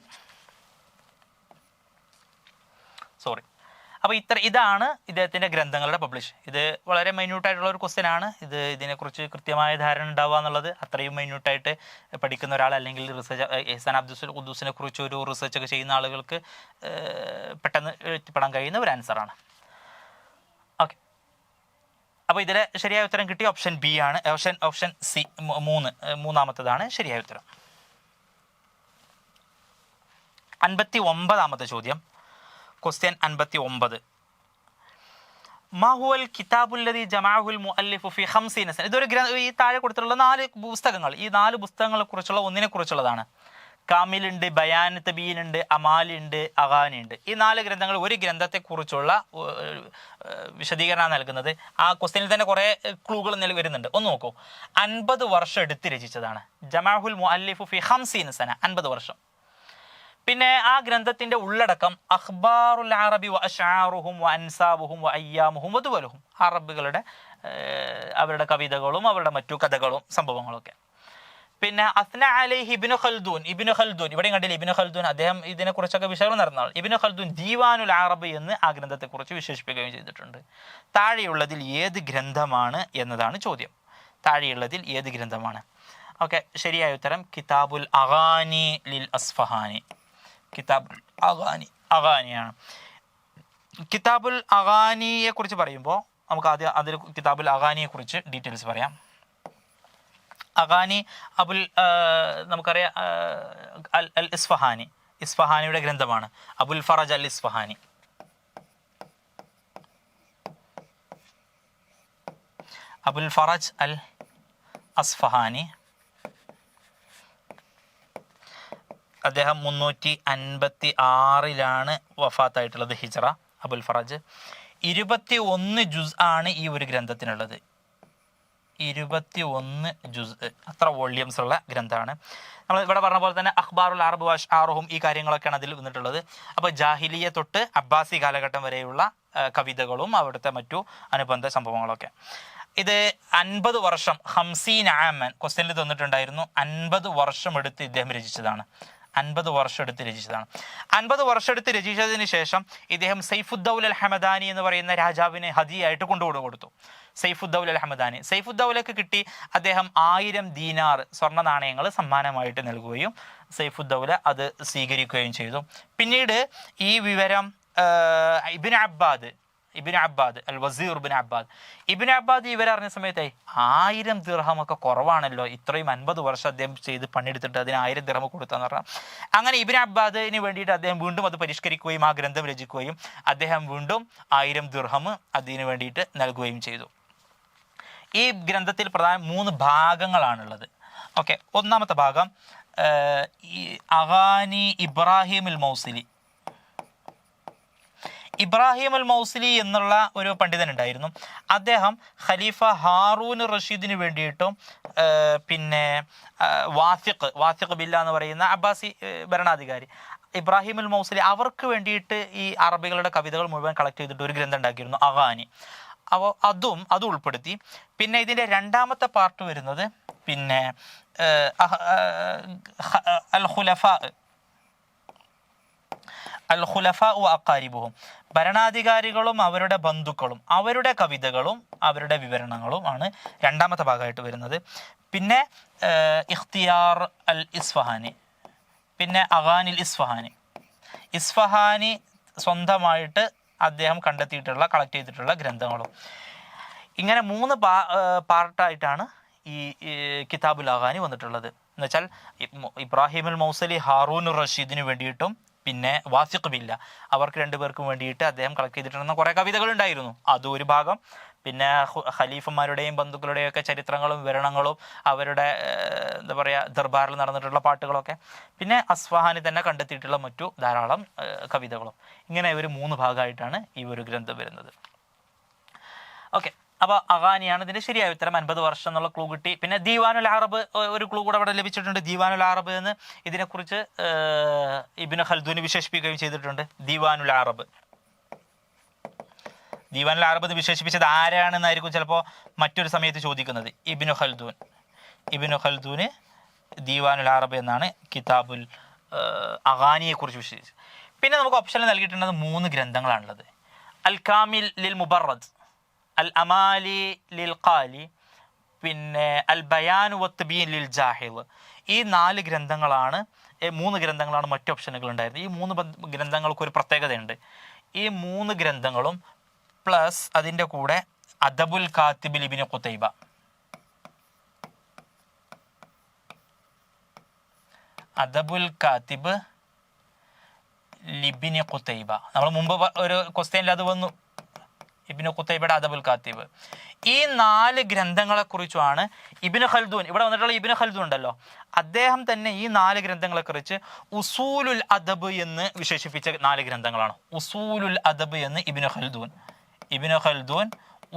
സോറി. അപ്പോൾ ഇതാണ് ഇദ്ദേഹത്തിൻ്റെ ഗ്രന്ഥങ്ങളുടെ പബ്ലിഷ്. ഇത് വളരെ മൈന്യൂട്ടായിട്ടുള്ള ഒരു ക്വസ്റ്റ്യൻ ആണ്. ഇതിനെക്കുറിച്ച് കൃത്യമായ ധാരണ ഉണ്ടാവുക എന്നുള്ളത് അത്രയും മൈന്യൂട്ടായിട്ട് പഠിക്കുന്ന ഒരാൾ, അല്ലെങ്കിൽ റിസർച്ച് ഇഹ്സാൻ അബ്ദുൽ ഖുദ്ദൂസിനെ കുറിച്ച് ഒരു റിസർച്ച് ഒക്കെ ചെയ്യുന്ന ആളുകൾക്ക് പെട്ടെന്ന് എത്തിപ്പെടാൻ കഴിയുന്ന ഒരു ആൻസറാണ്. അപ്പോൾ ഇതിലെ ശരിയായ ഉത്തരം കിട്ടിയ ഓപ്ഷൻ ബി ആണ്. ഓപ്ഷൻ സി, മൂന്നാമത്തതാണ് ശരിയായ ഉത്തരം. 59ാമത്തെ ചോദ്യം, ക്വസ്റ്റ്യൻ 59. മാഹുവൽ കിതാബുല്ലദി ജമഅഹുൽ മുഅല്ലിഫു ഫി 50 സന. ഇതൊരു ഈ താഴെ കൊടുത്തിട്ടുള്ള 4 പുസ്തകങ്ങൾ, ഈ 4 പുസ്തകങ്ങളെ കുറിച്ചുള്ള ഒന്നിനെ കുറിച്ചുള്ളതാണ്. കാമിലുണ്ട്, ബയാൻ തബീനുണ്ട്, അമാലുണ്ട്, അഗാനി ഉണ്ട്. ഈ 4 ഗ്രന്ഥങ്ങൾ ഒരു ഗ്രന്ഥത്തെക്കുറിച്ചുള്ള വിശദീകരണം നൽകുന്നത്. ആ ക്വസ്റ്റ്യനിൽ തന്നെ കുറേ ക്ലൂകൾ വരുന്നുണ്ട്. ഒന്ന് നോക്കൂ. 50 വർഷം എടുത്ത് രചിച്ചതാണ്. ജമഅഹുൽ മുഅല്ലിഫു ഫി 50 സന, 50 വർഷം. പിന്നെ ആ ഗ്രന്ഥത്തിന്റെ ഉള്ളടക്കം അഖ്ബാറുൽ അറബി വ അശ്ആറുഹും വ അൻസാബുഹും വ അയ്യാമുഹും വ ദുവലുഹും, അറബികളുടെ അവരുടെ കവിതകളും അവരുടെ മറ്റു കഥകളും സംഭവങ്ങളൊക്കെ. പിന്നെ അസ്ന അലൈഹി ഇബ്നു ഖൽദൂൻ, ഇവിടെ കണ്ടില്ലേ ഇബ്നു ഖൽദൂൻ, അദ്ദേഹം ഇതിനെക്കുറിച്ചൊക്കെ വിശകലനം നടന്ന ആൾ. ഇബ്നു ഖൽദൂൻ ദീവാനുൽ അറബ് എന്ന് ആ ഗ്രന്ഥത്തെക്കുറിച്ച് വിശേഷിപ്പിക്കുകയും ചെയ്തിട്ടുണ്ട്. താഴെയുള്ളതിൽ ഏത് ഗ്രന്ഥമാണ് എന്നതാണ് ചോദ്യം. താഴെയുള്ളതിൽ ഏത് ഗ്രന്ഥമാണ്? ഓക്കെ, ശരിയായ ഉത്തരം കിതാബുൽ അഗാനി ലിൽ അസ്ഫഹാനി. കിതാബുൽ അഗാനിയാണ്. കിതാബുൽ അഗാനിയെ കുറിച്ച് പറയുമ്പോൾ നമുക്ക് ആദ്യം അതിൽ കിതാബുൽ അഗാനിയെ കുറിച്ച് ഡീറ്റെയിൽസ് പറയാം. അഗാനി നമുക്കറിയാം അൽ ഇസ്ഫഹാനി, ഇസ്ഫഹാനിയുടെ ഗ്രന്ഥമാണ്. അബുൽ ഫറജ് അൽ ഇസ്ഫഹാനി. അബുൽ ഫറജ് അൽ അസ്ഫഹാനി അദ്ദേഹം 356 വഫാത്തായിട്ടുള്ളത്, ഹിജ്റ. അബുൽ ഫറജ് 21 ജുസ് ആണ് ഈ ഒരു ഗ്രന്ഥത്തിനുള്ളത്. 21 ജുസ്, അത്ര വോള്യൂംസ് ഉള്ള ഗ്രന്ഥമാണ്. നമ്മൾ ഇവിടെ പറഞ്ഞ പോലെ തന്നെ അഖ്ബാറുൽ അറബ് വ അശ്ആറുഹും ഈ കാര്യങ്ങളൊക്കെയാണ് അതിൽ വന്നിട്ടുള്ളത്. അപ്പോൾ ജാഹിലിയ തൊട്ട് അബ്ബാസി കാലഘട്ടം വരെയുള്ള കവിതകളും അവിടുത്തെ മറ്റു അനുബന്ധ സംഭവങ്ങളൊക്കെ. ഇത് 50 വർഷം 50 ആമൻ ക്വസ്റ്റ്യനിൽ തന്നിട്ടുണ്ടായിരുന്നു. 50 വർഷം എടുത്ത് ഇദ്ദേഹം രചിച്ചതാണ്. 50 വർഷം എടുത്ത് രചിച്ചതാണ്. 50 വർഷം എടുത്ത് രചിച്ചതിന് ശേഷം ഇദ്ദേഹം സൈഫുദ്ദൗല അൽ ഹമദാനി എന്ന് പറയുന്ന രാജാവിനെ ഹദിയായിട്ട് കൊടുത്തു. സൈഫുദ്ദൗല അൽ ഹമദാനി, സൈഫുദ്ദൗലക്ക് കിട്ടി. അദ്ദേഹം 1000 ദീനാർ സ്വർണ്ണ നാണയങ്ങൾ സമ്മാനമായിട്ട് നൽകുകയും സൈഫുദ്ദൗല അത് സ്വീകരിക്കുകയും ചെയ്തു. പിന്നീട് ഈ വിവരം ഇബ്നു അബ്ബാദ് അൽ വസീർ ഇബ്നു അബ്ബാദ് ഇവരറിഞ്ഞ സമയത്തെ 1000 ദിർഹമൊക്കെ കുറവാണല്ലോ, ഇത്രയും 50 വർഷം അദ്ദേഹം ചെയ്ത് പണിയെടുത്തിട്ട് അതിന് 1000 ദിർഹം കൊടുത്താന്ന് പറഞ്ഞാൽ. അങ്ങനെ ഇബ്നു അബ്ബാദിന് വേണ്ടിയിട്ട് അദ്ദേഹം വീണ്ടും അത് പരിഷ്കരിക്കുകയും ആ ഗ്രന്ഥം രചിക്കുകയും അദ്ദേഹം വീണ്ടും 1000 ദിർഹം അതിന് വേണ്ടിയിട്ട് നൽകുകയും ചെയ്തു. ഈ ഗ്രന്ഥത്തിൽ പ്രധാന 3 ഭാഗങ്ങളാണുള്ളത്. ഓക്കെ, ഒന്നാമത്തെ ഭാഗം ഈ അഗാനി ഇബ്രാഹിം അൽ മൗസിലി. ഇബ്രാഹിം അൽ മൗസിലി എന്നുള്ള ഒരു പണ്ഡിതൻ ഉണ്ടായിരുന്നു. അദ്ദേഹം ഖലീഫ ഹാറൂൻ റഷീദിന് വേണ്ടിയിട്ടും പിന്നെ വാസിഖ് ബില്ല എന്ന് പറയുന്ന അബ്ബാസി ഭരണാധികാരി ഇബ്രാഹിം അൽ മൗസിലി അവർക്ക് വേണ്ടിയിട്ട് ഈ അറബികളുടെ കവിതകൾ മുഴുവൻ കളക്ട് ചെയ്തിട്ട് ഒരു ഗ്രന്ഥം ഉണ്ടാക്കിയിരുന്നു, അഗാനി. അപ്പോൾ അതും ഉൾപ്പെടുത്തി. പിന്നെ ഇതിൻ്റെ രണ്ടാമത്തെ പാർട്ട് വരുന്നത് പിന്നെ അൽ ഖുലഫ വ അഖാരിബുഹും, ഭരണാധികാരികളും അവരുടെ ബന്ധുക്കളും അവരുടെ കവിതകളും അവരുടെ വിവരണങ്ങളും ആണ് രണ്ടാമത്തെ ഭാഗമായിട്ട് വരുന്നത്. പിന്നെ ഇഖ്തിയാർ അൽ ഇസ്ഫഹാനി, പിന്നെ അഗാനിൽ ഇസ്ഫഹാനി സ്വന്തമായിട്ട് അദ്ദേഹം കണ്ടെത്തിയിട്ടുള്ള കളക്ട് ചെയ്തിട്ടുള്ള ഗ്രന്ഥങ്ങളും. ഇങ്ങനെ 3 പാർട്ടായിട്ടാണ് ഈ കിതാബുൽ അഗാനി വന്നിട്ടുള്ളത്. എന്നുവെച്ചാൽ ഇബ്രാഹിം അൽ മൗസലി ഹാറൂൻ റഷീദിന് വേണ്ടിയിട്ടും പിന്നെ വാസിഖ് ബില്ല അവർക്ക് 2 പേർക്കും വേണ്ടിയിട്ട് അദ്ദേഹം കളക്ട് ചെയ്തിട്ടുണ്ടെന്ന കുറേ കവിതകൾ ഉണ്ടായിരുന്നു, അതും ഒരു ഭാഗം. പിന്നെ ഖലീഫന്മാരുടെയും ബന്ധുക്കളുടെയും ഒക്കെ ചരിത്രങ്ങളും വിവരണങ്ങളും അവരുടെ എന്താ പറയുക ദർബാറിൽ നടന്നിട്ടുള്ള പാട്ടുകളൊക്കെ, പിന്നെ അസ്ഫഹാനി തന്നെ കണ്ടെത്തിയിട്ടുള്ള മറ്റു ധാരാളം കവിതകളും. ഇങ്ങനെ ഒരു 3 ഭാഗമായിട്ടാണ് ഈ ഒരു ഗ്രന്ഥം വരുന്നത്. ഓക്കെ, അപ്പോൾ അഗാനിയാണ് ഇതിൻ്റെ ശരിയായ ഉത്തരം. 50 വർഷം എന്നുള്ള ക്ലൂ കിട്ടി. പിന്നെ ദീവാനുൽ അറബ് ഒരു ക്ലൂ കൂടെ അവിടെ ലഭിച്ചിട്ടുണ്ട്. ദീവാനുൽ അറബ് എന്ന് ഇതിനെക്കുറിച്ച് ഇബ്നു ഖൽദൂൻ വിശേഷിപ്പിക്കുകയും ചെയ്തിട്ടുണ്ട്. ദീവാനുൽ അറബ് എന്ന് വിശേഷിപ്പിച്ചത് ആരാണെന്നായിരിക്കും ചിലപ്പോൾ മറ്റൊരു സമയത്ത് ചോദിക്കുന്നത്. ഇബ്നു ഖൽദൂന് ദീവാനുൽ അറബ് എന്നാണ് കിതാബുൽ അഗാനിയെക്കുറിച്ച് വിശേഷിച്ചത്. പിന്നെ നമുക്ക് ഓപ്ഷനിൽ നൽകിയിട്ടുള്ളത് 3 ഗ്രന്ഥങ്ങളാണുള്ളത്. അൽ കാമിൽ ലിൽ മുബറദ്, അൽ അമാലി ലിൽ ഖാലി, പിന്നെ അൽ ബയാൻ വത്തബീൻ ലിൽ ജാഹിൽ. ഈ 3 ഗ്രന്ഥങ്ങളാണ് മറ്റ് ഓപ്ഷനുകൾ ഉണ്ടായിരുന്നത്. ഈ 3 ഗ്രന്ഥങ്ങൾക്ക് ഒരു പ്രത്യേകതയുണ്ട്. ഈ 3 ഗ്രന്ഥങ്ങളും പ്ലസ് അതിൻ്റെ കൂടെ അദബുൽ കാത്തിബ് ലിബ്നു ഖുതൈബ. അദബുൽ കാത്തിബ് ലിബ്നു ഖുതൈബ. നമ്മൾ മുമ്പ് ഒരു ക്വസ്റ്റ്യനിൽ അത് വന്നു, ഇബ്നു ഖുതൈബയുടെ അദബുൽ കാത്തിബ്. ഈ 4 ഗ്രന്ഥങ്ങളെക്കുറിച്ചുമാണ് ഇബ്നു ഖൽദൂൻ, ഇവിടെ വന്നിട്ടുള്ള ഇബ്നു ഖൽദൂൻ ഉണ്ടല്ലോ, അദ്ദേഹം തന്നെ ഈ 4 ഗ്രന്ഥങ്ങളെക്കുറിച്ച് ഉസൂലുൽ അദബ് എന്ന് വിശേഷിപ്പിച്ച 4 ഗ്രന്ഥങ്ങളാണ്. ഉസൂലുൽ അദബ് എന്ന് ഇബ്നു ഖൽദൂൻ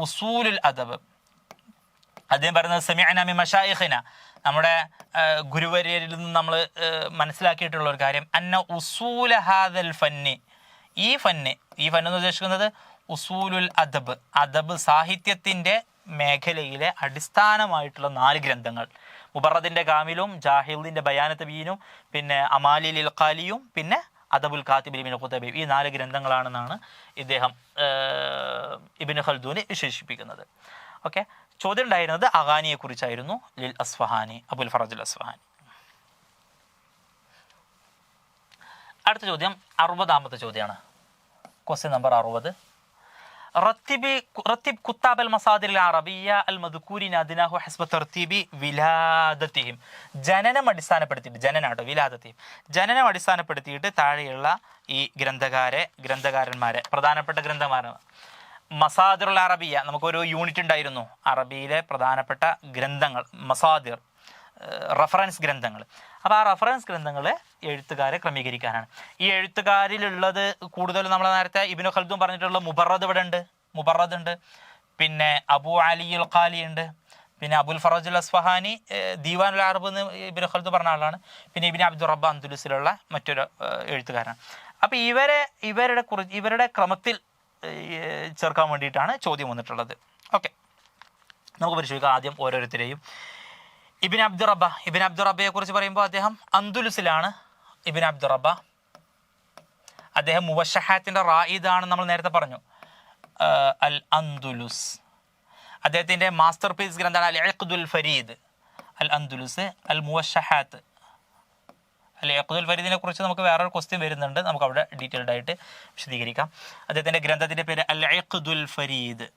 ഉസൂലുൽ അദബ്. അദ്ദേഹം പറയുന്നത് സമിഅന മിൻ മശായിഖിന, നമ്മുടെ ഗുരുവര്യരിൽ നിന്ന് നമ്മൾ മനസ്സിലാക്കിയിട്ടുള്ള ഒരു കാര്യം, അന്ന ഉസൂല ഹാദൽ ഫന്നി, ഈ ഫന്ന് എന്ന് ഉദ്ദേശിക്കുന്നത് ഉസൂലുൽ അദബ്, അദബ് സാഹിത്യത്തിൻ്റെ മേഖലയിലെ അടിസ്ഥാനമായിട്ടുള്ള 4 ഗ്രന്ഥങ്ങൾ, മുബറദിൻ്റെ കാമിലും ജാഹിദിൻ്റെ ബയാനത്ത് ബീനും പിന്നെ അമാലിൽ ഇൽഖാലിയും പിന്നെ അദബുൽ കാത്തിബ് ലിബ്നു ഖുതൈബ, ഈ 4 ഗ്രന്ഥങ്ങളാണെന്നാണ് ഇദ്ദേഹം ഇബ്നു ഖൽദൂൻ വിശേഷിപ്പിക്കുന്നത്. ഓക്കെ, ചോദ്യം ഉണ്ടായിരുന്നത് അഗാനിയെ കുറിച്ചായിരുന്നു, ലിൽ അസ്ഫഹാനി, അബുൽ ഫറജ് അൽ അസ്ഫഹാനി. അടുത്ത ചോദ്യം 60ാമത്തെ ചോദ്യമാണ്, ക്വസ്റ്റ്യൻ നമ്പർ 60. റത്തിബ് കുത്താബ് അൽ മസാദിർ അറബിയ അൽ മദ്കൂരിൻ അദ്നാഹു ഹസ്ബ തർതീബി വിലാദത്തിഹിം. ജനനം അടിസ്ഥാനപ്പെടുത്തിയിട്ട് താഴെയുള്ള ഈ ഗ്രന്ഥകാരന്മാരെ പ്രധാനപ്പെട്ട ഗ്രന്ഥകാരന്മാർ. മസാദിറുൽ അറബിയ, നമുക്കൊരു യൂണിറ്റ് ഉണ്ടായിരുന്നു, അറബിയിലെ പ്രധാനപ്പെട്ട ഗ്രന്ഥങ്ങൾ, മസാദിർ, റഫറൻസ് ഗ്രന്ഥങ്ങൾ. അപ്പോൾ ആ റഫറൻസ് ഗ്രന്ഥങ്ങളെ എഴുത്തുകാരെ ക്രമീകരിക്കാനാണ്. ഈ എഴുത്തുകാരിലുള്ളത് കൂടുതലും നമ്മൾ നേരത്തെ ഇബ്നു ഖൽദൂൻ പറഞ്ഞിട്ടുള്ള മുബറദ് ഉണ്ട്, പിന്നെ അബു അലി അൽ ഖാലി ഉണ്ട്, പിന്നെ അബുൽ ഫറജ് അൽ അസ്ഫഹാനി ദീവാനുൽ അറബ് എന്ന് ഇബ്നു ഖൽദൂൻ പറഞ്ഞ ആളാണ്, പിന്നെ ഇബ്നു അബ്ദുർ റബ്ബ് അന്ദുലുസിലുള്ള മറ്റൊരു എഴുത്തുകാരനാണ്. അപ്പോൾ ഇവരുടെ ക്രമത്തിൽ ചേർക്കാൻ വേണ്ടിയിട്ടാണ് ചോദ്യം വന്നിട്ടുള്ളത്. ഓക്കെ, നമുക്ക് പരിശോധിക്കാം ആദ്യം ഓരോരുത്തരെയും. ഇബ്നു അബ്ദുർ റബ്ബയെ കുറിച്ച് പറയുമ്പോൾ അദ്ദേഹം അന്ദുലുസിലാണ്. ഇബ്നു അബ്ദുർ റബ്ബ അദ്ദേഹം മുവശഹാത്തിൻ്റെ റായിദാണെന്ന് നമ്മൾ നേരത്തെ പറഞ്ഞു. അൽ അന്ദുലുസ്, അദ്ദേഹത്തിൻ്റെ മാസ്റ്റർ പീസ് ഗ്രന്ഥമാണ് അൽ ഇഖ്ദുൽ ഫരീദ്. അൽ അന്ദുലുസ്, അൽ മുവശഹാത്ത്. അൽ ഇഖ്ദുൽ ഫരീദിനെ കുറിച്ച് നമുക്ക് വേറൊരു ക്വസ്റ്റ്യൻ വരുന്നുണ്ട്, നമുക്ക് അവിടെ ഡീറ്റെയിൽഡ് ആയിട്ട് വിശദീകരിക്കാം. അദ്ദേഹത്തിൻ്റെ ഗ്രന്ഥത്തിൻ്റെ പേര് അൽ ഇഖ്ദുൽ ഫരീദ്.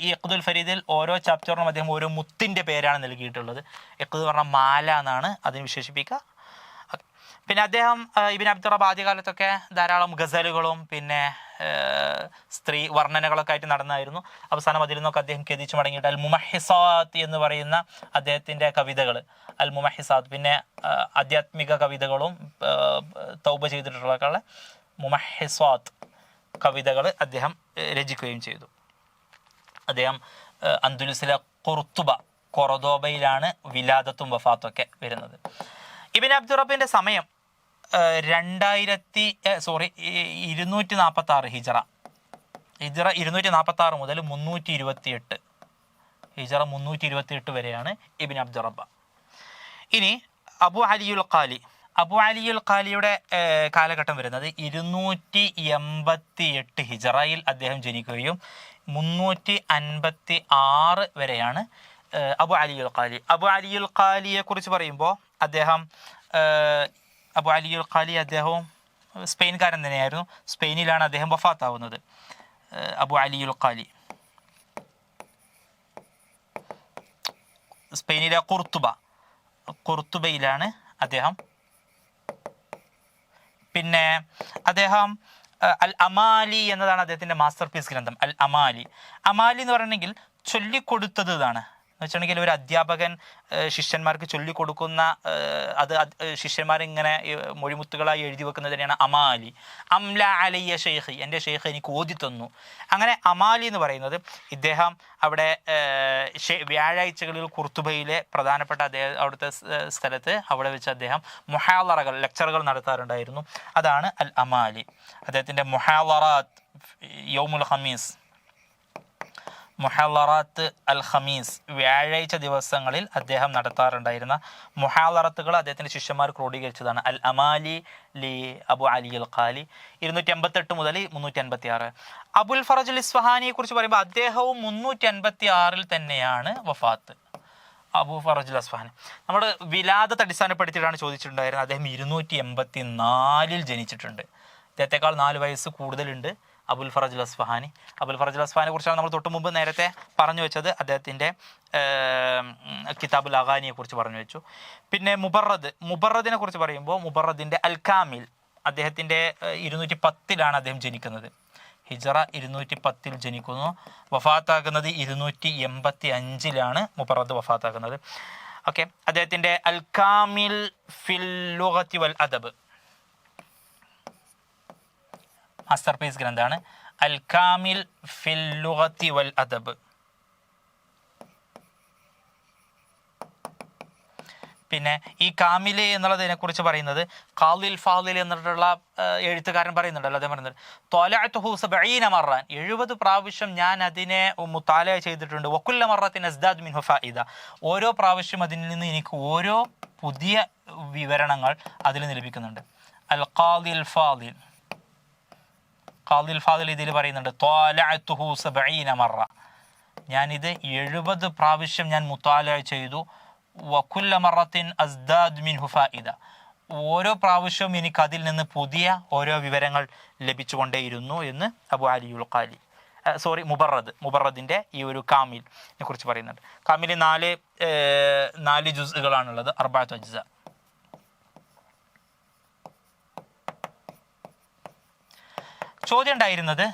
ഈ ഇഖ്ദുൽ ഫരീദിൽ ഓരോ ചാപ്റ്ററിനും അദ്ദേഹം ഓരോ മുത്തിൻ്റെ പേരാണ് നൽകിയിട്ടുള്ളത്. ഇഖ്ദ് പറഞ്ഞാൽ മാല എന്നാണ് അതിന് വിശേഷിപ്പിക്കുക. പിന്നെ അദ്ദേഹം ഇബ്നു അബ്ദുർ റബ്ബ് ആദ്യകാലത്തൊക്കെ ധാരാളം ഗസലുകളും പിന്നെ സ്ത്രീ വർണ്ണനകളൊക്കെ ആയിട്ട് നടന്നായിരുന്നു. അവസാനം അതിൽ നിന്നൊക്കെ അദ്ദേഹം ഖേദിച്ചു മടങ്ങിയിട്ട് അൽ മുമഹിസാത്ത് എന്ന് പറയുന്ന അദ്ദേഹത്തിൻ്റെ കവിതകൾ, അൽ മുമഹിസാത്ത്, പിന്നെ ആധ്യാത്മിക കവിതകളും തൗബ ചെയ്തിട്ടുള്ള മുമഹിസാത്ത് കവിതകൾ അദ്ദേഹം രചിക്കുകയും ചെയ്തു. അദ്ദേഹം അന്ദുലുസിലെ കൊറദോബയിലാണ് വിലാദത്തും വഫാത്തൊക്കെ വരുന്നത്. ഇബ്നു അബ്ദുർ റബ്ബിൻ്റെ സമയം 246 ഹിജറ 246 മുതൽ 328 ഹിജറ 328 വരെയാണ് ഇബ്നു അബ്ദുർ റബ്ബ. ഇനി അബു അലിയുൽ ഖാലിയുടെ കാലഘട്ടം വരുന്നത് 288 ഹിജറയിൽ അദ്ദേഹം ജനിക്കുകയും 356 വരെയാണ് അബു അലിയുൽ ഖാലിയെ കുറിച്ച് പറയുമ്പോൾ അദ്ദേഹം അദ്ദേഹവും സ്പെയിൻകാരൻ തന്നെയായിരുന്നു. സ്പെയിനിലാണ് അദ്ദേഹം വഫാത്താവുന്നത്. അബു അലിയുൽ ഖാലി സ്പെയിനിലെ കുർത്തുബയിലാണ് അദ്ദേഹം. പിന്നെ അദ്ദേഹം അൽ അമാലി എന്നതാണ് അദ്ദേഹത്തിൻ്റെ മാസ്റ്റർ പീസ് ഗ്രന്ഥം. അൽ അമാലി എന്ന് പറഞ്ഞിട്ടുണ്ടെങ്കിൽ ചൊല്ലിക്കൊടുത്തത് എന്നാണ്. എന്ന് വെച്ചിട്ടുണ്ടെങ്കിൽ ഒരു അധ്യാപകൻ ശിഷ്യന്മാർക്ക് ചൊല്ലിക്കൊടുക്കുന്ന അത് ശിഷ്യന്മാരിങ്ങനെ മൊഴിമുത്തുകളായി എഴുതി വെക്കുന്നതിനെയാണ് അമാലി. അംല അലയ്യ ഷെയ്ഖ്, എൻ്റെ ഷെയ്ഖ് എനിക്ക് ഓതി തന്നു. അങ്ങനെ അമാലി എന്ന് പറയുന്നത് ഇദ്ദേഹം അവിടെ വ്യാഴാഴ്ചകളിൽ കുർത്തുബയിലെ പ്രധാനപ്പെട്ട അവിടുത്തെ സ്ഥലത്ത് അവിടെ വെച്ച് അദ്ദേഹം ലെക്ചറുകൾ നടത്താറുണ്ടായിരുന്നു. അതാണ് അൽ അമാലി. അദ്ദേഹത്തിൻ്റെ മുഹാളറാത്ത് യൗമുൽ ഖമീസ്, മുഹാളറാത്ത് അൽ ഖമീസ്, വ്യാഴാഴ്ച ദിവസങ്ങളിൽ അദ്ദേഹം നടത്താറുണ്ടായിരുന്ന മുഹാളറത്തുകൾ അദ്ദേഹത്തിൻ്റെ ശിഷ്യന്മാർ ക്രോഡീകരിച്ചതാണ്. അൽ അമാലി ലി അബു അലിയുൽ ഖാലി 288 മുതൽ 356. അബുൽ ഫറജ് അൽ ഇസ്ഫഹാനിയെ കുറിച്ച് പറയുമ്പോൾ അദ്ദേഹവും 386 തന്നെയാണ് വഫാത്ത്. അബു ഫറജ് അൽ ഇസ്ഫഹാനി നമ്മൾ വിലാദത്ത് അടിസ്ഥാനപ്പെടുത്തിയിട്ടാണ് ചോദിച്ചിട്ടുണ്ടായിരുന്നത്. അദ്ദേഹം 284 ജനിച്ചിട്ടുണ്ട്. അദ്ദേഹത്തെക്കാൾ 4 വയസ്സ് കൂടുതലുണ്ട് അബുൽ ഫറജ് അസ്ഫഹാനി. അബുൽ ഫറജ് അസ്ഫഹാനെ കുറിച്ചാണ് നമ്മൾ തൊട്ട് മുമ്പ് നേരത്തെ പറഞ്ഞു വെച്ചത്. അദ്ദേഹത്തിൻ്റെ കിതാബുൽ അഗാനിയെ കുറിച്ച് പറഞ്ഞു വെച്ചു. പിന്നെ മുബറദിനെ കുറിച്ച് പറയുമ്പോൾ മുബറദിൻ്റെ അൽ കാമിൽ, അദ്ദേഹത്തിൻ്റെ 210 അദ്ദേഹം ജനിക്കുന്നത്. ഹിജറ 210 ജനിക്കുന്നു. വഫാത്താക്കുന്നത് 285 മുബറദ് വഫാത്താക്കുന്നത്. ഓക്കെ, അദ്ദേഹത്തിൻ്റെ അൽ കാമിൽ ഫിൽ ലുഗത്തി വൽ അദബ് മാസ്റ്റർ പീസ് ഗ്രന്ഥമാണ്. അൽ കാമിൽ ഫിൽ ലുഗത്തി വൽ അദബ്. പിന്നെ ഈ കാമിൽ എന്നുള്ളതിനെ കുറിച്ച് പറയുന്നത് ഖാദിൽ ഫാദിൽ എന്നിട്ടുള്ള എഴുത്തുകാരൻ പറയുന്നുണ്ടല്ലോ. അദ്ദേഹം പറയുന്നത് ത്വലഅതുഹു 70 മറൻ, 70 പ്രാവശ്യം ഞാൻ അതിനെ മുത്താല ചെയ്തിട്ടുണ്ട്. വകുല്ല മറത്തിൻ അസ്ദാദ് മിൻഹു ഫായിദ, ഓരോ പ്രാവശ്യം അതിൽ നിന്ന് എനിക്ക് ഓരോ പുതിയ വിവരണങ്ങൾ അതിൽ ലഭിക്കുന്നുണ്ട്. അൽ ഖാദിൽ ഫാദിൽ, ഖാദിൽ ഫാദിൽ ഇതിൽ പറയുന്നുണ്ട് ത്വലഅതുഹു 70 മറ, ഞാനിത് 70 പ്രാവശ്യം ഞാൻ മുത്താല ചെയ്തു. വകുല്ല മറത്തിൻ അസ്ദാദ് മിൻഹു ഫായിദ, ഓരോ പ്രാവശ്യവും എനിക്ക് അതിൽ നിന്ന് പുതിയ ഓരോ വിവരങ്ങൾ ലഭിച്ചുകൊണ്ടേയിരുന്നു എന്ന് അബു അലിയുൽ ഖാലി മുബറദിൻ്റെ ഈ ഒരു കാമിലിനെ കുറിച്ച് പറയുന്നുണ്ട്. കാമിൽ 4 ജുസുകളാണുള്ളത്, 4 അജ്സ. ചോദ്യം ഉണ്ടായിരുന്നത്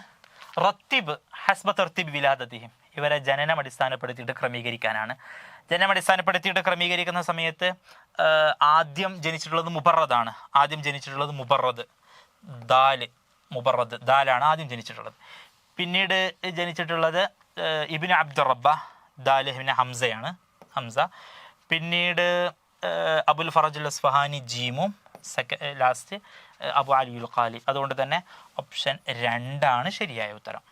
റത്തിബ് ഹസ്ബ തർത്തിബ് വിലാദത്തിഹിം, ഇവരെ ജനനം അടിസ്ഥാനപ്പെടുത്തിയിട്ട് ക്രമീകരിക്കാനാണ്. ജനനം അടിസ്ഥാനപ്പെടുത്തിയിട്ട് ക്രമീകരിക്കുന്ന സമയത്ത് ആദ്യം ജനിച്ചിട്ടുള്ളത് മുബറദാണ്. ആദ്യം ജനിച്ചിട്ടുള്ളത് മുബറദ്, മുബറദ് ദാലാണ് ആദ്യം ജനിച്ചിട്ടുള്ളത്. പിന്നീട് ജനിച്ചിട്ടുള്ളത് ഇബ്നു അബ്ദുർ റബ്ബ, ദാല് പിന്നെ ഹംസയാണ്, ഹംസ. പിന്നീട് അബുൽ ഫറജ് അസ്ഫഹാനി ജീമും, ലാസ്റ്റ് അബു അലിയുൽ ഖാലി. അതുകൊണ്ട് തന്നെ ഓപ്ഷൻ 2 ശരിയായ ഉത്തരം.